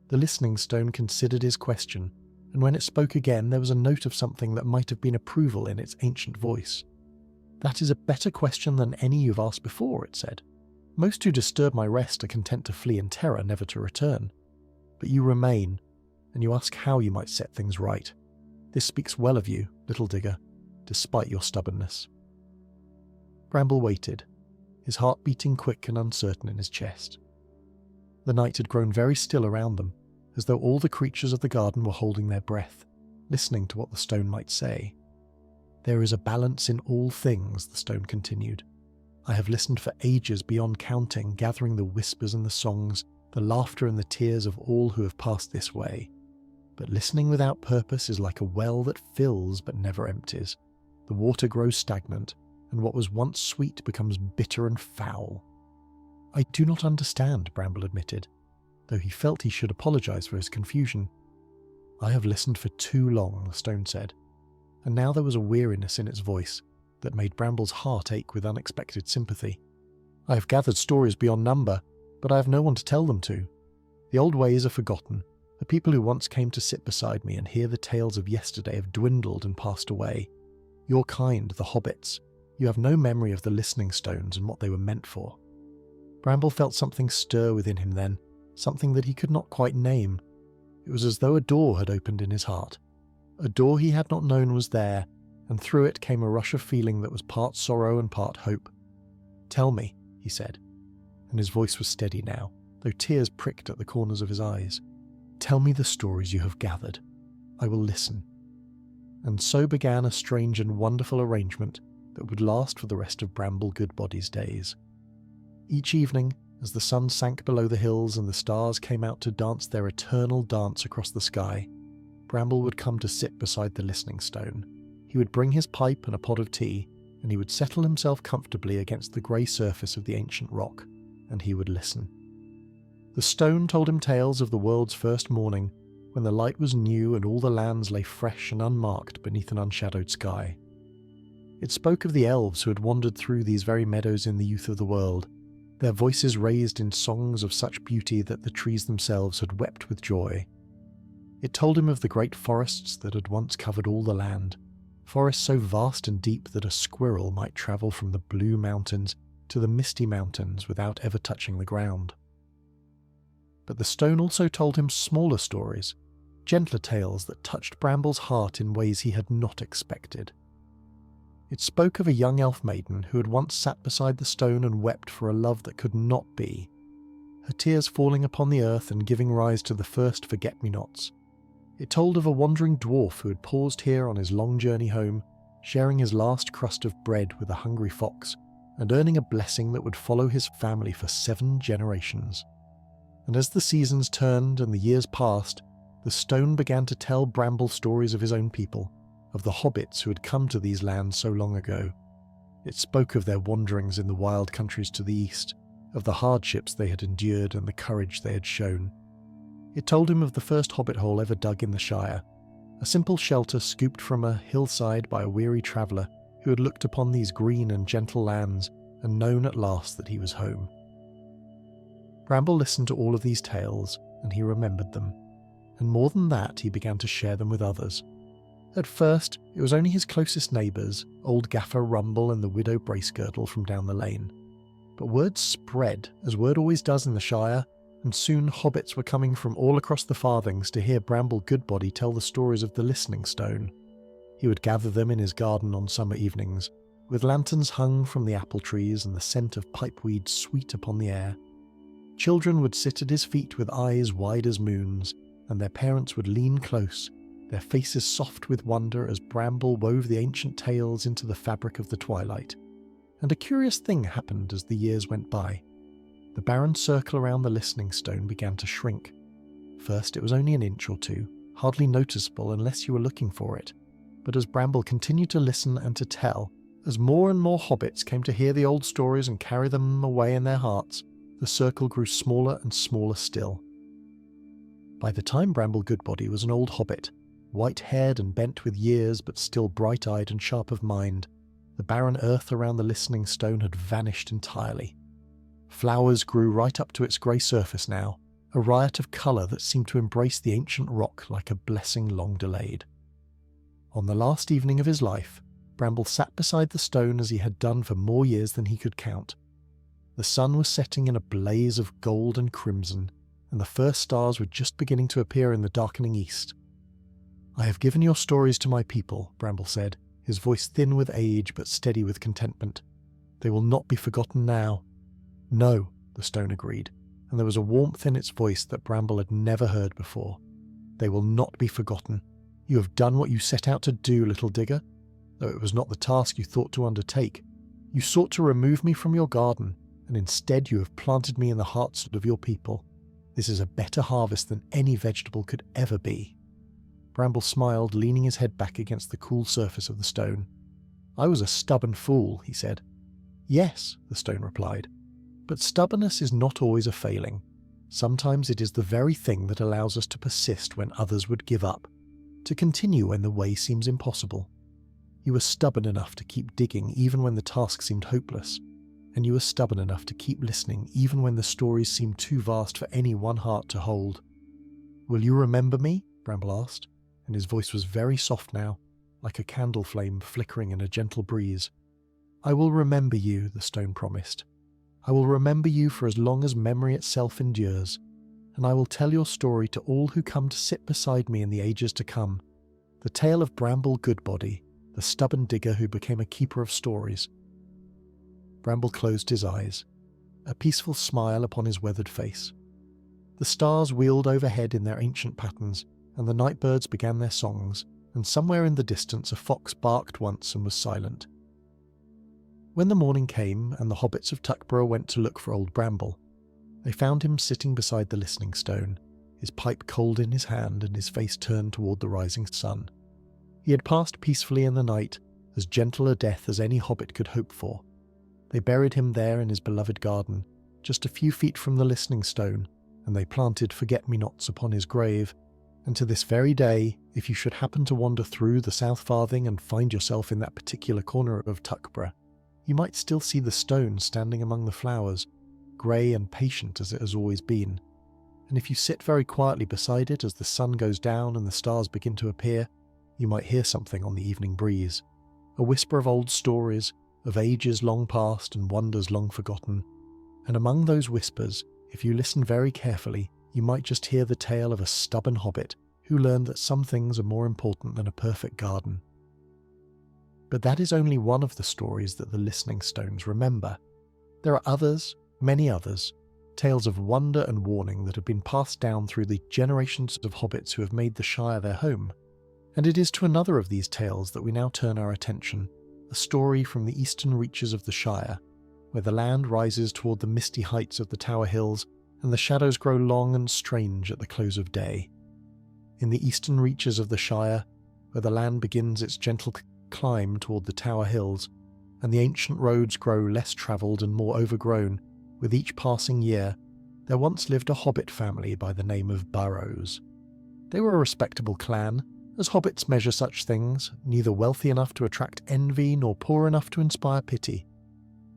The listening stone considered his question, and when it spoke again there was a note of something that might have been approval in its ancient voice. "That is a better question than any you've asked before," it said. "Most who disturb my rest are content to flee in terror, never to return. But you remain, and you ask how you might set things right. This speaks well of you, little digger, despite your stubbornness." Bramble waited, his heart beating quick and uncertain in his chest. The night had grown very still around them, as though all the creatures of the garden were holding their breath, listening to what the stone might say. "There is a balance in all things," the stone continued. "I have listened for ages beyond counting, gathering the whispers and the songs, the laughter and the tears of all who have passed this way. But listening without purpose is like a well that fills but never empties. The water grows stagnant, and what was once sweet becomes bitter and foul." "I do not understand," Bramble admitted, though he felt he should apologise for his confusion. "I have listened for too long," the stone said, and now there was a weariness in its voice that made Bramble's heart ache with unexpected sympathy. "I have gathered stories beyond number, but I have no one to tell them to. The old ways are forgotten. The people who once came to sit beside me and hear the tales of yesterday have dwindled and passed away. Your kind, the hobbits, you have no memory of the listening stones and what they were meant for." Bramble felt something stir within him then, something that he could not quite name. It was as though a door had opened in his heart. A door he had not known was there, and through it came a rush of feeling that was part sorrow and part hope. "Tell me," he said, and his voice was steady now, though tears pricked at the corners of his eyes. Tell me the stories you have gathered. I will listen." And so began a strange and wonderful arrangement that would last for the rest of Bramble Goodbody's days. Each evening, as the sun sank below the hills and the stars came out to dance their eternal dance across the sky, Bramble would come to sit beside the listening stone. He would bring his pipe and a pot of tea, and he would settle himself comfortably against the grey surface of the ancient rock, and he would listen. The stone told him tales of the world's first morning, when the light was new and all the lands lay fresh and unmarked beneath an unshadowed sky. It spoke of the elves who had wandered through these very meadows in the youth of the world, their voices raised in songs of such beauty that the trees themselves had wept with joy. It told him of the great forests that had once covered all the land, forests so vast and deep that a squirrel might travel from the blue mountains to the misty mountains without ever touching the ground. But the stone also told him smaller stories, gentler tales that touched Bramble's heart in ways he had not expected. It spoke of a young elf maiden who had once sat beside the stone and wept for a love that could not be, her tears falling upon the earth and giving rise to the first forget-me-nots. It told of a wandering dwarf who had paused here on his long journey home, sharing his last crust of bread with a hungry fox, and earning a blessing that would follow his family for 7 generations. And as the seasons turned and the years passed, the stone began to tell Bramble stories of his own people, of the hobbits who had come to these lands so long ago. It spoke of their wanderings in the wild countries to the east, of the hardships they had endured and the courage they had shown. It told him of the first hobbit hole ever dug in the Shire, a simple shelter scooped from a hillside by a weary traveller who had looked upon these green and gentle lands and known at last that he was home. Bramble listened to all of these tales, and he remembered them, and more than that, he began to share them with others. At first, it was only his closest neighbours, old Gaffer Rumble and the widow Bracegirdle from down the lane. But word spread, as word always does in the Shire, and soon hobbits were coming from all across the Farthings to hear Bramble Goodbody tell the stories of the Listening Stone. He would gather them in his garden on summer evenings, with lanterns hung from the apple trees and the scent of pipeweed sweet upon the air. Children would sit at his feet with eyes wide as moons, and their parents would lean close, their faces soft with wonder as Bramble wove the ancient tales into the fabric of the twilight. And a curious thing happened as the years went by. The barren circle around the Listening Stone began to shrink. First it was only an inch or two, hardly noticeable unless you were looking for it. But as Bramble continued to listen and to tell, as more and more hobbits came to hear the old stories and carry them away in their hearts, the circle grew smaller and smaller still. By the time Bramble Goodbody was an old hobbit, white-haired and bent with years but still bright-eyed and sharp of mind, the barren earth around the Listening Stone had vanished entirely. Flowers grew right up to its grey surface now, a riot of colour that seemed to embrace the ancient rock like a blessing long delayed. On the last evening of his life, Bramble sat beside the stone as he had done for more years than he could count. The sun was setting in a blaze of gold and crimson, and the first stars were just beginning to appear in the darkening east. "I have given your stories to my people," Bramble said, his voice thin with age but steady with contentment. "They will not be forgotten now." "No," the stone agreed, and there was a warmth in its voice that Bramble had never heard before. "They will not be forgotten. You have done what you set out to do, little digger, though it was not the task you thought to undertake. You sought to remove me from your garden, and instead you have planted me in the hearts of your people. This is a better harvest than any vegetable could ever be." Bramble smiled, leaning his head back against the cool surface of the stone. "I was a stubborn fool," he said. "Yes," the stone replied, "but stubbornness is not always a failing. Sometimes it is the very thing that allows us to persist when others would give up, to continue when the way seems impossible. You were stubborn enough to keep digging even when the task seemed hopeless, and you were stubborn enough to keep listening even when the stories seemed too vast for any one heart to hold." "Will you remember me?" Bramble asked, and his voice was very soft now, like a candle flame flickering in a gentle breeze. "I will remember you," the stone promised. "I will remember you for as long as memory itself endures, and I will tell your story to all who come to sit beside me in the ages to come, the tale of Bramble Goodbody, the stubborn digger who became a keeper of stories." Bramble closed his eyes, a peaceful smile upon his weathered face. The stars wheeled overhead in their ancient patterns, and the night birds began their songs, and somewhere in the distance a fox barked once and was silent. When the morning came and the hobbits of Tuckborough went to look for old Bramble, they found him sitting beside the listening stone, his pipe cold in his hand and his face turned toward the rising sun. He had passed peacefully in the night, as gentle a death as any hobbit could hope for. They buried him there in his beloved garden, just a few feet from the listening stone, and they planted forget-me-nots upon his grave, and to this very day, if you should happen to wander through the South Farthing and find yourself in that particular corner of Tuckborough, you might still see the stone standing among the flowers, grey and patient as it has always been. And if you sit very quietly beside it as the sun goes down and the stars begin to appear, you might hear something on the evening breeze, a whisper of old stories, of ages long past and wonders long forgotten. And among those whispers, if you listen very carefully, you might just hear the tale of a stubborn hobbit who learned that some things are more important than a perfect garden. But that is only one of the stories that the listening stones remember. There are others, many others, tales of wonder and warning that have been passed down through the generations of hobbits who have made the Shire their home. And it is to another of these tales that we now turn our attention, a story from the eastern reaches of the Shire, where the land rises toward the misty heights of the Tower Hills and the shadows grow long and strange at the close of day. In the eastern reaches of the Shire, where the land begins its gentle climb toward the Tower Hills, and the ancient roads grow less travelled and more overgrown with each passing year, there once lived a hobbit family by the name of Burrows. They were a respectable clan, as hobbits measure such things, neither wealthy enough to attract envy nor poor enough to inspire pity.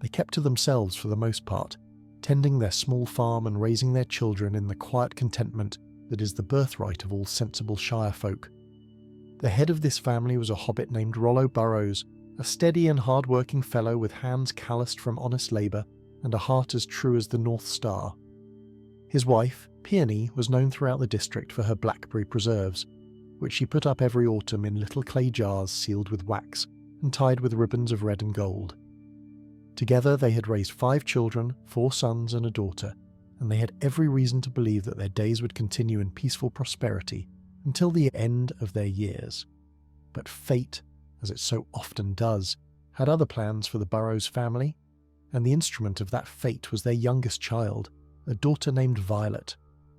They kept to themselves for the most part, tending their small farm and raising their children in the quiet contentment that is the birthright of all sensible Shire folk. The head of this family was a hobbit named Rollo Burrows, a steady and hard-working fellow with hands calloused from honest labour and a heart as true as the North Star. His wife, Peony, was known throughout the district for her blackberry preserves, which she put up every autumn in little clay jars sealed with wax and tied with ribbons of red and gold. Together they had raised 5 children, 4 sons and a daughter, and they had every reason to believe that their days would continue in peaceful prosperity until the end of their years. But fate, as it so often does, had other plans for the Burrows family, and the instrument of that fate was their youngest child, a daughter named Violet,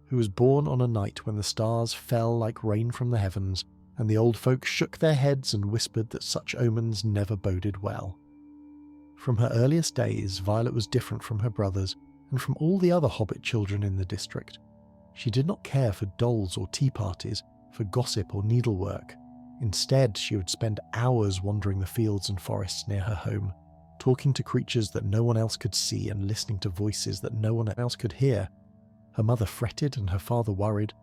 who was born on a night when the stars fell like rain from the heavens, and the old folk shook their heads and whispered that such omens never boded well. From her earliest days, Violet was different from her brothers and from all the other hobbit children in the district. She did not care for dolls or tea parties, for gossip or needlework. Instead, she would spend hours wandering the fields and forests near her home, talking to creatures that no one else could see and listening to voices that no one else could hear. Her mother fretted and her father worried,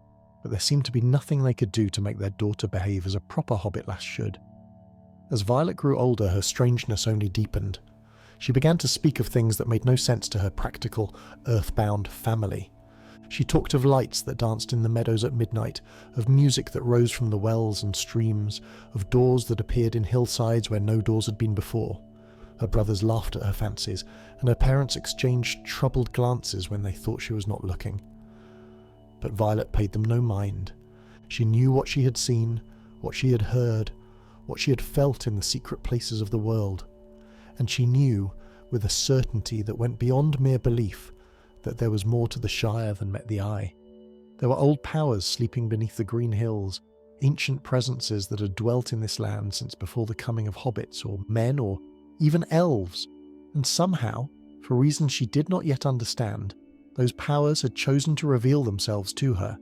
but there seemed to be nothing they could do to make their daughter behave as a proper hobbit lass should. As Violet grew older, her strangeness only deepened. She began to speak of things that made no sense to her practical, earthbound family. She talked of lights that danced in the meadows at midnight, of music that rose from the wells and streams, of doors that appeared in hillsides where no doors had been before. Her brothers laughed at her fancies, and her parents exchanged troubled glances when they thought she was not looking. But Violet paid them no mind. She knew what she had seen, what she had heard, what she had felt in the secret places of the world. And she knew, with a certainty that went beyond mere belief, that there was more to the Shire than met the eye. There were old powers sleeping beneath the green hills, ancient presences that had dwelt in this land since before the coming of hobbits or men or even elves, and somehow, for reasons she did not yet understand, those powers had chosen to reveal themselves to her.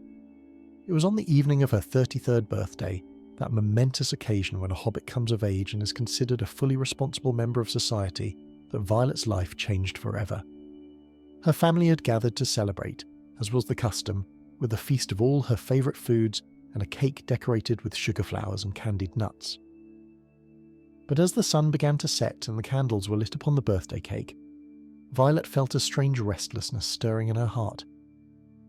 It was on the evening of her 33rd birthday, that momentous occasion when a hobbit comes of age and is considered a fully responsible member of society, that Violet's life changed forever. Her family had gathered to celebrate, as was the custom, with a feast of all her favourite foods and a cake decorated with sugar flowers and candied nuts. But as the sun began to set and the candles were lit upon the birthday cake, Violet felt a strange restlessness stirring in her heart.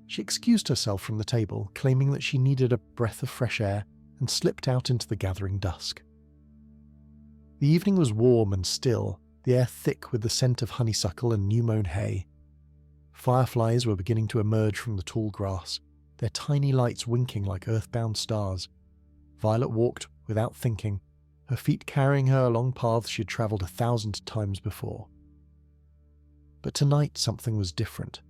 She excused herself from the table, claiming that she needed a breath of fresh air, and slipped out into the gathering dusk. The evening was warm and still, the air thick with the scent of honeysuckle and new-mown hay. Fireflies were beginning to emerge from the tall grass, their tiny lights winking like earthbound stars. Violet walked without thinking, her feet carrying her along paths she had travelled 1,000 times before. But tonight something was different.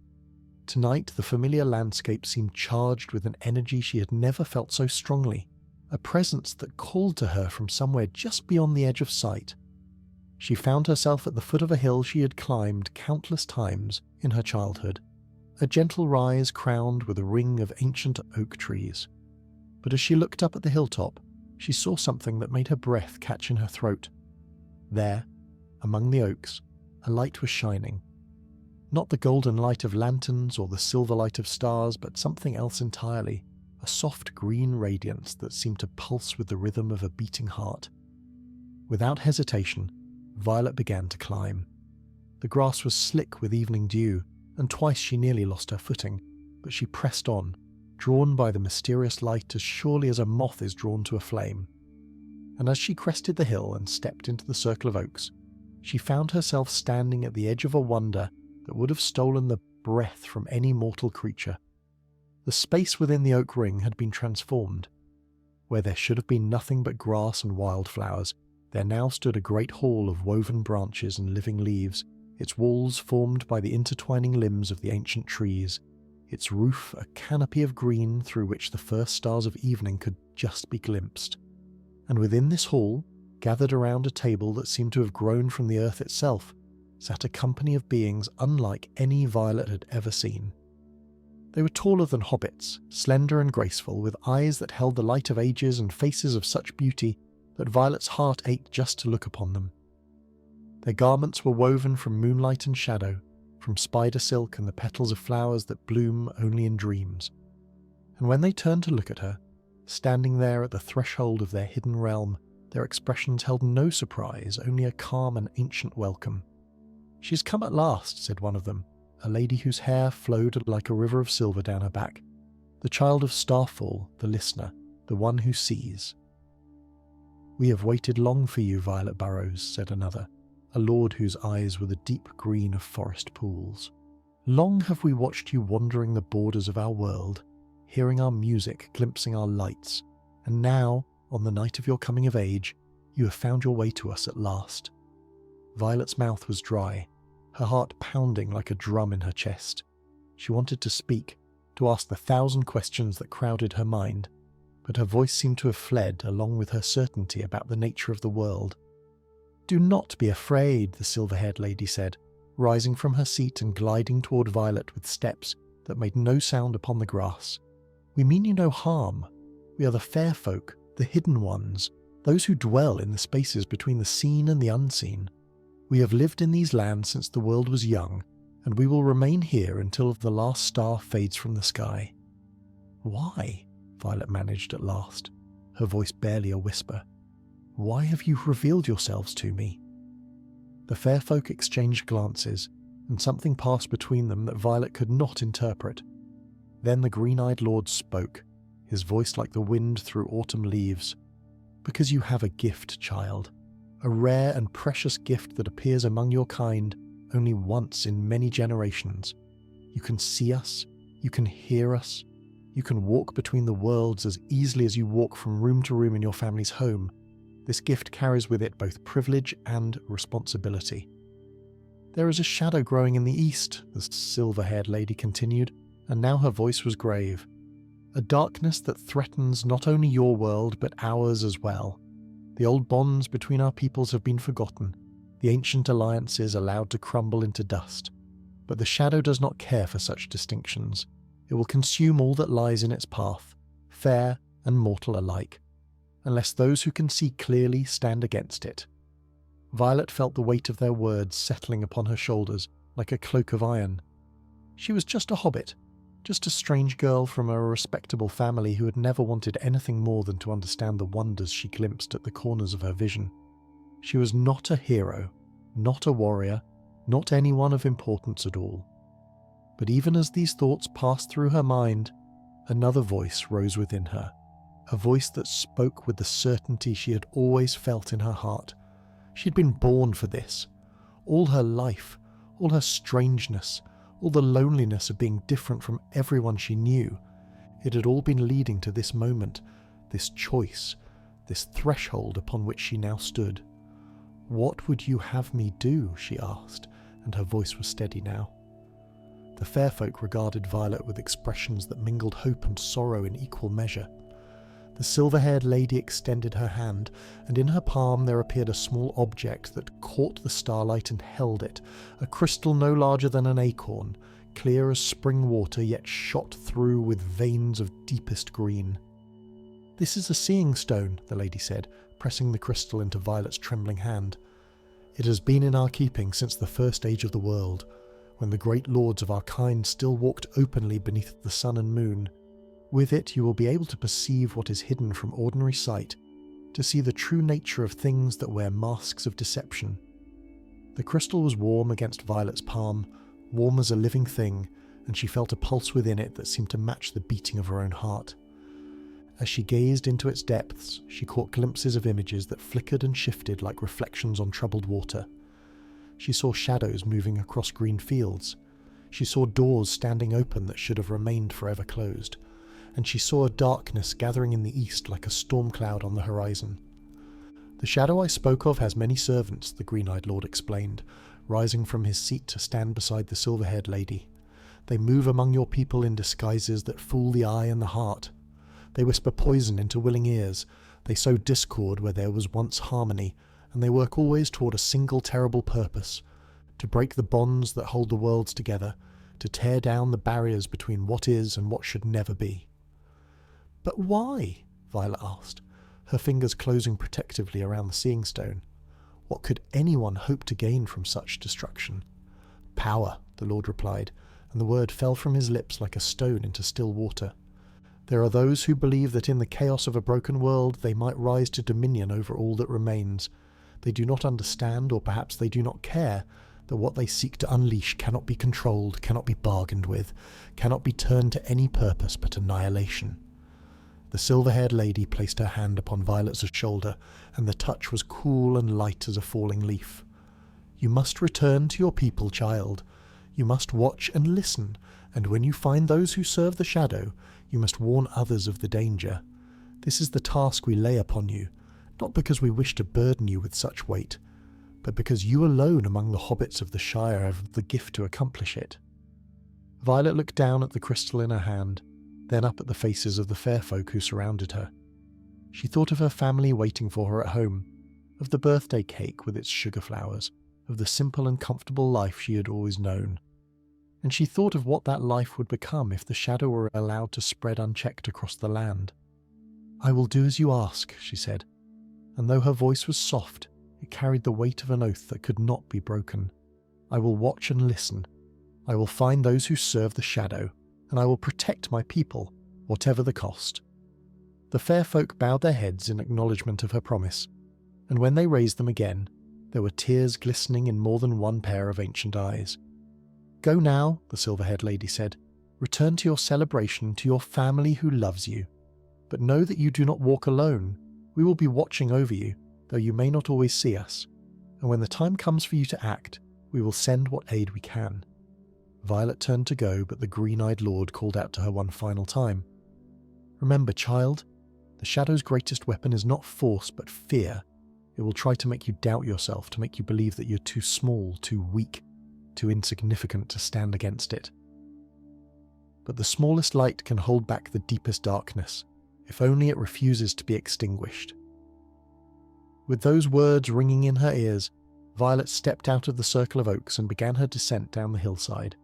Tonight the familiar landscape seemed charged with an energy she had never felt so strongly, a presence that called to her from somewhere just beyond the edge of sight. She found herself at the foot of a hill she had climbed countless times in her childhood, a gentle rise crowned with a ring of ancient oak trees. But as she looked up at the hilltop, she saw something that made her breath catch in her throat. There, among the oaks, a light was shining. Not the golden light of lanterns or the silver light of stars, but something else entirely, a soft green radiance that seemed to pulse with the rhythm of a beating heart. Without hesitation, Violet began to climb. The grass was slick with evening dew, and twice she nearly lost her footing, but she pressed on, drawn by the mysterious light as surely as a moth is drawn to a flame. And as she crested the hill and stepped into the circle of oaks, she found herself standing at the edge of a wonder that would have stolen the breath from any mortal creature. The space within the oak ring had been transformed. Where there should have been nothing but grass and wildflowers, there now stood a great hall of woven branches and living leaves, its walls formed by the intertwining limbs of the ancient trees, its roof a canopy of green through which the first stars of evening could just be glimpsed. And within this hall, gathered around a table that seemed to have grown from the earth itself, sat a company of beings unlike any Violet had ever seen. They were taller than hobbits, slender and graceful, with eyes that held the light of ages and faces of such beauty that Violet's heart ached just to look upon them. Their garments were woven from moonlight and shadow, from spider silk and the petals of flowers that bloom only in dreams. And when they turned to look at her, standing there at the threshold of their hidden realm, their expressions held no surprise, only a calm and ancient welcome. "She has come at last," said one of them, a lady whose hair flowed like a river of silver down her back. "The child of Starfall, the listener, the one who sees." "We have waited long for you, Violet Burrows," said another, a lord whose eyes were the deep green of forest pools. "Long have we watched you wandering the borders of our world, hearing our music, glimpsing our lights, and now, on the night of your coming of age, you have found your way to us at last." Violet's mouth was dry, her heart pounding like a drum in her chest. She wanted to speak, to ask the 1,000 questions that crowded her mind, but her voice seemed to have fled along with her certainty about the nature of the world. "Do not be afraid," the silver-haired lady said, rising from her seat and gliding toward Violet with steps that made no sound upon the grass. "We mean you no harm. We are the fair folk, the hidden ones, those who dwell in the spaces between the seen and the unseen. We have lived in these lands since the world was young, and we will remain here until the last star fades from the sky." "Why?" Violet managed at last, her voice barely a whisper. "Why have you revealed yourselves to me?" The fair folk exchanged glances, and something passed between them that Violet could not interpret. Then the green-eyed lord spoke, his voice like the wind through autumn leaves. "Because you have a gift, child. A rare and precious gift that appears among your kind only once in many generations. You can see us, you can hear us, you can walk between the worlds as easily as you walk from room to room in your family's home. This gift carries with it both privilege and responsibility." "There is a shadow growing in the east," the silver-haired lady continued, and now her voice was grave. "A darkness that threatens not only your world but ours as well. The old bonds between our peoples have been forgotten, the ancient alliances allowed to crumble into dust. But the shadow does not care for such distinctions. It will consume all that lies in its path, fair and mortal alike, unless those who can see clearly stand against it." Violet felt the weight of their words settling upon her shoulders like a cloak of iron. She was just a hobbit, just a strange girl from a respectable family who had never wanted anything more than to understand the wonders she glimpsed at the corners of her vision. She was not a hero, not a warrior, not anyone of importance at all. But even as these thoughts passed through her mind, another voice rose within her, a voice that spoke with the certainty she had always felt in her heart. She had been born for this. All her life, all her strangeness, all the loneliness of being different from everyone she knew. It had all been leading to this moment, this choice, this threshold upon which she now stood. "What would you have me do?" she asked, and her voice was steady now. The fair folk regarded Violet with expressions that mingled hope and sorrow in equal measure. The silver-haired lady extended her hand, and in her palm there appeared a small object that caught the starlight and held it, a crystal no larger than an acorn, clear as spring water yet shot through with veins of deepest green. "This is a seeing stone," the lady said, pressing the crystal into Violet's trembling hand. "It has been in our keeping since the first age of the world, when the great lords of our kind still walked openly beneath the sun and moon. With it you will be able to perceive what is hidden from ordinary sight, to see the true nature of things that wear masks of deception." The crystal was warm against Violet's palm, warm as a living thing, and she felt a pulse within it that seemed to match the beating of her own heart. As she gazed into its depths, she caught glimpses of images that flickered and shifted like reflections on troubled water. She saw shadows moving across green fields. She saw doors standing open that should have remained forever closed. And she saw a darkness gathering in the east like a storm cloud on the horizon. "The shadow I spoke of has many servants," the green-eyed lord explained, rising from his seat to stand beside the silver-haired lady. "They move among your people in disguises that fool the eye and the heart. They whisper poison into willing ears, they sow discord where there was once harmony, and they work always toward a single terrible purpose, to break the bonds that hold the worlds together, to tear down the barriers between what is and what should never be." "But why?" Violet asked, her fingers closing protectively around the seeing stone. What could anyone hope to gain from such destruction? "Power," the Lord replied, and the word fell from his lips like a stone into still water. "There are those who believe that in the chaos of a broken world they might rise to dominion over all that remains. They do not understand, or perhaps they do not care, that what they seek to unleash cannot be controlled, cannot be bargained with, cannot be turned to any purpose but annihilation." The silver-haired lady placed her hand upon Violet's shoulder, and the touch was cool and light as a falling leaf. "You must return to your people, child. You must watch and listen, and when you find those who serve the shadow, you must warn others of the danger. This is the task we lay upon you, not because we wish to burden you with such weight, but because you alone among the hobbits of the Shire have the gift to accomplish it." Violet looked down at the crystal in her hand, then up at the faces of the fair folk who surrounded her. She thought of her family waiting for her at home, of the birthday cake with its sugar flowers, of the simple and comfortable life she had always known. And she thought of what that life would become if the shadow were allowed to spread unchecked across the land. "I will do as you ask," she said, and though her voice was soft, it carried the weight of an oath that could not be broken. "I will watch and listen. I will find those who serve the shadow, and I will protect my people, whatever the cost." The fair folk bowed their heads in acknowledgement of her promise, and when they raised them again, there were tears glistening in more than one pair of ancient eyes. "Go now," the silver-haired lady said. "Return to your celebration, to your family who loves you. But know that you do not walk alone. We will be watching over you, though you may not always see us. And when the time comes for you to act, we will send what aid we can." Violet turned to go, but the green-eyed lord called out to her one final time. "Remember, child, the shadow's greatest weapon is not force but fear. It will try to make you doubt yourself, to make you believe that you're too small, too weak, too insignificant to stand against it. But the smallest light can hold back the deepest darkness, if only it refuses to be extinguished." With those words ringing in her ears, Violet stepped out of the circle of oaks and began her descent down the hillside.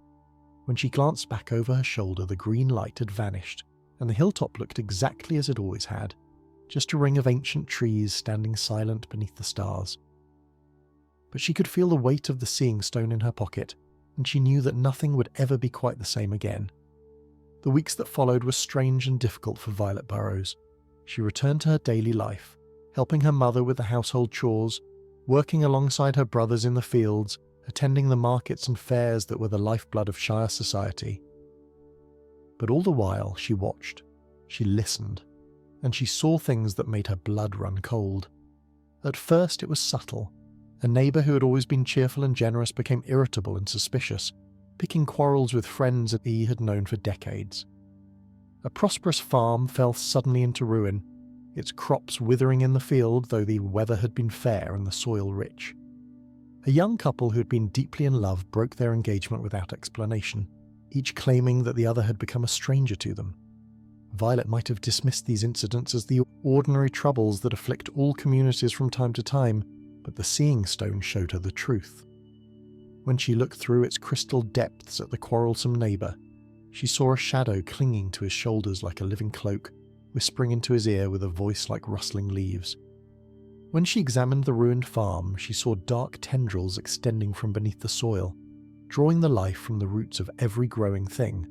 When she glanced back over her shoulder, the green light had vanished, and the hilltop looked exactly as it always had, just a ring of ancient trees standing silent beneath the stars. But she could feel the weight of the seeing stone in her pocket, and she knew that nothing would ever be quite the same again. The weeks that followed were strange and difficult for Violet Burrows. She returned to her daily life, helping her mother with the household chores, working alongside her brothers in the fields, attending the markets and fairs that were the lifeblood of Shire society. But all the while she watched, she listened, and she saw things that made her blood run cold. At first it was subtle. A neighbour who had always been cheerful and generous became irritable and suspicious, picking quarrels with friends that he had known for decades. A prosperous farm fell suddenly into ruin, its crops withering in the field though the weather had been fair and the soil rich. A young couple who had been deeply in love broke their engagement without explanation, each claiming that the other had become a stranger to them. Violet might have dismissed these incidents as the ordinary troubles that afflict all communities from time to time, but the Seeing Stone showed her the truth. When she looked through its crystal depths at the quarrelsome neighbour, she saw a shadow clinging to his shoulders like a living cloak, whispering into his ear with a voice like rustling leaves. When she examined the ruined farm, she saw dark tendrils extending from beneath the soil, drawing the life from the roots of every growing thing.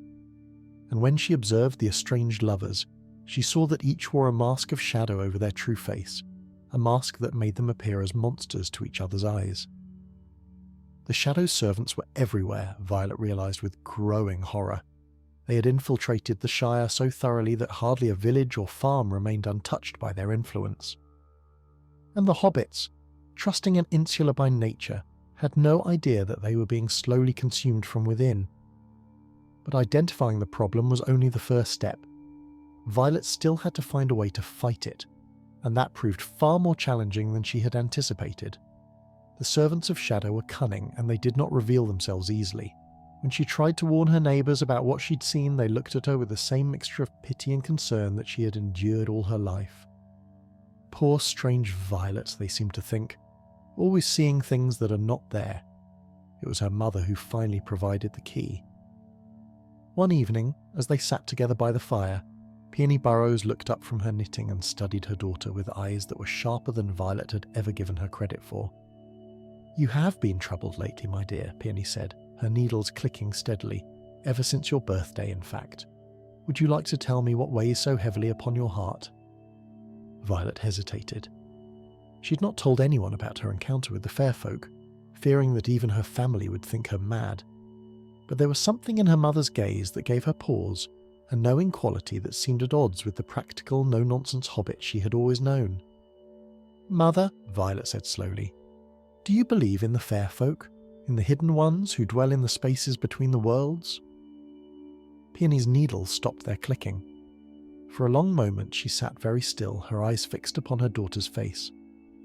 And when she observed the estranged lovers, she saw that each wore a mask of shadow over their true face, a mask that made them appear as monsters to each other's eyes. The Shadow's servants were everywhere, Violet realised with growing horror. They had infiltrated the Shire so thoroughly that hardly a village or farm remained untouched by their influence. And the Hobbits, trusting and insular by nature, had no idea that they were being slowly consumed from within. But identifying the problem was only the first step. Violet still had to find a way to fight it, and that proved far more challenging than she had anticipated. The servants of Shadow were cunning, and they did not reveal themselves easily. When she tried to warn her neighbours about what she'd seen, they looked at her with the same mixture of pity and concern that she had endured all her life. Poor strange Violet, they seemed to think, always seeing things that are not there. It was her mother who finally provided the key. One evening, as they sat together by the fire, Peony Burrows looked up from her knitting and studied her daughter with eyes that were sharper than Violet had ever given her credit for. "You have been troubled lately, my dear," Peony said, her needles clicking steadily, "ever since your birthday, in fact. Would you like to tell me what weighs so heavily upon your heart?" Violet hesitated. She had not told anyone about her encounter with the fair folk, fearing that even her family would think her mad. But there was something in her mother's gaze that gave her pause, a knowing quality that seemed at odds with the practical, no-nonsense hobbit she had always known. "Mother," Violet said slowly, "do you believe in the fair folk, in the hidden ones who dwell in the spaces between the worlds?" Peony's needles stopped their clicking. For a long moment she sat very still, her eyes fixed upon her daughter's face.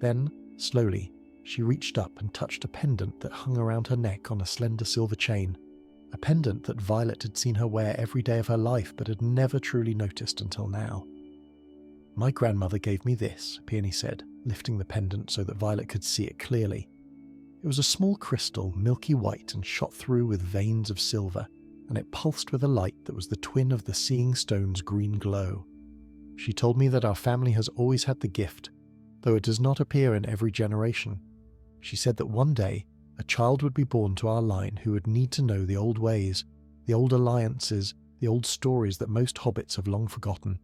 Then, slowly, she reached up and touched a pendant that hung around her neck on a slender silver chain, a pendant that Violet had seen her wear every day of her life but had never truly noticed until now. "My grandmother gave me this," Peony said, lifting the pendant so that Violet could see it clearly. It was a small crystal, milky white and shot through with veins of silver, and it pulsed with a light that was the twin of the Seeing Stone's green glow. "She told me that our family has always had the gift, though it does not appear in every generation. She said that one day a child would be born to our line who would need to know the old ways, the old alliances, the old stories that most hobbits have long forgotten."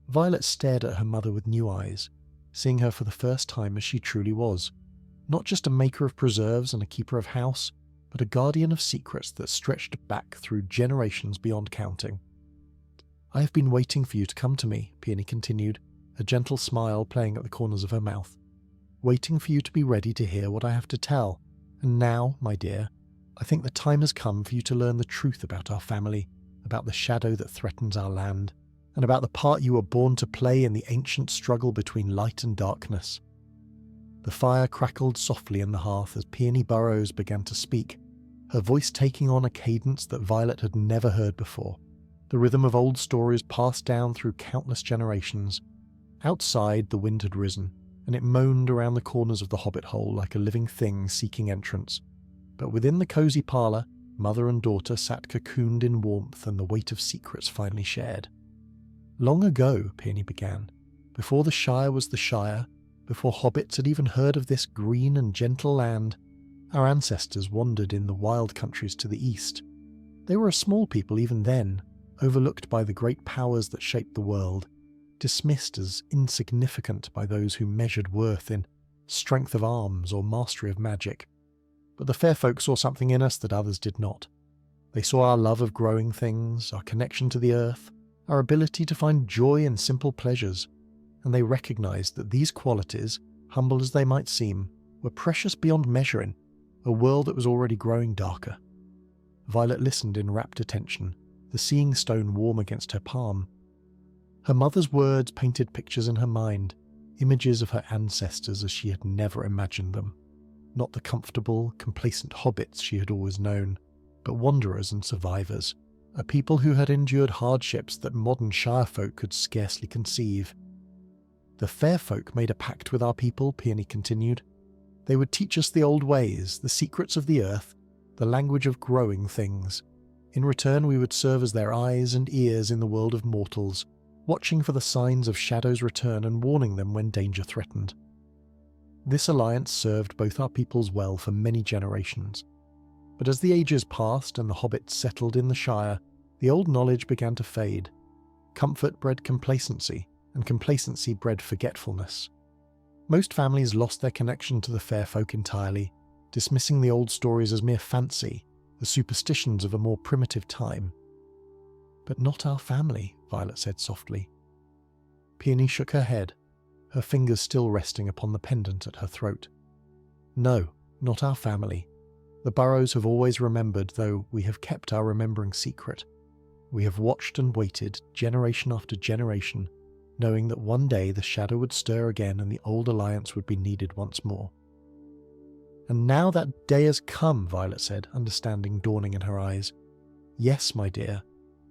Violet stared at her mother with new eyes, seeing her for the first time as she truly was, not just a maker of preserves and a keeper of house, but a guardian of secrets that stretched back through generations beyond counting. "I have been waiting for you to come to me," Peony continued, a gentle smile playing at the corners of her mouth. "Waiting for you to be ready to hear what I have to tell. And now, my dear, I think the time has come for you to learn the truth about our family, about the shadow that threatens our land, and about the part you were born to play in the ancient struggle between light and darkness." The fire crackled softly in the hearth as Peony Burrows began to speak, her voice taking on a cadence that Violet had never heard before, the rhythm of old stories passed down through countless generations. Outside, the wind had risen, and it moaned around the corners of the hobbit hole like a living thing seeking entrance. But within the cosy parlour, mother and daughter sat cocooned in warmth and the weight of secrets finally shared. "Long ago," Peony began, "before the Shire was the Shire, before hobbits had even heard of this green and gentle land, our ancestors wandered in the wild countries to the east. They were a small people even then, overlooked by the great powers that shaped the world, dismissed as insignificant by those who measured worth in strength of arms or mastery of magic. But the fair folk saw something in us that others did not. They saw our love of growing things, our connection to the earth, our ability to find joy in simple pleasures, and they recognized that these qualities, humble as they might seem, were precious beyond measuring, a world that was already growing darker. Violet listened in rapt attention, the seeing stone warm against her palm. Her mother's words painted pictures in her mind, images of her ancestors as she had never imagined them. Not the comfortable, complacent hobbits she had always known, but wanderers and survivors, a people who had endured hardships that modern Shire folk could scarcely conceive. The fair folk made a pact with our people, Peony continued. They would teach us the old ways, the secrets of the earth, the language of growing things. In return we would serve as their eyes and ears in the world of mortals, watching for the signs of Shadow's return and warning them when danger threatened. This alliance served both our peoples well for many generations. But as the ages passed and the hobbits settled in the Shire, the old knowledge began to fade. Comfort bred complacency, and complacency bred forgetfulness. Most families lost their connection to the fair folk entirely, dismissing the old stories as mere fancy, the superstitions of a more primitive time. But not our family, Violet said softly. Peony shook her head, her fingers still resting upon the pendant at her throat. No, not our family. The Burrows have always remembered, though we have kept our remembering secret. We have watched and waited, generation after generation, knowing that one day the shadow would stir again and the old alliance would be needed once more. And now that day has come, Violet said, understanding dawning in her eyes. Yes, my dear,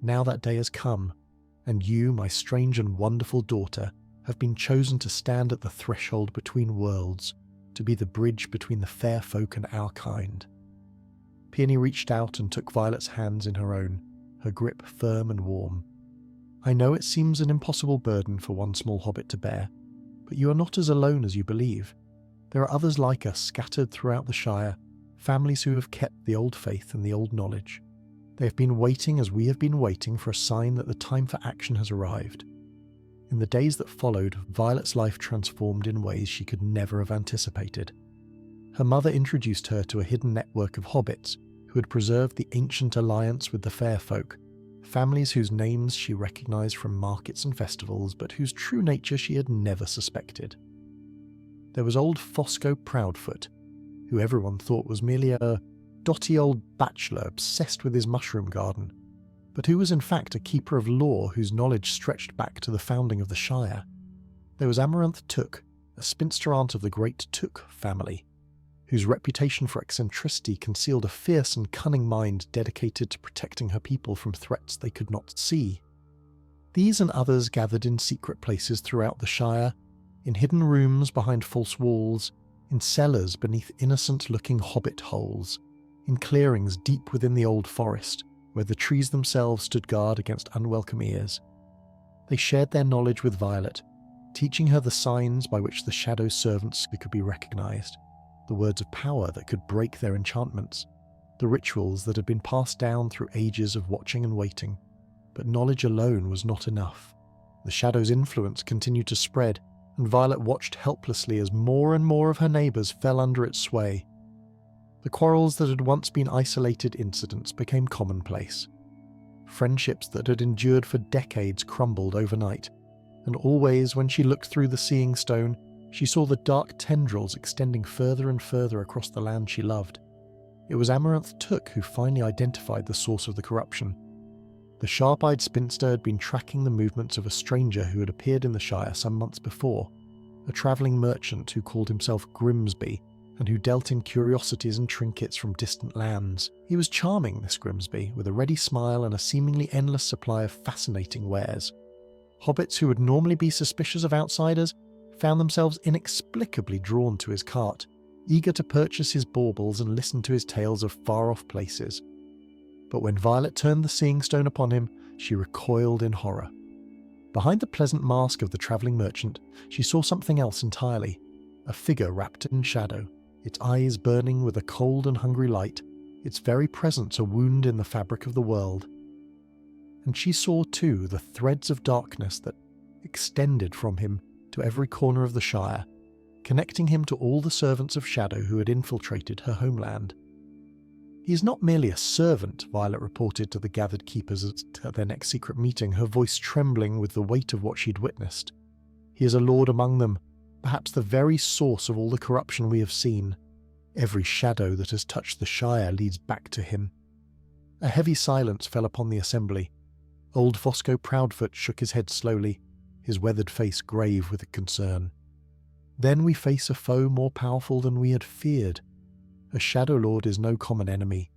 now that day has come, and you, my strange and wonderful daughter, have been chosen to stand at the threshold between worlds, to be the bridge between the fair folk and our kind. Peony reached out and took Violet's hands in her own, her grip firm and warm. I know it seems an impossible burden for one small hobbit to bear, but you are not as alone as you believe. There are others like us scattered throughout the Shire, families who have kept the old faith and the old knowledge. They have been waiting as we have been waiting for a sign that the time for action has arrived. In the days that followed, Violet's life transformed in ways she could never have anticipated. Her mother introduced her to a hidden network of hobbits who had preserved the ancient alliance with the fair folk, families whose names she recognised from markets and festivals, but whose true nature she had never suspected. There was old Fosco Proudfoot, who everyone thought was merely a dotty old bachelor obsessed with his mushroom garden, but who was in fact a keeper of lore whose knowledge stretched back to the founding of the Shire. There was Amaranth Took, a spinster aunt of the great Took family, whose reputation for eccentricity concealed a fierce and cunning mind dedicated to protecting her people from threats they could not see. These and others gathered in secret places throughout the Shire, in hidden rooms behind false walls, in cellars beneath innocent-looking hobbit holes, in clearings deep within the old forest, where the trees themselves stood guard against unwelcome ears. They shared their knowledge with Violet, teaching her the signs by which the Shadow's servants could be recognised, the words of power that could break their enchantments, the rituals that had been passed down through ages of watching and waiting. But knowledge alone was not enough. The Shadow's influence continued to spread, and Violet watched helplessly as more and more of her neighbours fell under its sway. The quarrels that had once been isolated incidents became commonplace. Friendships that had endured for decades crumbled overnight, and always when she looked through the seeing stone, she saw the dark tendrils extending further and further across the land she loved. It was Amaranth Took who finally identified the source of the corruption. The sharp-eyed spinster had been tracking the movements of a stranger who had appeared in the Shire some months before, a travelling merchant who called himself Grimsby, and who dealt in curiosities and trinkets from distant lands. He was charming, this Grimsby, with a ready smile and a seemingly endless supply of fascinating wares. Hobbits who would normally be suspicious of outsiders found themselves inexplicably drawn to his cart, eager to purchase his baubles and listen to his tales of far-off places. But when Violet turned the seeing stone upon him, she recoiled in horror. Behind the pleasant mask of the travelling merchant, she saw something else entirely, a figure wrapped in shadow, its eyes burning with a cold and hungry light, its very presence a wound in the fabric of the world. And she saw too the threads of darkness that extended from him to every corner of the Shire, connecting him to all the servants of Shadow who had infiltrated her homeland. He is not merely a servant, Violet reported to the gathered keepers at their next secret meeting, her voice trembling with the weight of what she'd witnessed. He is a lord among them, perhaps the very source of all the corruption we have seen. Every shadow that has touched the Shire leads back to him. A heavy silence fell upon the assembly. Old Fosco Proudfoot shook his head slowly, his weathered face grave with concern. Then we face a foe more powerful than we had feared. A Shadow Lord is no common enemy.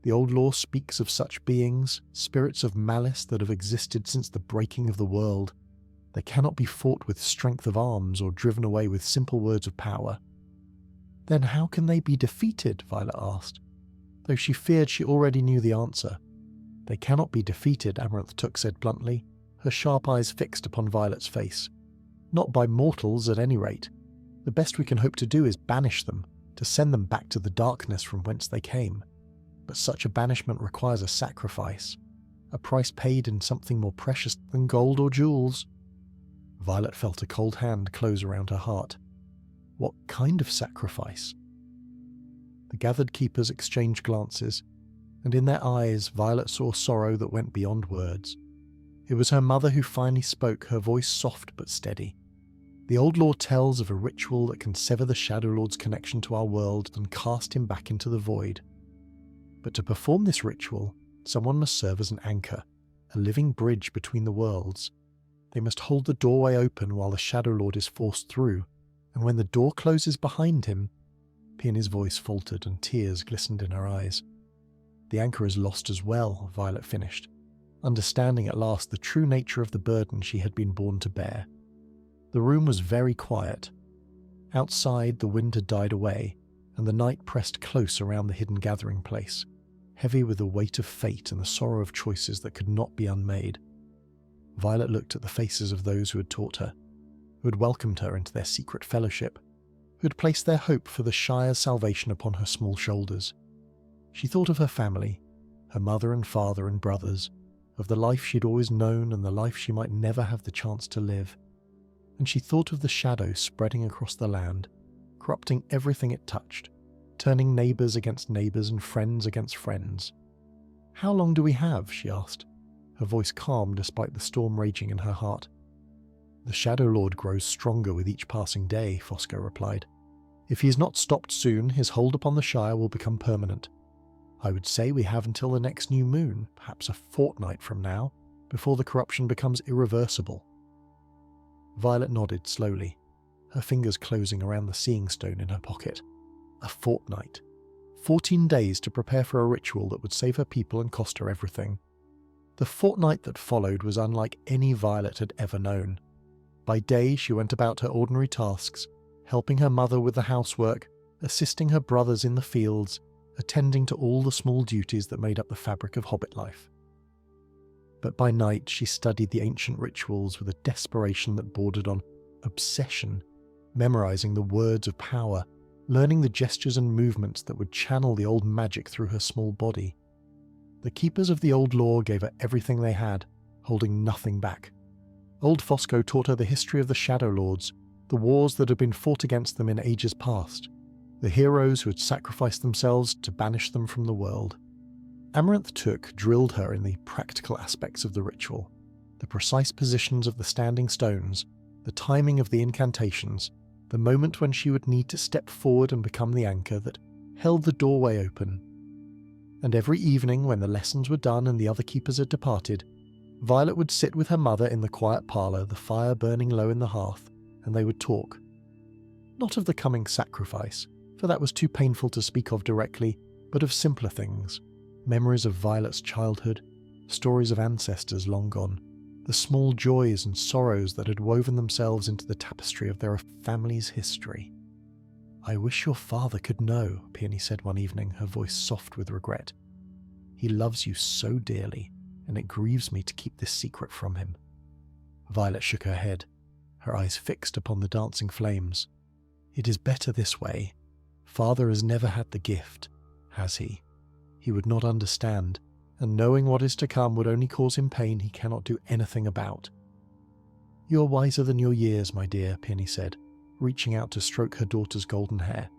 The old law speaks of such beings, spirits of malice that have existed since the breaking of the world. They cannot be fought with strength of arms or driven away with simple words of power. Then how can they be defeated? Violet asked, though she feared she already knew the answer. They cannot be defeated, Amaranth Took said bluntly, her sharp eyes fixed upon Violet's face. Not by mortals, at any rate. The best we can hope to do is banish them, to send them back to the darkness from whence they came. But such a banishment requires a sacrifice, a price paid in something more precious than gold or jewels. Violet felt a cold hand close around her heart. What kind of sacrifice? The gathered keepers exchanged glances, and in their eyes Violet saw sorrow that went beyond words. It was her mother who finally spoke, her voice soft but steady. The old lore tells of a ritual that can sever the Shadow Lord's connection to our world and cast him back into the void. But to perform this ritual, someone must serve as an anchor, a living bridge between the worlds. They must hold the doorway open while the Shadow Lord is forced through, and when the door closes behind him, Peony's voice faltered and tears glistened in her eyes. The anchor is lost as well, Violet finished, understanding at last the true nature of the burden she had been born to bear. The room was very quiet. Outside, the wind had died away, and the night pressed close around the hidden gathering place, heavy with the weight of fate and the sorrow of choices that could not be unmade. Violet looked at the faces of those who had taught her, who had welcomed her into their secret fellowship, who had placed their hope for the Shire's salvation upon her small shoulders. She thought of her family, her mother and father and brothers, of the life she'd always known and the life she might never have the chance to live. And she thought of the shadow spreading across the land, corrupting everything it touched, turning neighbours against neighbours and friends against friends. "How long do we have?" she asked, her voice calm despite the storm raging in her heart. "The Shadow Lord grows stronger with each passing day," Fosco replied. "If he is not stopped soon, his hold upon the Shire will become permanent. I would say we have until the next new moon, perhaps a fortnight from now, before the corruption becomes irreversible." Violet nodded slowly, her fingers closing around the seeing stone in her pocket. A fortnight. 14 days to prepare for a ritual that would save her people and cost her everything. The fortnight that followed was unlike any Violet had ever known. By day she went about her ordinary tasks, helping her mother with the housework, assisting her brothers in the fields, attending to all the small duties that made up the fabric of Hobbit life. But by night she studied the ancient rituals with a desperation that bordered on obsession, memorizing the words of power, learning the gestures and movements that would channel the old magic through her small body. The keepers of the old law gave her everything they had, holding nothing back. Old Fosco taught her the history of the Shadow Lords, the wars that had been fought against them in ages past, the heroes who had sacrificed themselves to banish them from the world. Amaranth Took drilled her in the practical aspects of the ritual, the precise positions of the standing stones, the timing of the incantations, the moment when she would need to step forward and become the anchor that held the doorway open. And every evening when the lessons were done and the other keepers had departed, Violet would sit with her mother in the quiet parlour, the fire burning low in the hearth, and they would talk. Not of the coming sacrifice, for that was too painful to speak of directly, but of simpler things. Memories of Violet's childhood, stories of ancestors long gone, the small joys and sorrows that had woven themselves into the tapestry of their family's history. "I wish your father could know," Peony said one evening, her voice soft with regret. "He loves you so dearly, and it grieves me to keep this secret from him." Violet shook her head, her eyes fixed upon the dancing flames. "It is better this way. Father has never had the gift, has he? He would not understand, and knowing what is to come would only cause him pain he cannot do anything about." "You are wiser than your years, my dear," Peony said, reaching out to stroke her daughter's golden hair.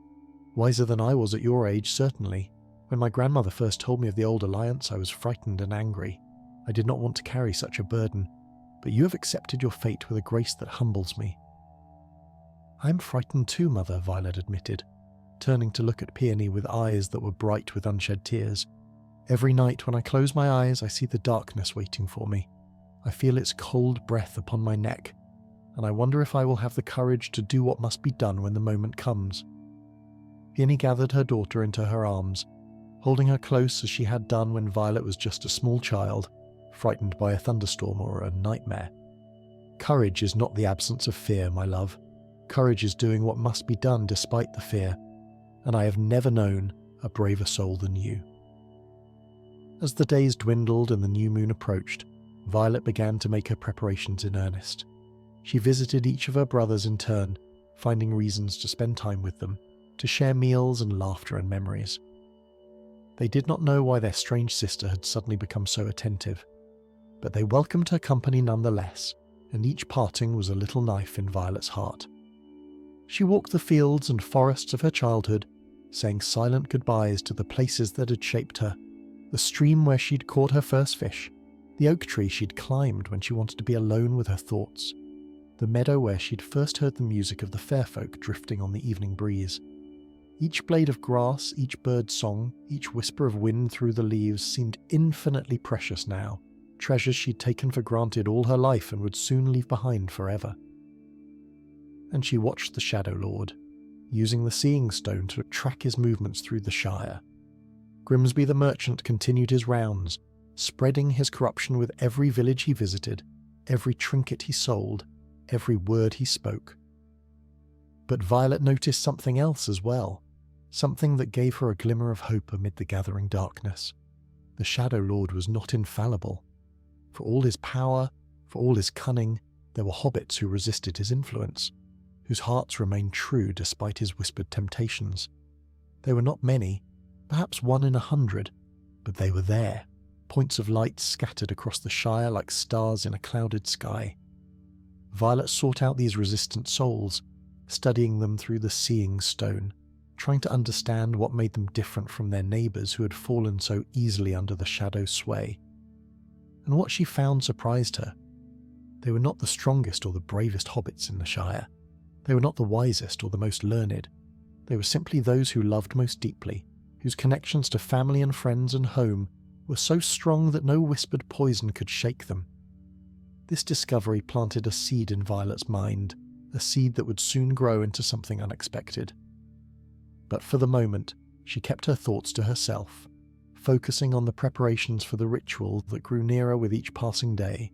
"Wiser than I was at your age, certainly. When my grandmother first told me of the old alliance, I was frightened and angry. I did not want to carry such a burden, but you have accepted your fate with a grace that humbles me." "I am frightened too, Mother," Violet admitted, turning to look at Peony with eyes that were bright with unshed tears. Every night when I close my eyes, I see the darkness waiting for me. I feel its cold breath upon my neck, and I wonder if I will have the courage to do what must be done when the moment comes." Peony gathered her daughter into her arms, holding her close as she had done when Violet was just a small child, frightened by a thunderstorm or a nightmare. "Courage is not the absence of fear, my love. Courage is doing what must be done despite the fear, and I have never known a braver soul than you." As the days dwindled and the new moon approached, Violet began to make her preparations in earnest. She visited each of her brothers in turn, finding reasons to spend time with them, to share meals and laughter and memories. They did not know why their strange sister had suddenly become so attentive, but they welcomed her company nonetheless, and each parting was a little knife in Violet's heart. She walked the fields and forests of her childhood, saying silent goodbyes to the places that had shaped her, the stream where she'd caught her first fish, the oak tree she'd climbed when she wanted to be alone with her thoughts, the meadow where she'd first heard the music of the fair folk drifting on the evening breeze. Each blade of grass, each bird's song, each whisper of wind through the leaves seemed infinitely precious now, treasures she'd taken for granted all her life and would soon leave behind forever. And she watched the Shadow Lord, using the Seeing Stone to track his movements through the Shire. Grimsby the merchant continued his rounds, spreading his corruption with every village he visited, every trinket he sold, every word he spoke. But Violet noticed something else as well, something that gave her a glimmer of hope amid the gathering darkness. The Shadow Lord was not infallible. For all his power, for all his cunning, there were hobbits who resisted his influence, whose hearts remained true despite his whispered temptations. They were not many, perhaps 1 in 100, but they were there, points of light scattered across the Shire like stars in a clouded sky. Violet sought out these resistant souls, studying them through the Seeing Stone, trying to understand what made them different from their neighbours who had fallen so easily under the shadow's sway. And what she found surprised her. They were not the strongest or the bravest hobbits in the Shire. They were not the wisest or the most learned. They were simply those who loved most deeply, whose connections to family and friends and home were so strong that no whispered poison could shake them. This discovery planted a seed in Violet's mind, a seed that would soon grow into something unexpected. But for the moment, she kept her thoughts to herself, focusing on the preparations for the ritual that grew nearer with each passing day.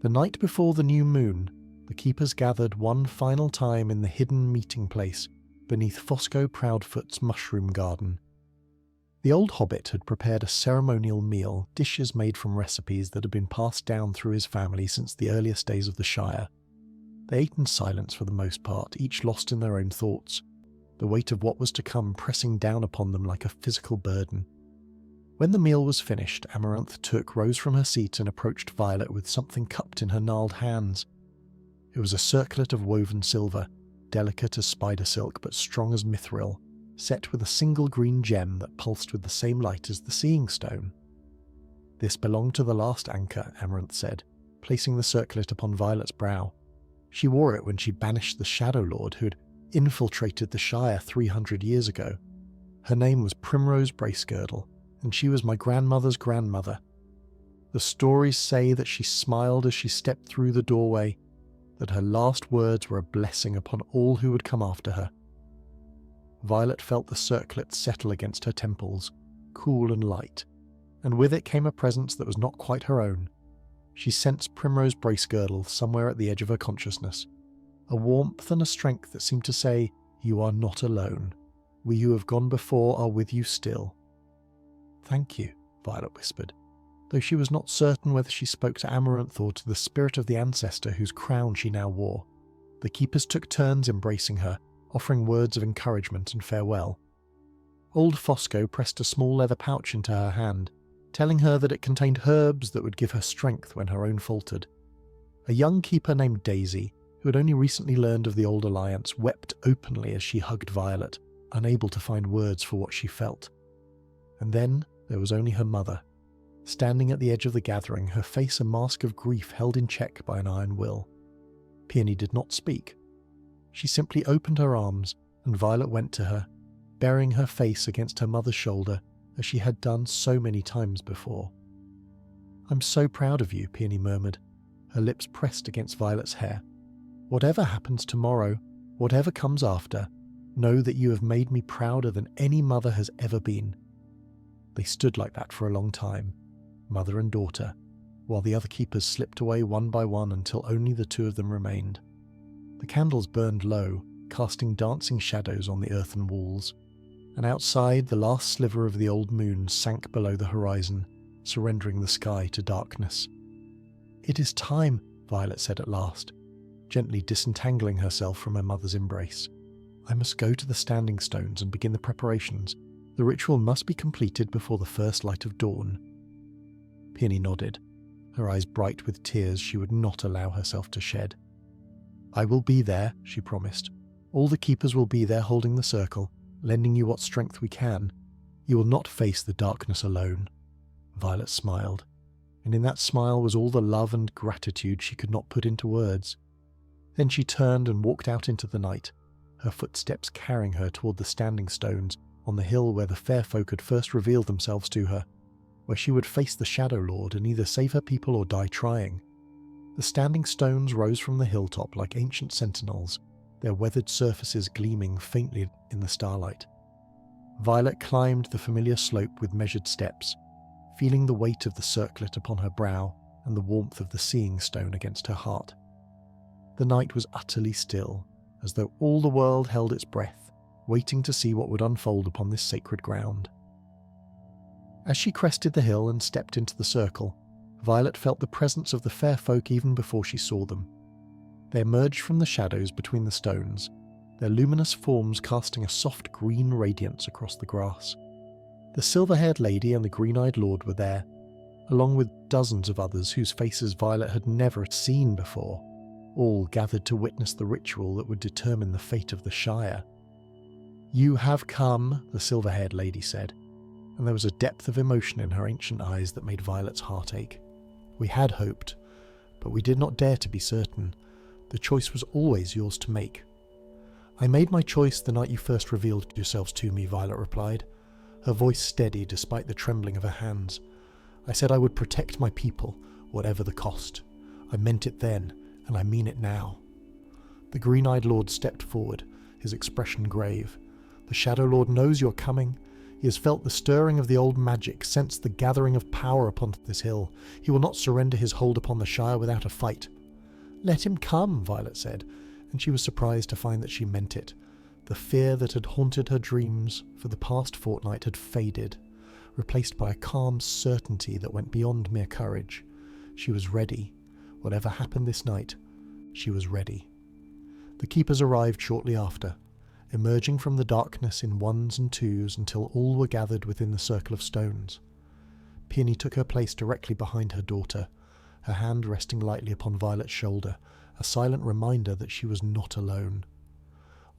The night before the new moon, the keepers gathered one final time in the hidden meeting place beneath Fosco Proudfoot's mushroom garden. The old hobbit had prepared a ceremonial meal, dishes made from recipes that had been passed down through his family since the earliest days of the Shire. They ate in silence for the most part, each lost in their own thoughts, the weight of what was to come pressing down upon them like a physical burden. When the meal was finished, Amaranth Took rose from her seat and approached Violet with something cupped in her gnarled hands. It was a circlet of woven silver, delicate as spider silk but strong as mithril, set with a single green gem that pulsed with the same light as the Seeing Stone. "This belonged to the last anchor," Amaranth said, placing the circlet upon Violet's brow. "She wore it when she banished the Shadow Lord who had infiltrated the Shire 300 years ago. Her name was Primrose Bracegirdle, and she was my grandmother's grandmother. The stories say that she smiled as she stepped through the doorway, that her last words were a blessing upon all who would come after her." Violet felt the circlet settle against her temples, cool and light, and with it came a presence that was not quite her own. She sensed Primrose Bracegirdle somewhere at the edge of her consciousness, a warmth and a strength that seemed to say, "You are not alone. We who have gone before are with you still." "Thank you," Violet whispered, though she was not certain whether she spoke to Amaranth or to the spirit of the ancestor whose crown she now wore. The keepers took turns embracing her, offering words of encouragement and farewell. Old Fosco pressed a small leather pouch into her hand, telling her that it contained herbs that would give her strength when her own faltered. A young keeper named Daisy, who had only recently learned of the Old Alliance, wept openly as she hugged Violet, unable to find words for what she felt. And then there was only her mother, standing at the edge of the gathering, her face a mask of grief held in check by an iron will. Peony did not speak. She simply opened her arms, and Violet went to her, burying her face against her mother's shoulder as she had done so many times before. "I'm so proud of you," Peony murmured, her lips pressed against Violet's hair. "Whatever happens tomorrow, whatever comes after, know that you have made me prouder than any mother has ever been." They stood like that for a long time, mother and daughter, while the other keepers slipped away one by one until only the two of them remained. The candles burned low, casting dancing shadows on the earthen walls, and outside the last sliver of the old moon sank below the horizon, surrendering the sky to darkness. "It is time," Violet said at last, gently disentangling herself from her mother's embrace. "I must go to the standing stones and begin the preparations. The ritual must be completed before the first light of dawn." Peony nodded, her eyes bright with tears she would not allow herself to shed. "I will be there," she promised. "All the keepers will be there holding the circle, lending you what strength we can. You will not face the darkness alone." Violet smiled, and in that smile was all the love and gratitude she could not put into words. Then she turned and walked out into the night, her footsteps carrying her toward the standing stones on the hill where the fair folk had first revealed themselves to her, where she would face the Shadow Lord and either save her people or die trying. The standing stones rose from the hilltop like ancient sentinels, their weathered surfaces gleaming faintly in the starlight. Violet climbed the familiar slope with measured steps, feeling the weight of the circlet upon her brow and the warmth of the seeing stone against her heart. The night was utterly still, as though all the world held its breath, waiting to see what would unfold upon this sacred ground. As she crested the hill and stepped into the circle, Violet felt the presence of the fair folk even before she saw them. They emerged from the shadows between the stones, their luminous forms casting a soft green radiance across the grass. The silver-haired lady and the green-eyed lord were there, along with dozens of others whose faces Violet had never seen before, all gathered to witness the ritual that would determine the fate of the Shire. "You have come," the silver-haired lady said, and there was a depth of emotion in her ancient eyes that made Violet's heart ache. "We had hoped, but we did not dare to be certain. The choice was always yours to make." "I made my choice the night you first revealed yourselves to me," Violet replied, her voice steady despite the trembling of her hands. "I said I would protect my people, whatever the cost. I meant it then, and I mean it now." The green-eyed lord stepped forward, his expression grave. "The Shadow Lord knows you're coming. He has felt the stirring of the old magic, sensed the gathering of power upon this hill. He will not surrender his hold upon the Shire without a fight." "Let him come," Violet said, and she was surprised to find that she meant it. The fear that had haunted her dreams for the past fortnight had faded, replaced by a calm certainty that went beyond mere courage. She was ready. Whatever happened this night, she was ready. The keepers arrived shortly after, emerging from the darkness in ones and twos until all were gathered within the circle of stones. Peony took her place directly behind her daughter, her hand resting lightly upon Violet's shoulder, a silent reminder that she was not alone.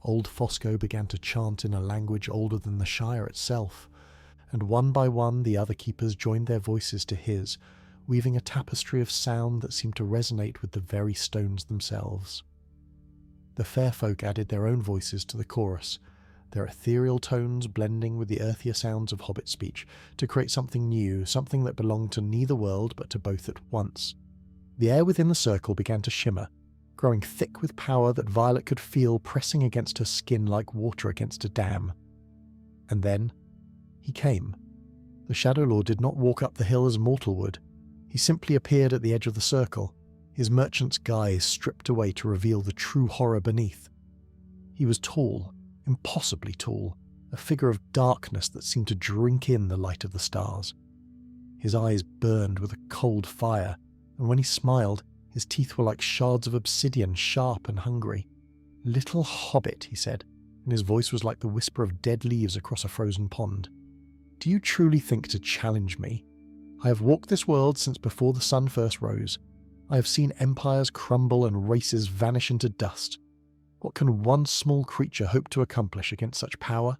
Old Fosco began to chant in a language older than the Shire itself, and one by one the other keepers joined their voices to his, weaving a tapestry of sound that seemed to resonate with the very stones themselves. The fair folk added their own voices to the chorus, their ethereal tones blending with the earthier sounds of Hobbit speech to create something new, something that belonged to neither world but to both at once. The air within the circle began to shimmer, growing thick with power that Violet could feel pressing against her skin like water against a dam. And then he came. The Shadow Lord did not walk up the hill as mortal would. He simply appeared at the edge of the circle, his merchant's guise stripped away to reveal the true horror beneath. He was tall, impossibly tall, a figure of darkness that seemed to drink in the light of the stars. His eyes burned with a cold fire, and when he smiled, his teeth were like shards of obsidian, sharp and hungry. "Little Hobbit," he said, and his voice was like the whisper of dead leaves across a frozen pond. "Do you truly think to challenge me? I have walked this world since before the sun first rose. I have seen empires crumble and races vanish into dust. What can one small creature hope to accomplish against such power?"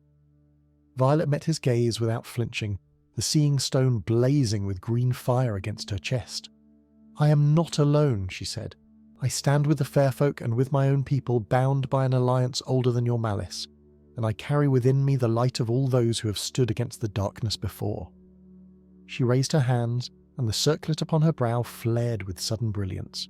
Violet met his gaze without flinching, the seeing stone blazing with green fire against her chest. "I am not alone," she said. "I stand with the fair folk and with my own people, bound by an alliance older than your malice. and I carry within me the light of all those who have stood against the darkness before." She raised her hands, and the circlet upon her brow flared with sudden brilliance.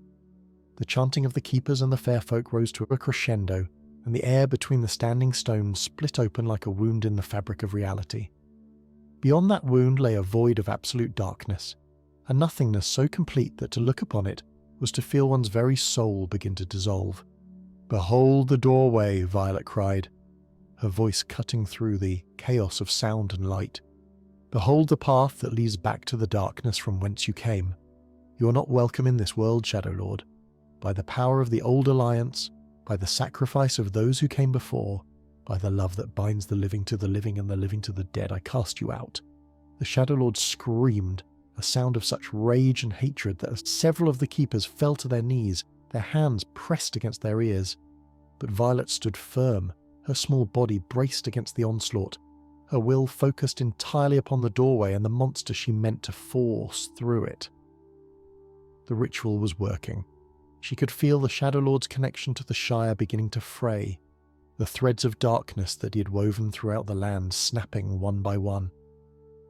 The chanting of the keepers and the fair folk rose to a crescendo, and the air between the standing stones split open like a wound in the fabric of reality. Beyond that wound lay a void of absolute darkness, a nothingness so complete that to look upon it was to feel one's very soul begin to dissolve. "Behold the doorway," Violet cried, her voice cutting through the chaos of sound and light. "Behold the path that leads back to the darkness from whence you came. You are not welcome in this world, Shadow Lord. By the power of the old alliance, by the sacrifice of those who came before, by the love that binds the living to the living and the living to the dead, I cast you out." The Shadow Lord screamed, a sound of such rage and hatred that several of the keepers fell to their knees, their hands pressed against their ears. But Violet stood firm, her small body braced against the onslaught, her will focused entirely upon the doorway and the monster she meant to force through it. The ritual was working. She could feel the Shadow Lord's connection to the Shire beginning to fray, the threads of darkness that he had woven throughout the land snapping one by one.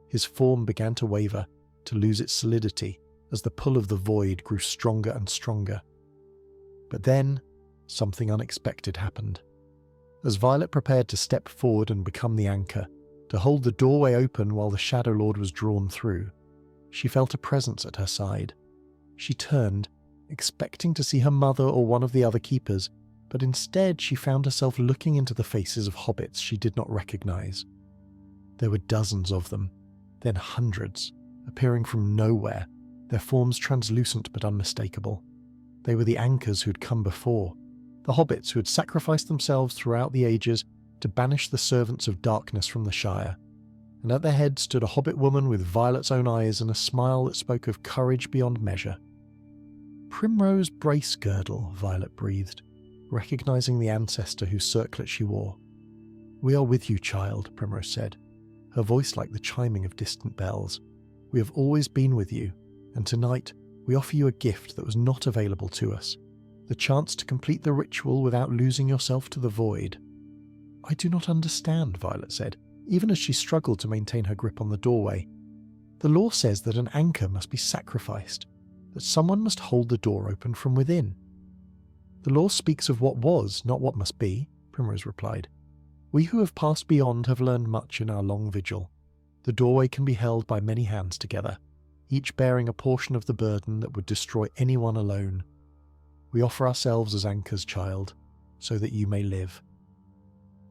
His form began to waver, to lose its solidity, as the pull of the void grew stronger and stronger. But then, something unexpected happened. As Violet prepared to step forward and become the anchor, to hold the doorway open while the Shadow Lord was drawn through, she felt a presence at her side. She turned, expecting to see her mother or one of the other keepers, but instead she found herself looking into the faces of hobbits she did not recognize. There were dozens of them, then hundreds, appearing from nowhere, their forms translucent but unmistakable. They were the anchors who'd come before, the hobbits who had sacrificed themselves throughout the ages to banish the servants of darkness from the Shire, and at their head stood a hobbit woman with Violet's own eyes and a smile that spoke of courage beyond measure. "Primrose brace girdle," Violet breathed, recognizing the ancestor whose circlet she wore. "We are with you, child," Primrose said, her voice like the chiming of distant bells. "We have always been with you, and tonight we offer you a gift that was not available to us, the chance to complete the ritual without losing yourself to the void." "I do not understand," Violet said, even as she struggled to maintain her grip on the doorway. "The law says that an anchor must be sacrificed, that someone must hold the door open from within." "The law speaks of what was, not what must be," Primrose replied. "We who have passed beyond have learned much in our long vigil. The doorway can be held by many hands together, each bearing a portion of the burden that would destroy anyone alone. We offer ourselves as anchors, child, so that you may live."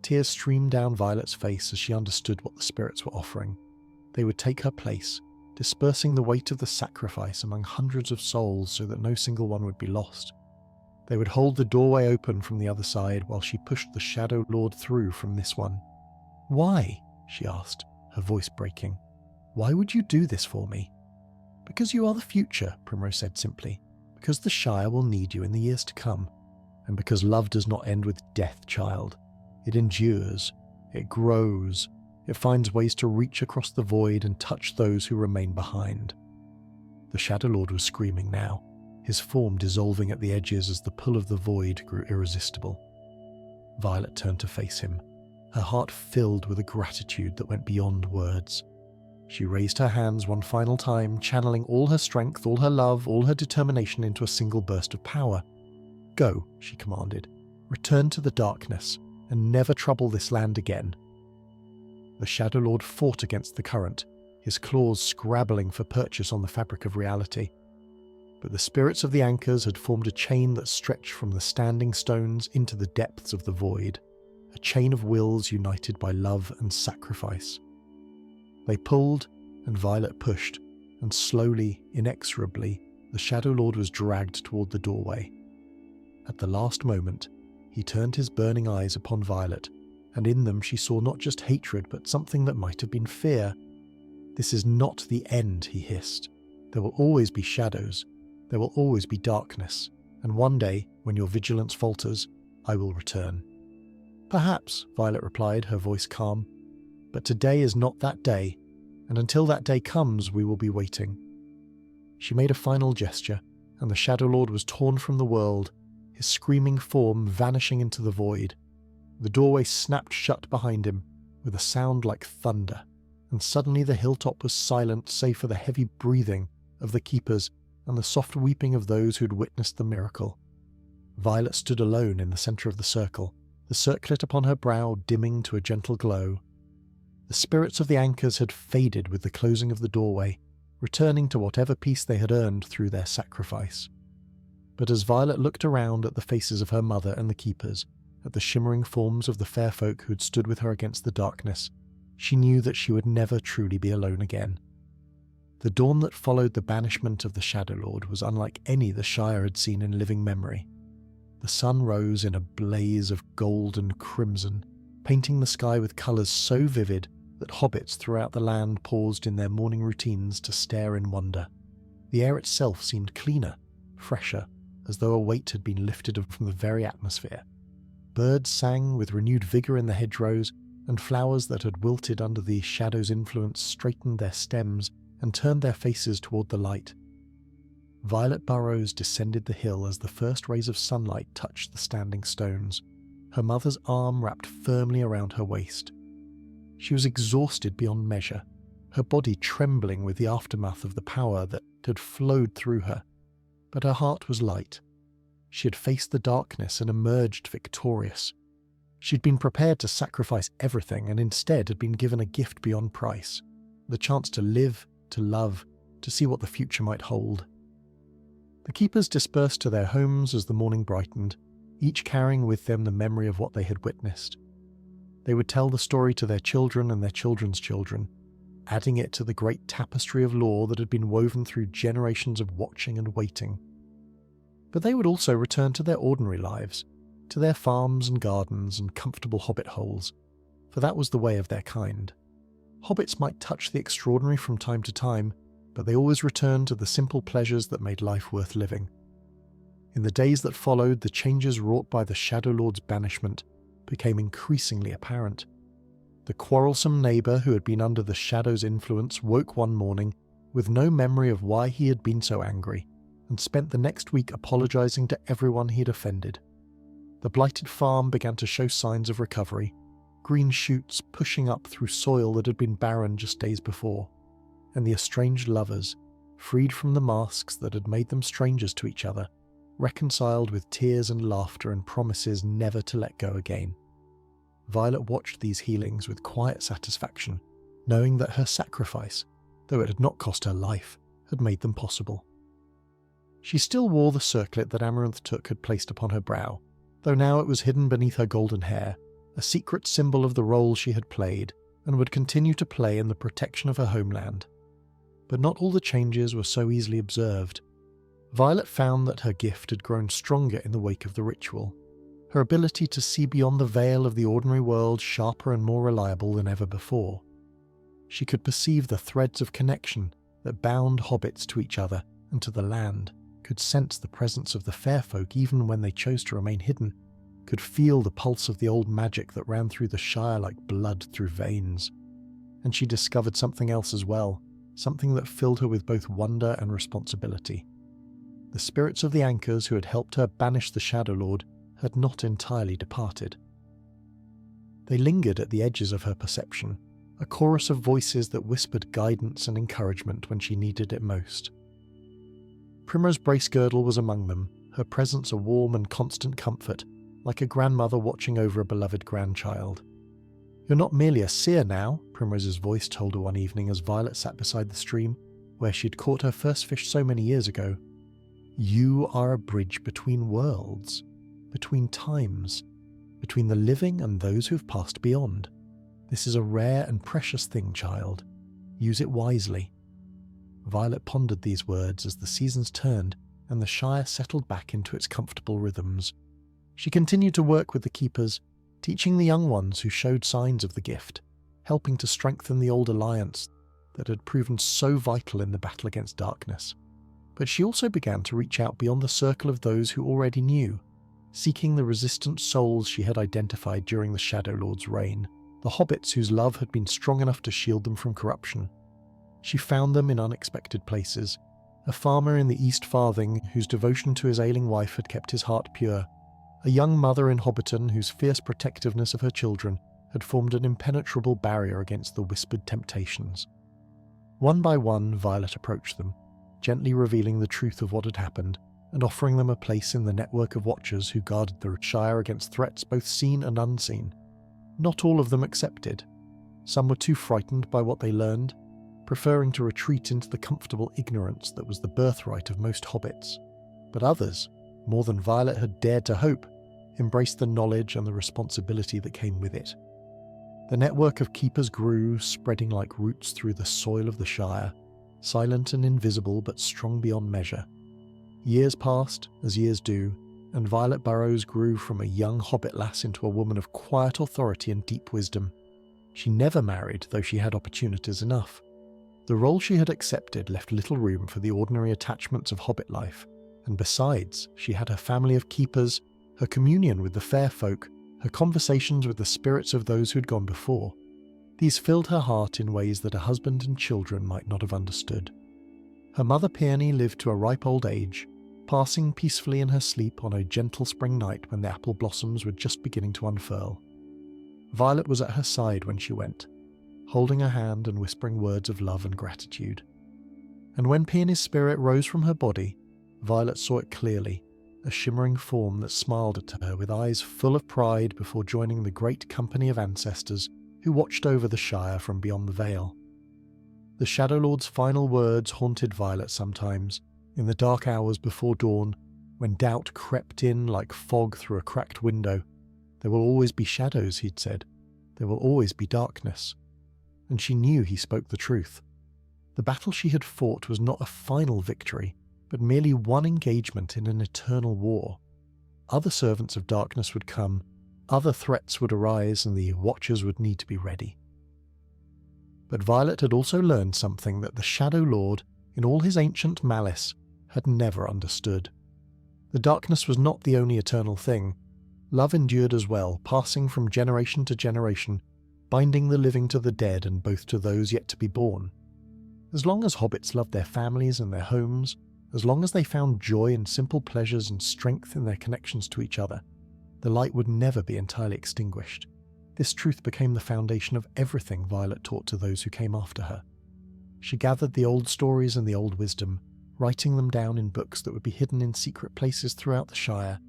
Tears streamed down Violet's face as she understood what the spirits were offering. They would take her place, dispersing the weight of the sacrifice among hundreds of souls so that no single one would be lost. They would hold the doorway open from the other side while she pushed the Shadow Lord through from this one. "Why?" she asked, her voice breaking. "Why would you do this for me?" "Because you are the future," Primrose said simply. "Because the Shire will need you in the years to come. And because love does not end with death, child. It endures. It grows. It finds ways to reach across the void and touch those who remain behind." The Shadow Lord was screaming now, his form dissolving at the edges as the pull of the void grew irresistible. Violet turned to face him, her heart filled with a gratitude that went beyond words. She raised her hands one final time, channeling all her strength, all her love, all her determination into a single burst of power. "Go," she commanded. "Return to the darkness, and never trouble this land again." The Shadow Lord fought against the current, his claws scrabbling for purchase on the fabric of reality. But the spirits of the anchors had formed a chain that stretched from the standing stones into the depths of the void, a chain of wills united by love and sacrifice. They pulled, and Violet pushed, and slowly, inexorably, the Shadow Lord was dragged toward the doorway. At the last moment, he turned his burning eyes upon Violet, and in them she saw not just hatred but something that might have been fear. "This is not the end," he hissed. "There will always be shadows. There will always be darkness, and one day, when your vigilance falters, I will return." "Perhaps," Violet replied, her voice calm. "But today is not that day, and until that day comes, we will be waiting." She made a final gesture, and the Shadow Lord was torn from the world, his screaming form vanishing into the void. The doorway snapped shut behind him with a sound like thunder, and suddenly the hilltop was silent save for the heavy breathing of the keepers and the soft weeping of those who'd witnessed the miracle. Violet stood alone in the centre of the circle, the circlet upon her brow dimming to a gentle glow. The spirits of the anchors had faded with the closing of the doorway, returning to whatever peace they had earned through their sacrifice. But as Violet looked around at the faces of her mother and the keepers, at the shimmering forms of the fair folk who had stood with her against the darkness, she knew that she would never truly be alone again. The dawn that followed the banishment of the Shadow Lord was unlike any the Shire had seen in living memory. The sun rose in a blaze of gold and crimson, painting the sky with colours so vivid that hobbits throughout the land paused in their morning routines to stare in wonder. The air itself seemed cleaner, fresher, as though a weight had been lifted from the very atmosphere. Birds sang with renewed vigour in the hedgerows, and flowers that had wilted under the shadow's influence straightened their stems and turned their faces toward the light. Violet Burrows descended the hill as the first rays of sunlight touched the standing stones, her mother's arm wrapped firmly around her waist. She was exhausted beyond measure, her body trembling with the aftermath of the power that had flowed through her, but her heart was light. She had faced the darkness and emerged victorious. She'd been prepared to sacrifice everything and instead had been given a gift beyond price, the chance to live, to love, to see what the future might hold. The keepers dispersed to their homes as the morning brightened, each carrying with them the memory of what they had witnessed. They would tell the story to their children and their children's children, adding it to the great tapestry of lore that had been woven through generations of watching and waiting. But they would also return to their ordinary lives, to their farms and gardens and comfortable hobbit holes, for that was the way of their kind. Hobbits might touch the extraordinary from time to time, but they always returned to the simple pleasures that made life worth living. In the days that followed, the changes wrought by the Shadow Lord's banishment became increasingly apparent. The quarrelsome neighbour who had been under the Shadow's influence woke one morning with no memory of why he had been so angry, and spent the next week apologising to everyone he had offended. The blighted farm began to show signs of recovery, green shoots pushing up through soil that had been barren just days before, and the estranged lovers, freed from the masks that had made them strangers to each other, reconciled with tears and laughter and promises never to let go again. Violet watched these healings with quiet satisfaction, knowing that her sacrifice, though it had not cost her life, had made them possible. She still wore the circlet that Amaranth Took had placed upon her brow, though now it was hidden beneath her golden hair, a secret symbol of the role she had played and would continue to play in the protection of her homeland. But not all the changes were so easily observed. Violet found that her gift had grown stronger in the wake of the ritual, her ability to see beyond the veil of the ordinary world sharper and more reliable than ever before. She could perceive the threads of connection that bound hobbits to each other and to the land, could sense the presence of the fair folk even when they chose to remain hidden, could feel the pulse of the old magic that ran through the Shire like blood through veins. And she discovered something else as well, something that filled her with both wonder and responsibility. The spirits of the anchors who had helped her banish the Shadow Lord had not entirely departed. They lingered at the edges of her perception, a chorus of voices that whispered guidance and encouragement when she needed it most. Primrose Bracegirdle was among them, her presence a warm and constant comfort, like a grandmother watching over a beloved grandchild. "You're not merely a seer now," Primrose's voice told her one evening as Violet sat beside the stream, where she'd caught her first fish so many years ago. "You are a bridge between worlds, between times, between the living and those who've passed beyond. This is a rare and precious thing, child. Use it wisely." Violet pondered these words as the seasons turned and the Shire settled back into its comfortable rhythms. She continued to work with the keepers, teaching the young ones who showed signs of the gift, helping to strengthen the old alliance that had proven so vital in the battle against darkness. But she also began to reach out beyond the circle of those who already knew, seeking the resistant souls she had identified during the Shadow Lord's reign, the hobbits whose love had been strong enough to shield them from corruption. She found them in unexpected places, a farmer in the East Farthing whose devotion to his ailing wife had kept his heart pure, a young mother in Hobbiton whose fierce protectiveness of her children had formed an impenetrable barrier against the whispered temptations. One by one, Violet approached them, gently revealing the truth of what had happened and offering them a place in the network of watchers who guarded the Shire against threats both seen and unseen. Not all of them accepted. Some were too frightened by what they learned, preferring to retreat into the comfortable ignorance that was the birthright of most hobbits. But others, more than Violet had dared to hope, embraced the knowledge and the responsibility that came with it. The network of keepers grew, spreading like roots through the soil of the Shire, silent and invisible but strong beyond measure. Years passed, as years do, and Violet Burrows grew from a young hobbit lass into a woman of quiet authority and deep wisdom. She never married, though she had opportunities enough. The role she had accepted left little room for the ordinary attachments of hobbit life, and besides, she had her family of keepers, her communion with the fair folk, her conversations with the spirits of those who had gone before. These filled her heart in ways that a husband and children might not have understood. Her mother Peony lived to a ripe old age, passing peacefully in her sleep on a gentle spring night when the apple blossoms were just beginning to unfurl. Violet was at her side when she went, holding her hand and whispering words of love and gratitude. And when Peony's spirit rose from her body, Violet saw it clearly, a shimmering form that smiled at her with eyes full of pride before joining the great company of ancestors who watched over the Shire from beyond the Vale. The Shadow Lord's final words haunted Violet sometimes, in the dark hours before dawn, when doubt crept in like fog through a cracked window. There will always be shadows, he'd said. There will always be darkness. And she knew he spoke the truth. The battle she had fought was not a final victory, but merely one engagement in an eternal war. Other servants of darkness would come, other threats would arise, and the watchers would need to be ready. But Violet had also learned something that the Shadow Lord, in all his ancient malice, had never understood. The darkness was not the only eternal thing. Love endured as well, passing from generation to generation, binding the living to the dead and both to those yet to be born. As long as hobbits loved their families and their homes, as long as they found joy in simple pleasures and strength in their connections to each other, the light would never be entirely extinguished. This truth became the foundation of everything Violet taught to those who came after her. She gathered the old stories and the old wisdom, writing them down in books that would be hidden in secret places throughout the Shire,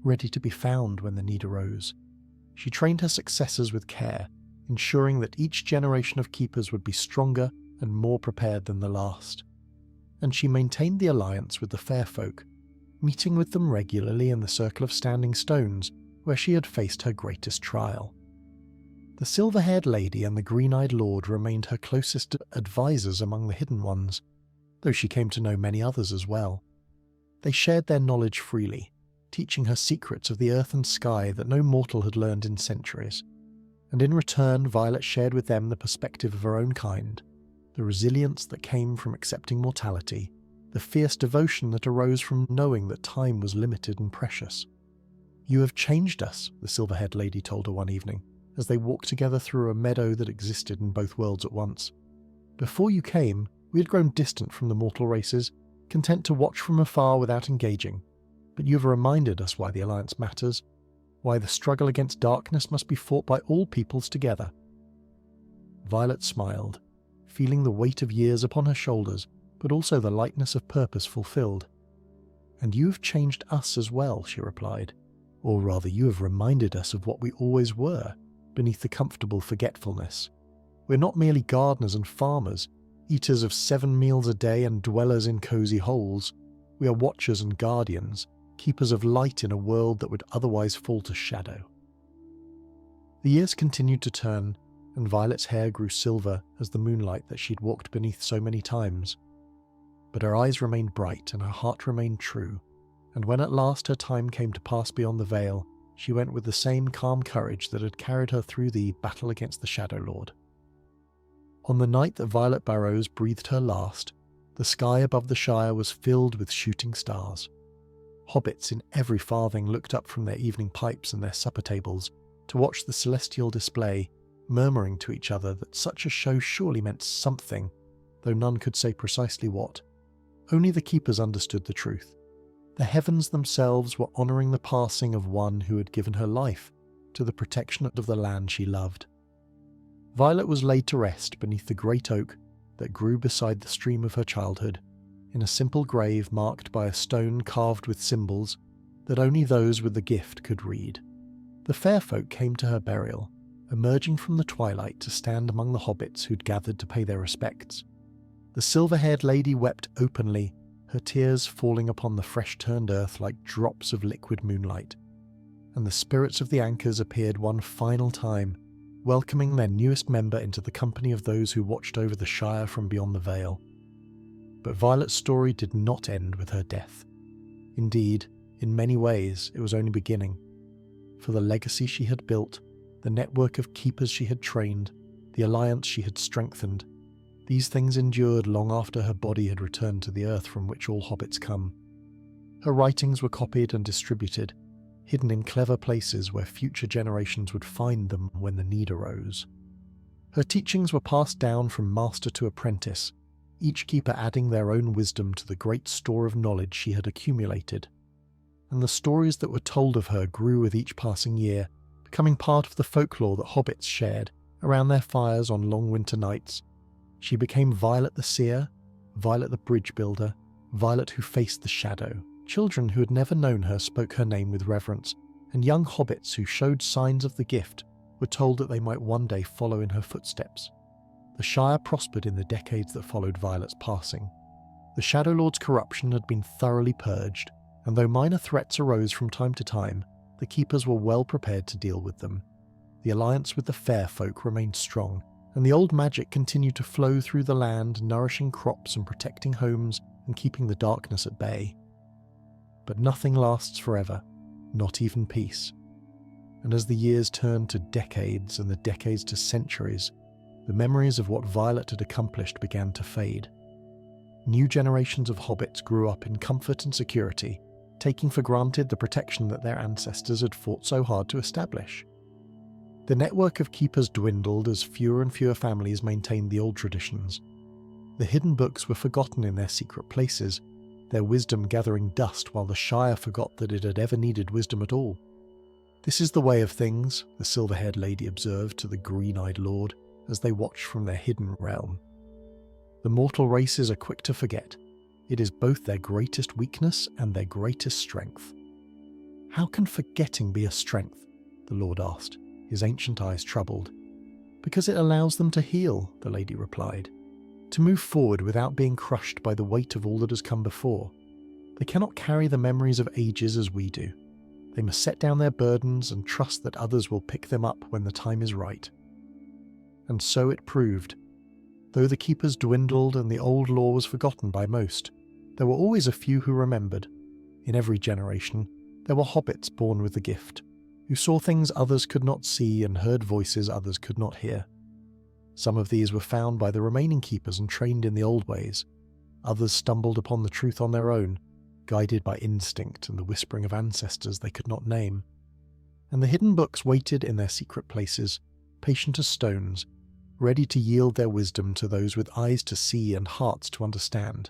ready to be found when the need arose. She trained her successors with care, ensuring that each generation of keepers would be stronger and more prepared than the last. And she maintained the alliance with the fair folk, meeting with them regularly in the Circle of Standing Stones, where she had faced her greatest trial. The silver-haired lady and the green-eyed lord remained her closest advisors among the Hidden Ones, though she came to know many others as well. They shared their knowledge freely, teaching her secrets of the earth and sky that no mortal had learned in centuries. And in return, Violet shared with them the perspective of her own kind, the resilience that came from accepting mortality, the fierce devotion that arose from knowing that time was limited and precious. "You have changed us," the silver-haired lady told her one evening, as they walked together through a meadow that existed in both worlds at once. "Before you came, we had grown distant from the mortal races, content to watch from afar without engaging. But you have reminded us why the alliance matters, why the struggle against darkness must be fought by all peoples together." Violet smiled, feeling the weight of years upon her shoulders, but also the lightness of purpose fulfilled. "And you have changed us as well," she replied. "Or rather, you have reminded us of what we always were, beneath the comfortable forgetfulness. We're not merely gardeners and farmers, eaters of 7 meals a day and dwellers in cosy holes. We are watchers and guardians, keepers of light in a world that would otherwise fall to shadow." The years continued to turn, and Violet's hair grew silver as the moonlight that she'd walked beneath so many times. But her eyes remained bright and her heart remained true, and when at last her time came to pass beyond the veil, she went with the same calm courage that had carried her through the battle against the Shadow Lord. On the night that Violet Burrows breathed her last, the sky above the Shire was filled with shooting stars. Hobbits in every farthing looked up from their evening pipes and their supper tables to watch the celestial display, murmuring to each other that such a show surely meant something, though none could say precisely what. Only the keepers understood the truth. The heavens themselves were honouring the passing of one who had given her life to the protection of the land she loved. Violet was laid to rest beneath the great oak that grew beside the stream of her childhood, in a simple grave marked by a stone carved with symbols that only those with the gift could read. The fair folk came to her burial, emerging from the twilight to stand among the hobbits who'd gathered to pay their respects. The silver-haired lady wept openly, her tears falling upon the fresh-turned earth like drops of liquid moonlight, and the spirits of the anchors appeared one final time, welcoming their newest member into the company of those who watched over the Shire from beyond the Vale. But Violet's story did not end with her death. Indeed, in many ways, it was only beginning. For the legacy she had built, the network of keepers she had trained, the alliance she had strengthened, these things endured long after her body had returned to the earth from which all hobbits come. Her writings were copied and distributed, hidden in clever places where future generations would find them when the need arose. Her teachings were passed down from master to apprentice, each keeper adding their own wisdom to the great store of knowledge she had accumulated. And the stories that were told of her grew with each passing year, becoming part of the folklore that hobbits shared around their fires on long winter nights. She became Violet the Seer, Violet the Bridge Builder, Violet who faced the shadow. Children who had never known her spoke her name with reverence, and young hobbits who showed signs of the gift were told that they might one day follow in her footsteps. The Shire prospered in the decades that followed Violet's passing. The Shadow Lord's corruption had been thoroughly purged, and though minor threats arose from time to time, the keepers were well prepared to deal with them. The alliance with the fair folk remained strong, and the old magic continued to flow through the land, nourishing crops and protecting homes and keeping the darkness at bay. But nothing lasts forever, not even peace. And as the years turned to decades and the decades to centuries, the memories of what Violet had accomplished began to fade. New generations of hobbits grew up in comfort and security, taking for granted the protection that their ancestors had fought so hard to establish. The network of keepers dwindled as fewer and fewer families maintained the old traditions. The hidden books were forgotten in their secret places, their wisdom gathering dust while the Shire forgot that it had ever needed wisdom at all. "This is the way of things," the silver-haired lady observed to the green-eyed lord as they watched from their hidden realm. "The mortal races are quick to forget. It is both their greatest weakness and their greatest strength." "How can forgetting be a strength?" the lord asked, his ancient eyes troubled. "Because it allows them to heal," the lady replied. "To move forward without being crushed by the weight of all that has come before. They cannot carry the memories of ages as we do. They must set down their burdens and trust that others will pick them up when the time is right." And so it proved. Though the keepers dwindled and the old law was forgotten by most, there were always a few who remembered. In every generation, there were hobbits born with the gift, who saw things others could not see and heard voices others could not hear. Some of these were found by the remaining keepers and trained in the old ways. Others stumbled upon the truth on their own, guided by instinct and the whispering of ancestors they could not name. And the hidden books waited in their secret places, patient as stones, ready to yield their wisdom to those with eyes to see and hearts to understand.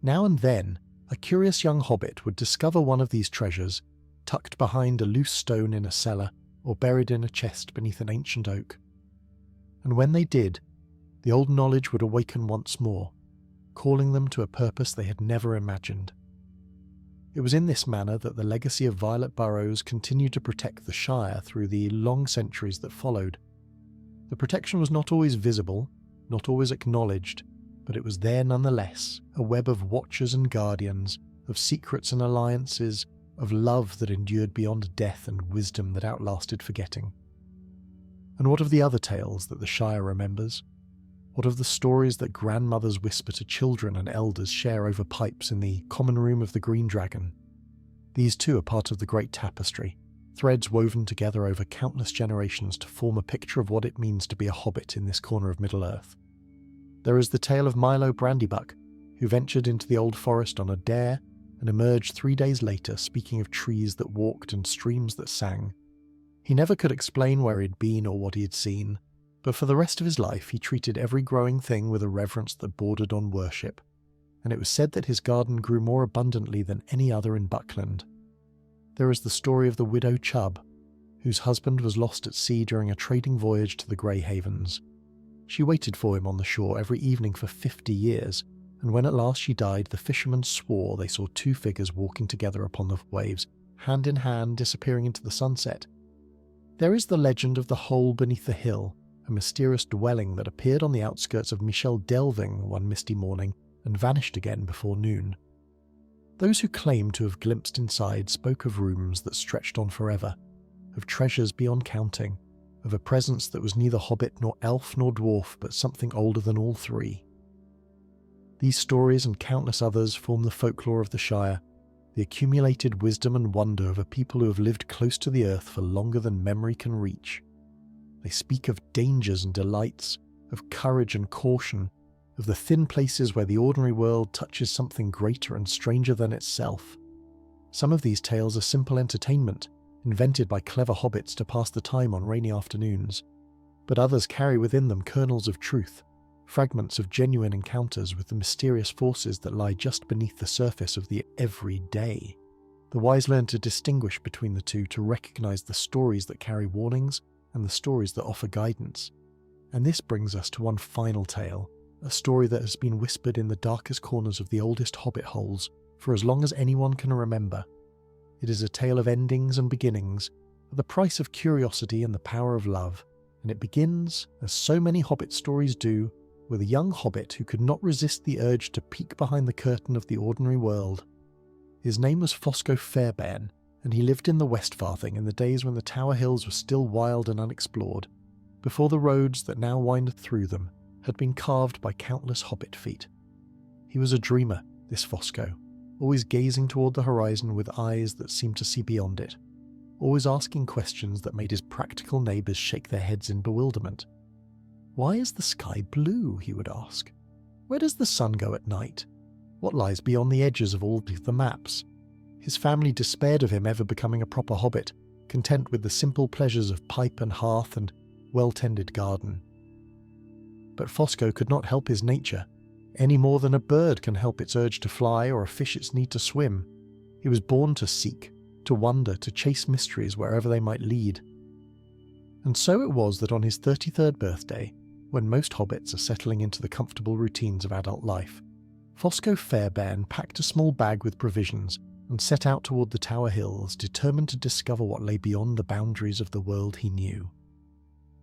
Now and then, a curious young hobbit would discover one of these treasures, tucked behind a loose stone in a cellar or buried in a chest beneath an ancient oak. And when they did, the old knowledge would awaken once more, calling them to a purpose they had never imagined. It was in this manner that the legacy of Violet Burrows continued to protect the Shire through the long centuries that followed. The protection was not always visible, not always acknowledged, but it was there nonetheless, a web of watchers and guardians, of secrets and alliances, of love that endured beyond death and wisdom that outlasted forgetting. And what of the other tales that the Shire remembers? What of the stories that grandmothers whisper to children and elders share over pipes in the common room of the Green Dragon? These too are part of the great tapestry, threads woven together over countless generations to form a picture of what it means to be a hobbit in this corner of Middle-earth. There is the tale of Milo Brandybuck, who ventured into the old forest on a dare and emerged 3 days later speaking of trees that walked and streams that sang. He never could explain where he'd been or what he had seen, but for the rest of his life he treated every growing thing with a reverence that bordered on worship. and it was said that his garden grew more abundantly than any other in Buckland. There is the story of the widow Chubb, whose husband was lost at sea during a trading voyage to the Grey Havens. She waited for him on the shore every evening for 50 years, and when at last she died, the fishermen swore they saw two figures walking together upon the waves, hand in hand, disappearing into the sunset. There is the legend of the hole beneath the hill, a mysterious dwelling that appeared on the outskirts of Michel Delving one misty morning and vanished again before noon. Those who claimed to have glimpsed inside spoke of rooms that stretched on forever, of treasures beyond counting, of a presence that was neither hobbit nor elf nor dwarf, but something older than all three. These stories and countless others form the folklore of the Shire, the accumulated wisdom and wonder of a people who have lived close to the earth for longer than memory can reach. They speak of dangers and delights, of courage and caution, of the thin places where the ordinary world touches something greater and stranger than itself. Some of these tales are simple entertainment, invented by clever hobbits to pass the time on rainy afternoons, but others carry within them kernels of truth, fragments of genuine encounters with the mysterious forces that lie just beneath the surface of the everyday. The wise learn to distinguish between the two, to recognize the stories that carry warnings and the stories that offer guidance. And this brings us to one final tale, a story that has been whispered in the darkest corners of the oldest hobbit holes for as long as anyone can remember. It is a tale of endings and beginnings, of the price of curiosity and the power of love, and it begins, as so many hobbit stories do, with a young hobbit who could not resist the urge to peek behind the curtain of the ordinary world. His name was Fosco Fairbairn, and he lived in the Westfarthing in the days when the Tower Hills were still wild and unexplored, before the roads that now wind through them had been carved by countless hobbit feet. He was a dreamer, this Fosco, always gazing toward the horizon with eyes that seemed to see beyond it, always asking questions that made his practical neighbours shake their heads in bewilderment. Why is the sky blue, he would ask. Where does the sun go at night? What lies beyond the edges of all the maps? His family despaired of him ever becoming a proper hobbit, content with the simple pleasures of pipe and hearth and well-tended garden. But Fosco could not help his nature, any more than a bird can help its urge to fly or a fish its need to swim. He was born to seek, to wonder, to chase mysteries wherever they might lead. And so it was that on his 33rd birthday, when most hobbits are settling into the comfortable routines of adult life, Fosco Fairbairn packed a small bag with provisions and set out toward the Tower Hills, determined to discover what lay beyond the boundaries of the world he knew.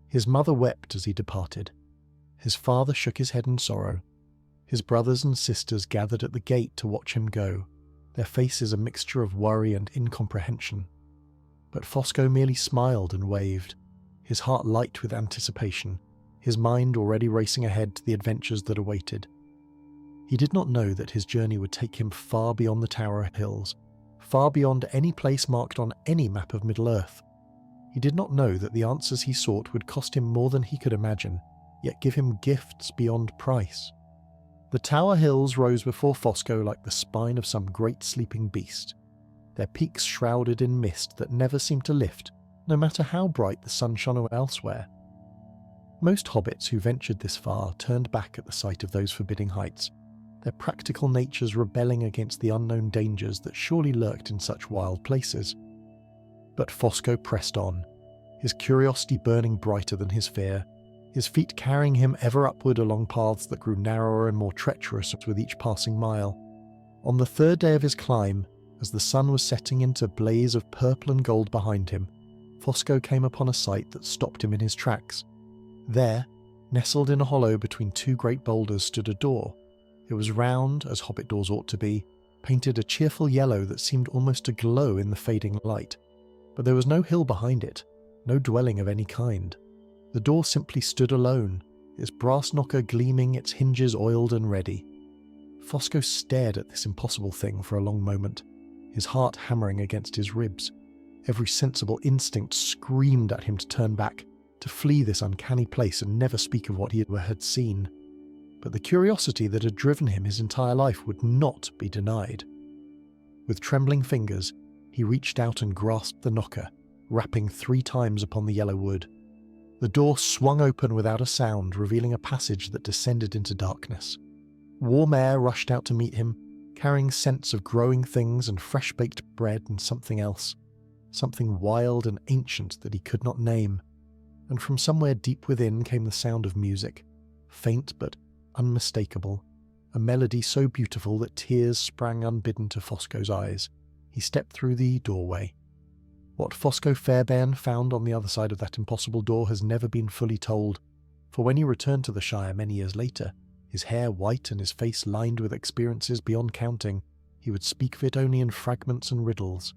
His mother wept as he departed. His father shook his head in sorrow. His brothers and sisters gathered at the gate to watch him go, their faces a mixture of worry and incomprehension. But Fosco merely smiled and waved, his heart light with anticipation, his mind already racing ahead to the adventures that awaited. He did not know that his journey would take him far beyond the Tower Hills, far beyond any place marked on any map of Middle-earth. He did not know that the answers he sought would cost him more than he could imagine, yet give him gifts beyond price. The Tower Hills rose before Fosco like the spine of some great sleeping beast, their peaks shrouded in mist that never seemed to lift, no matter how bright the sun shone elsewhere. Most hobbits who ventured this far turned back at the sight of those forbidding heights, their practical natures rebelling against the unknown dangers that surely lurked in such wild places. But Fosco pressed on, his curiosity burning brighter than his fear, his feet carrying him ever upward along paths that grew narrower and more treacherous with each passing mile. On the third day of his climb, as the sun was setting into a blaze of purple and gold behind him, Fosco came upon a sight that stopped him in his tracks. There, nestled in a hollow between two great boulders, stood a door. It was round, as hobbit doors ought to be, painted a cheerful yellow that seemed almost to glow in the fading light. But there was no hill behind it, no dwelling of any kind. The door simply stood alone, its brass knocker gleaming, its hinges oiled and ready. Fosco stared at this impossible thing for a long moment, his heart hammering against his ribs. Every sensible instinct screamed at him to turn back, to flee this uncanny place and never speak of what he had seen. But the curiosity that had driven him his entire life would not be denied. With trembling fingers, he reached out and grasped the knocker, rapping 3 times upon the yellow wood. The door swung open without a sound, revealing a passage that descended into darkness. Warm air rushed out to meet him, carrying scents of growing things and fresh-baked bread and something else, something wild and ancient that he could not name. And from somewhere deep within came the sound of music, faint but unmistakable, a melody so beautiful that tears sprang unbidden to Fosco's eyes. He stepped through the doorway. What Fosco Fairbairn found on the other side of that impossible door has never been fully told, for when he returned to the Shire many years later, his hair white and his face lined with experiences beyond counting, he would speak of it only in fragments and riddles.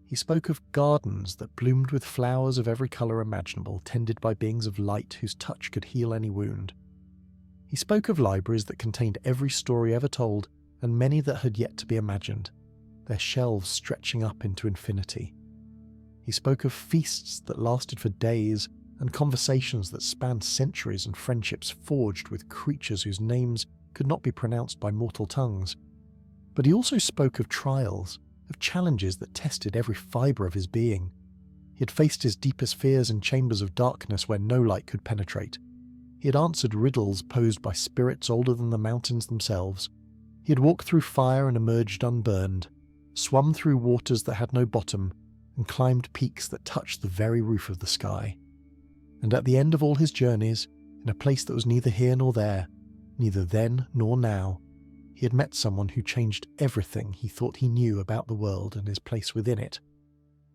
He spoke of gardens that bloomed with flowers of every colour imaginable, tended by beings of light whose touch could heal any wound. He spoke of libraries that contained every story ever told, and many that had yet to be imagined, their shelves stretching up into infinity. He spoke of feasts that lasted for days, and conversations that spanned centuries, and friendships forged with creatures whose names could not be pronounced by mortal tongues. But he also spoke of trials, of challenges that tested every fibre of his being. He had faced his deepest fears in chambers of darkness where no light could penetrate. He had answered riddles posed by spirits older than the mountains themselves. He had walked through fire and emerged unburned, swum through waters that had no bottom, and climbed peaks that touched the very roof of the sky. And at the end of all his journeys, in a place that was neither here nor there, neither then nor now, he had met someone who changed everything he thought he knew about the world and his place within it.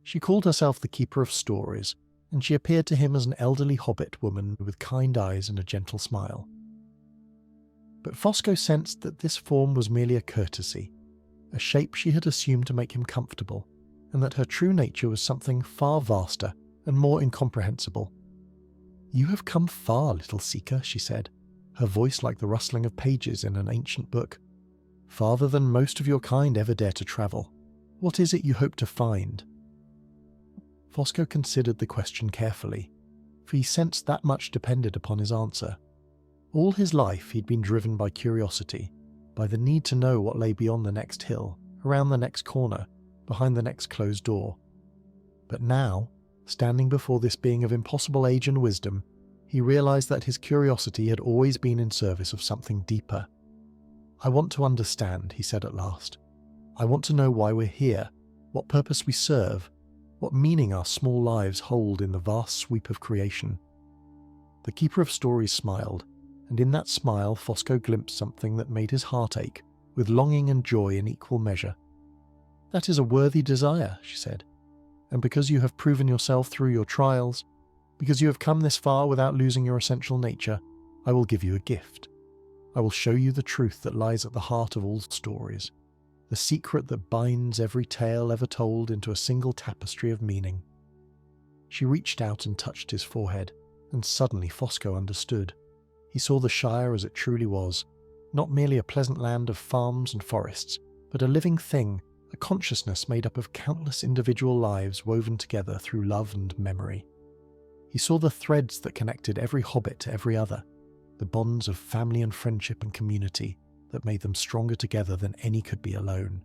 She called herself the Keeper of Stories, and she appeared to him as an elderly hobbit woman with kind eyes and a gentle smile. But Fosco sensed that this form was merely a courtesy, a shape she had assumed to make him comfortable, and that her true nature was something far vaster and more incomprehensible. "You have come far, little seeker," she said, her voice like the rustling of pages in an ancient book. "Farther than most of your kind ever dare to travel. What is it you hope to find?" Fosco considered the question carefully, for he sensed that much depended upon his answer. All his life he'd been driven by curiosity, by the need to know what lay beyond the next hill, around the next corner, behind the next closed door. But now, standing before this being of impossible age and wisdom, he realized that his curiosity had always been in service of something deeper. "I want to understand," he said at last. "I want to know why we're here, what purpose we serve, what meaning our small lives hold in the vast sweep of creation." The Keeper of Stories smiled, and in that smile Fosco glimpsed something that made his heart ache, with longing and joy in equal measure. "That is a worthy desire," she said, "and because you have proven yourself through your trials, because you have come this far without losing your essential nature, I will give you a gift. I will show you the truth that lies at the heart of all stories, the secret that binds every tale ever told into a single tapestry of meaning." She reached out and touched his forehead, and suddenly Fosco understood. He saw the Shire as it truly was, not merely a pleasant land of farms and forests, but a living thing, a consciousness made up of countless individual lives woven together through love and memory. He saw the threads that connected every hobbit to every other, the bonds of family and friendship and community that made them stronger together than any could be alone.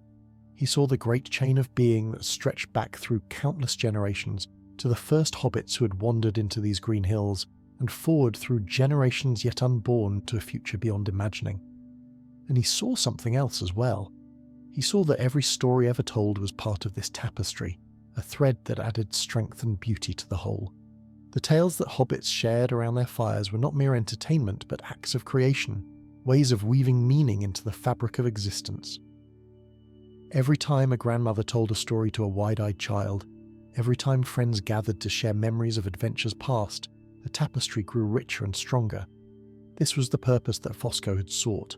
He saw the great chain of being that stretched back through countless generations to the first hobbits who had wandered into these green hills, and forward through generations yet unborn to a future beyond imagining. And he saw something else as well. He saw that every story ever told was part of this tapestry, a thread that added strength and beauty to the whole. The tales that hobbits shared around their fires were not mere entertainment, but acts of creation, ways of weaving meaning into the fabric of existence. Every time a grandmother told a story to a wide-eyed child, every time friends gathered to share memories of adventures past, the tapestry grew richer and stronger. This was the purpose that Fosco had sought.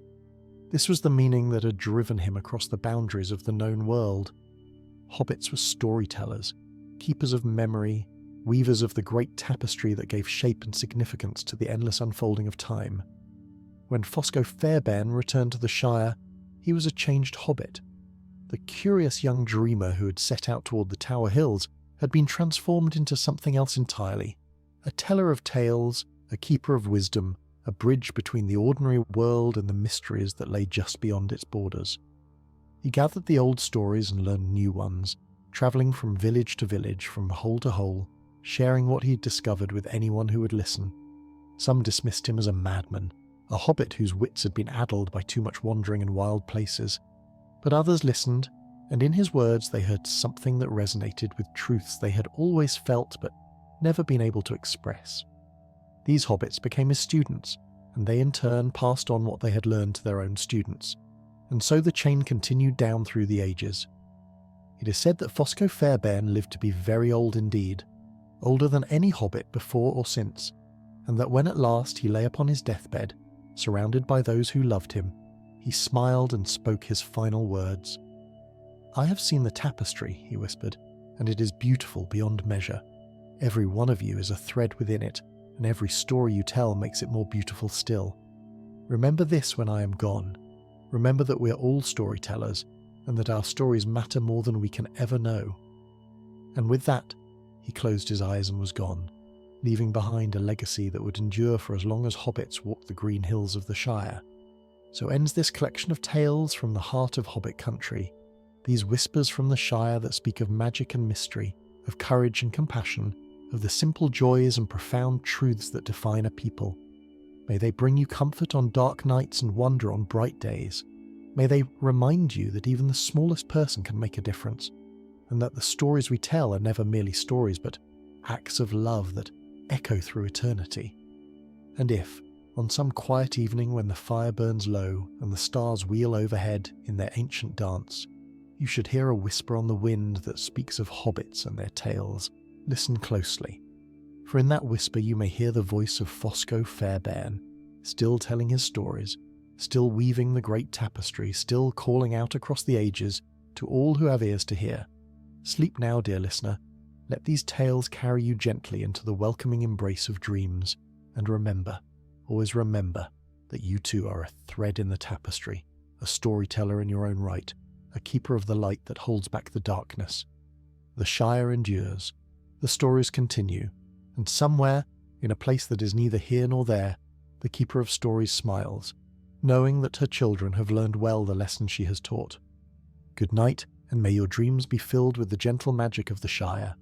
This was the meaning that had driven him across the boundaries of the known world. Hobbits were storytellers, keepers of memory, weavers of the great tapestry that gave shape and significance to the endless unfolding of time. When Fosco Fairbairn returned to the Shire, he was a changed hobbit. The curious young dreamer who had set out toward the Tower Hills had been transformed into something else entirely. A teller of tales, a keeper of wisdom, a bridge between the ordinary world and the mysteries that lay just beyond its borders. He gathered the old stories and learned new ones, travelling from village to village, from hole to hole, sharing what he had discovered with anyone who would listen. Some dismissed him as a madman, a hobbit whose wits had been addled by too much wandering in wild places. But others listened, and in his words they heard something that resonated with truths they had always felt but never been able to express. These hobbits became his students, and they in turn passed on what they had learned to their own students, and so the chain continued down through the ages. It is said that Fosco Fairbairn lived to be very old indeed, older than any hobbit before or since, and that when at last he lay upon his deathbed, surrounded by those who loved him, he smiled and spoke his final words. "I have seen the tapestry," he whispered, "and it is beautiful beyond measure. Every one of you is a thread within it, and every story you tell makes it more beautiful still. Remember this when I am gone. Remember that we are all storytellers, and that our stories matter more than we can ever know." And with that, he closed his eyes and was gone, leaving behind a legacy that would endure for as long as hobbits walked the green hills of the Shire. So ends this collection of tales from the heart of Hobbit country, these whispers from the Shire that speak of magic and mystery, of courage and compassion, of the simple joys and profound truths that define a people. May they bring you comfort on dark nights and wonder on bright days. May they remind you that even the smallest person can make a difference, and that the stories we tell are never merely stories but acts of love that echo through eternity. And if, on some quiet evening when the fire burns low and the stars wheel overhead in their ancient dance, you should hear a whisper on the wind that speaks of hobbits and their tales, listen closely. For in that whisper you may hear the voice of Fosco Fairbairn, still telling his stories, still weaving the great tapestry, still calling out across the ages to all who have ears to hear. Sleep now, dear listener. Let these tales carry you gently into the welcoming embrace of dreams, and remember, always remember, that you too are a thread in the tapestry, a storyteller in your own right, a keeper of the light that holds back the darkness. The Shire endures, the stories continue, and somewhere, in a place that is neither here nor there, the keeper of stories smiles, knowing that her children have learned well the lesson she has taught. Good night, and may your dreams be filled with the gentle magic of the Shire.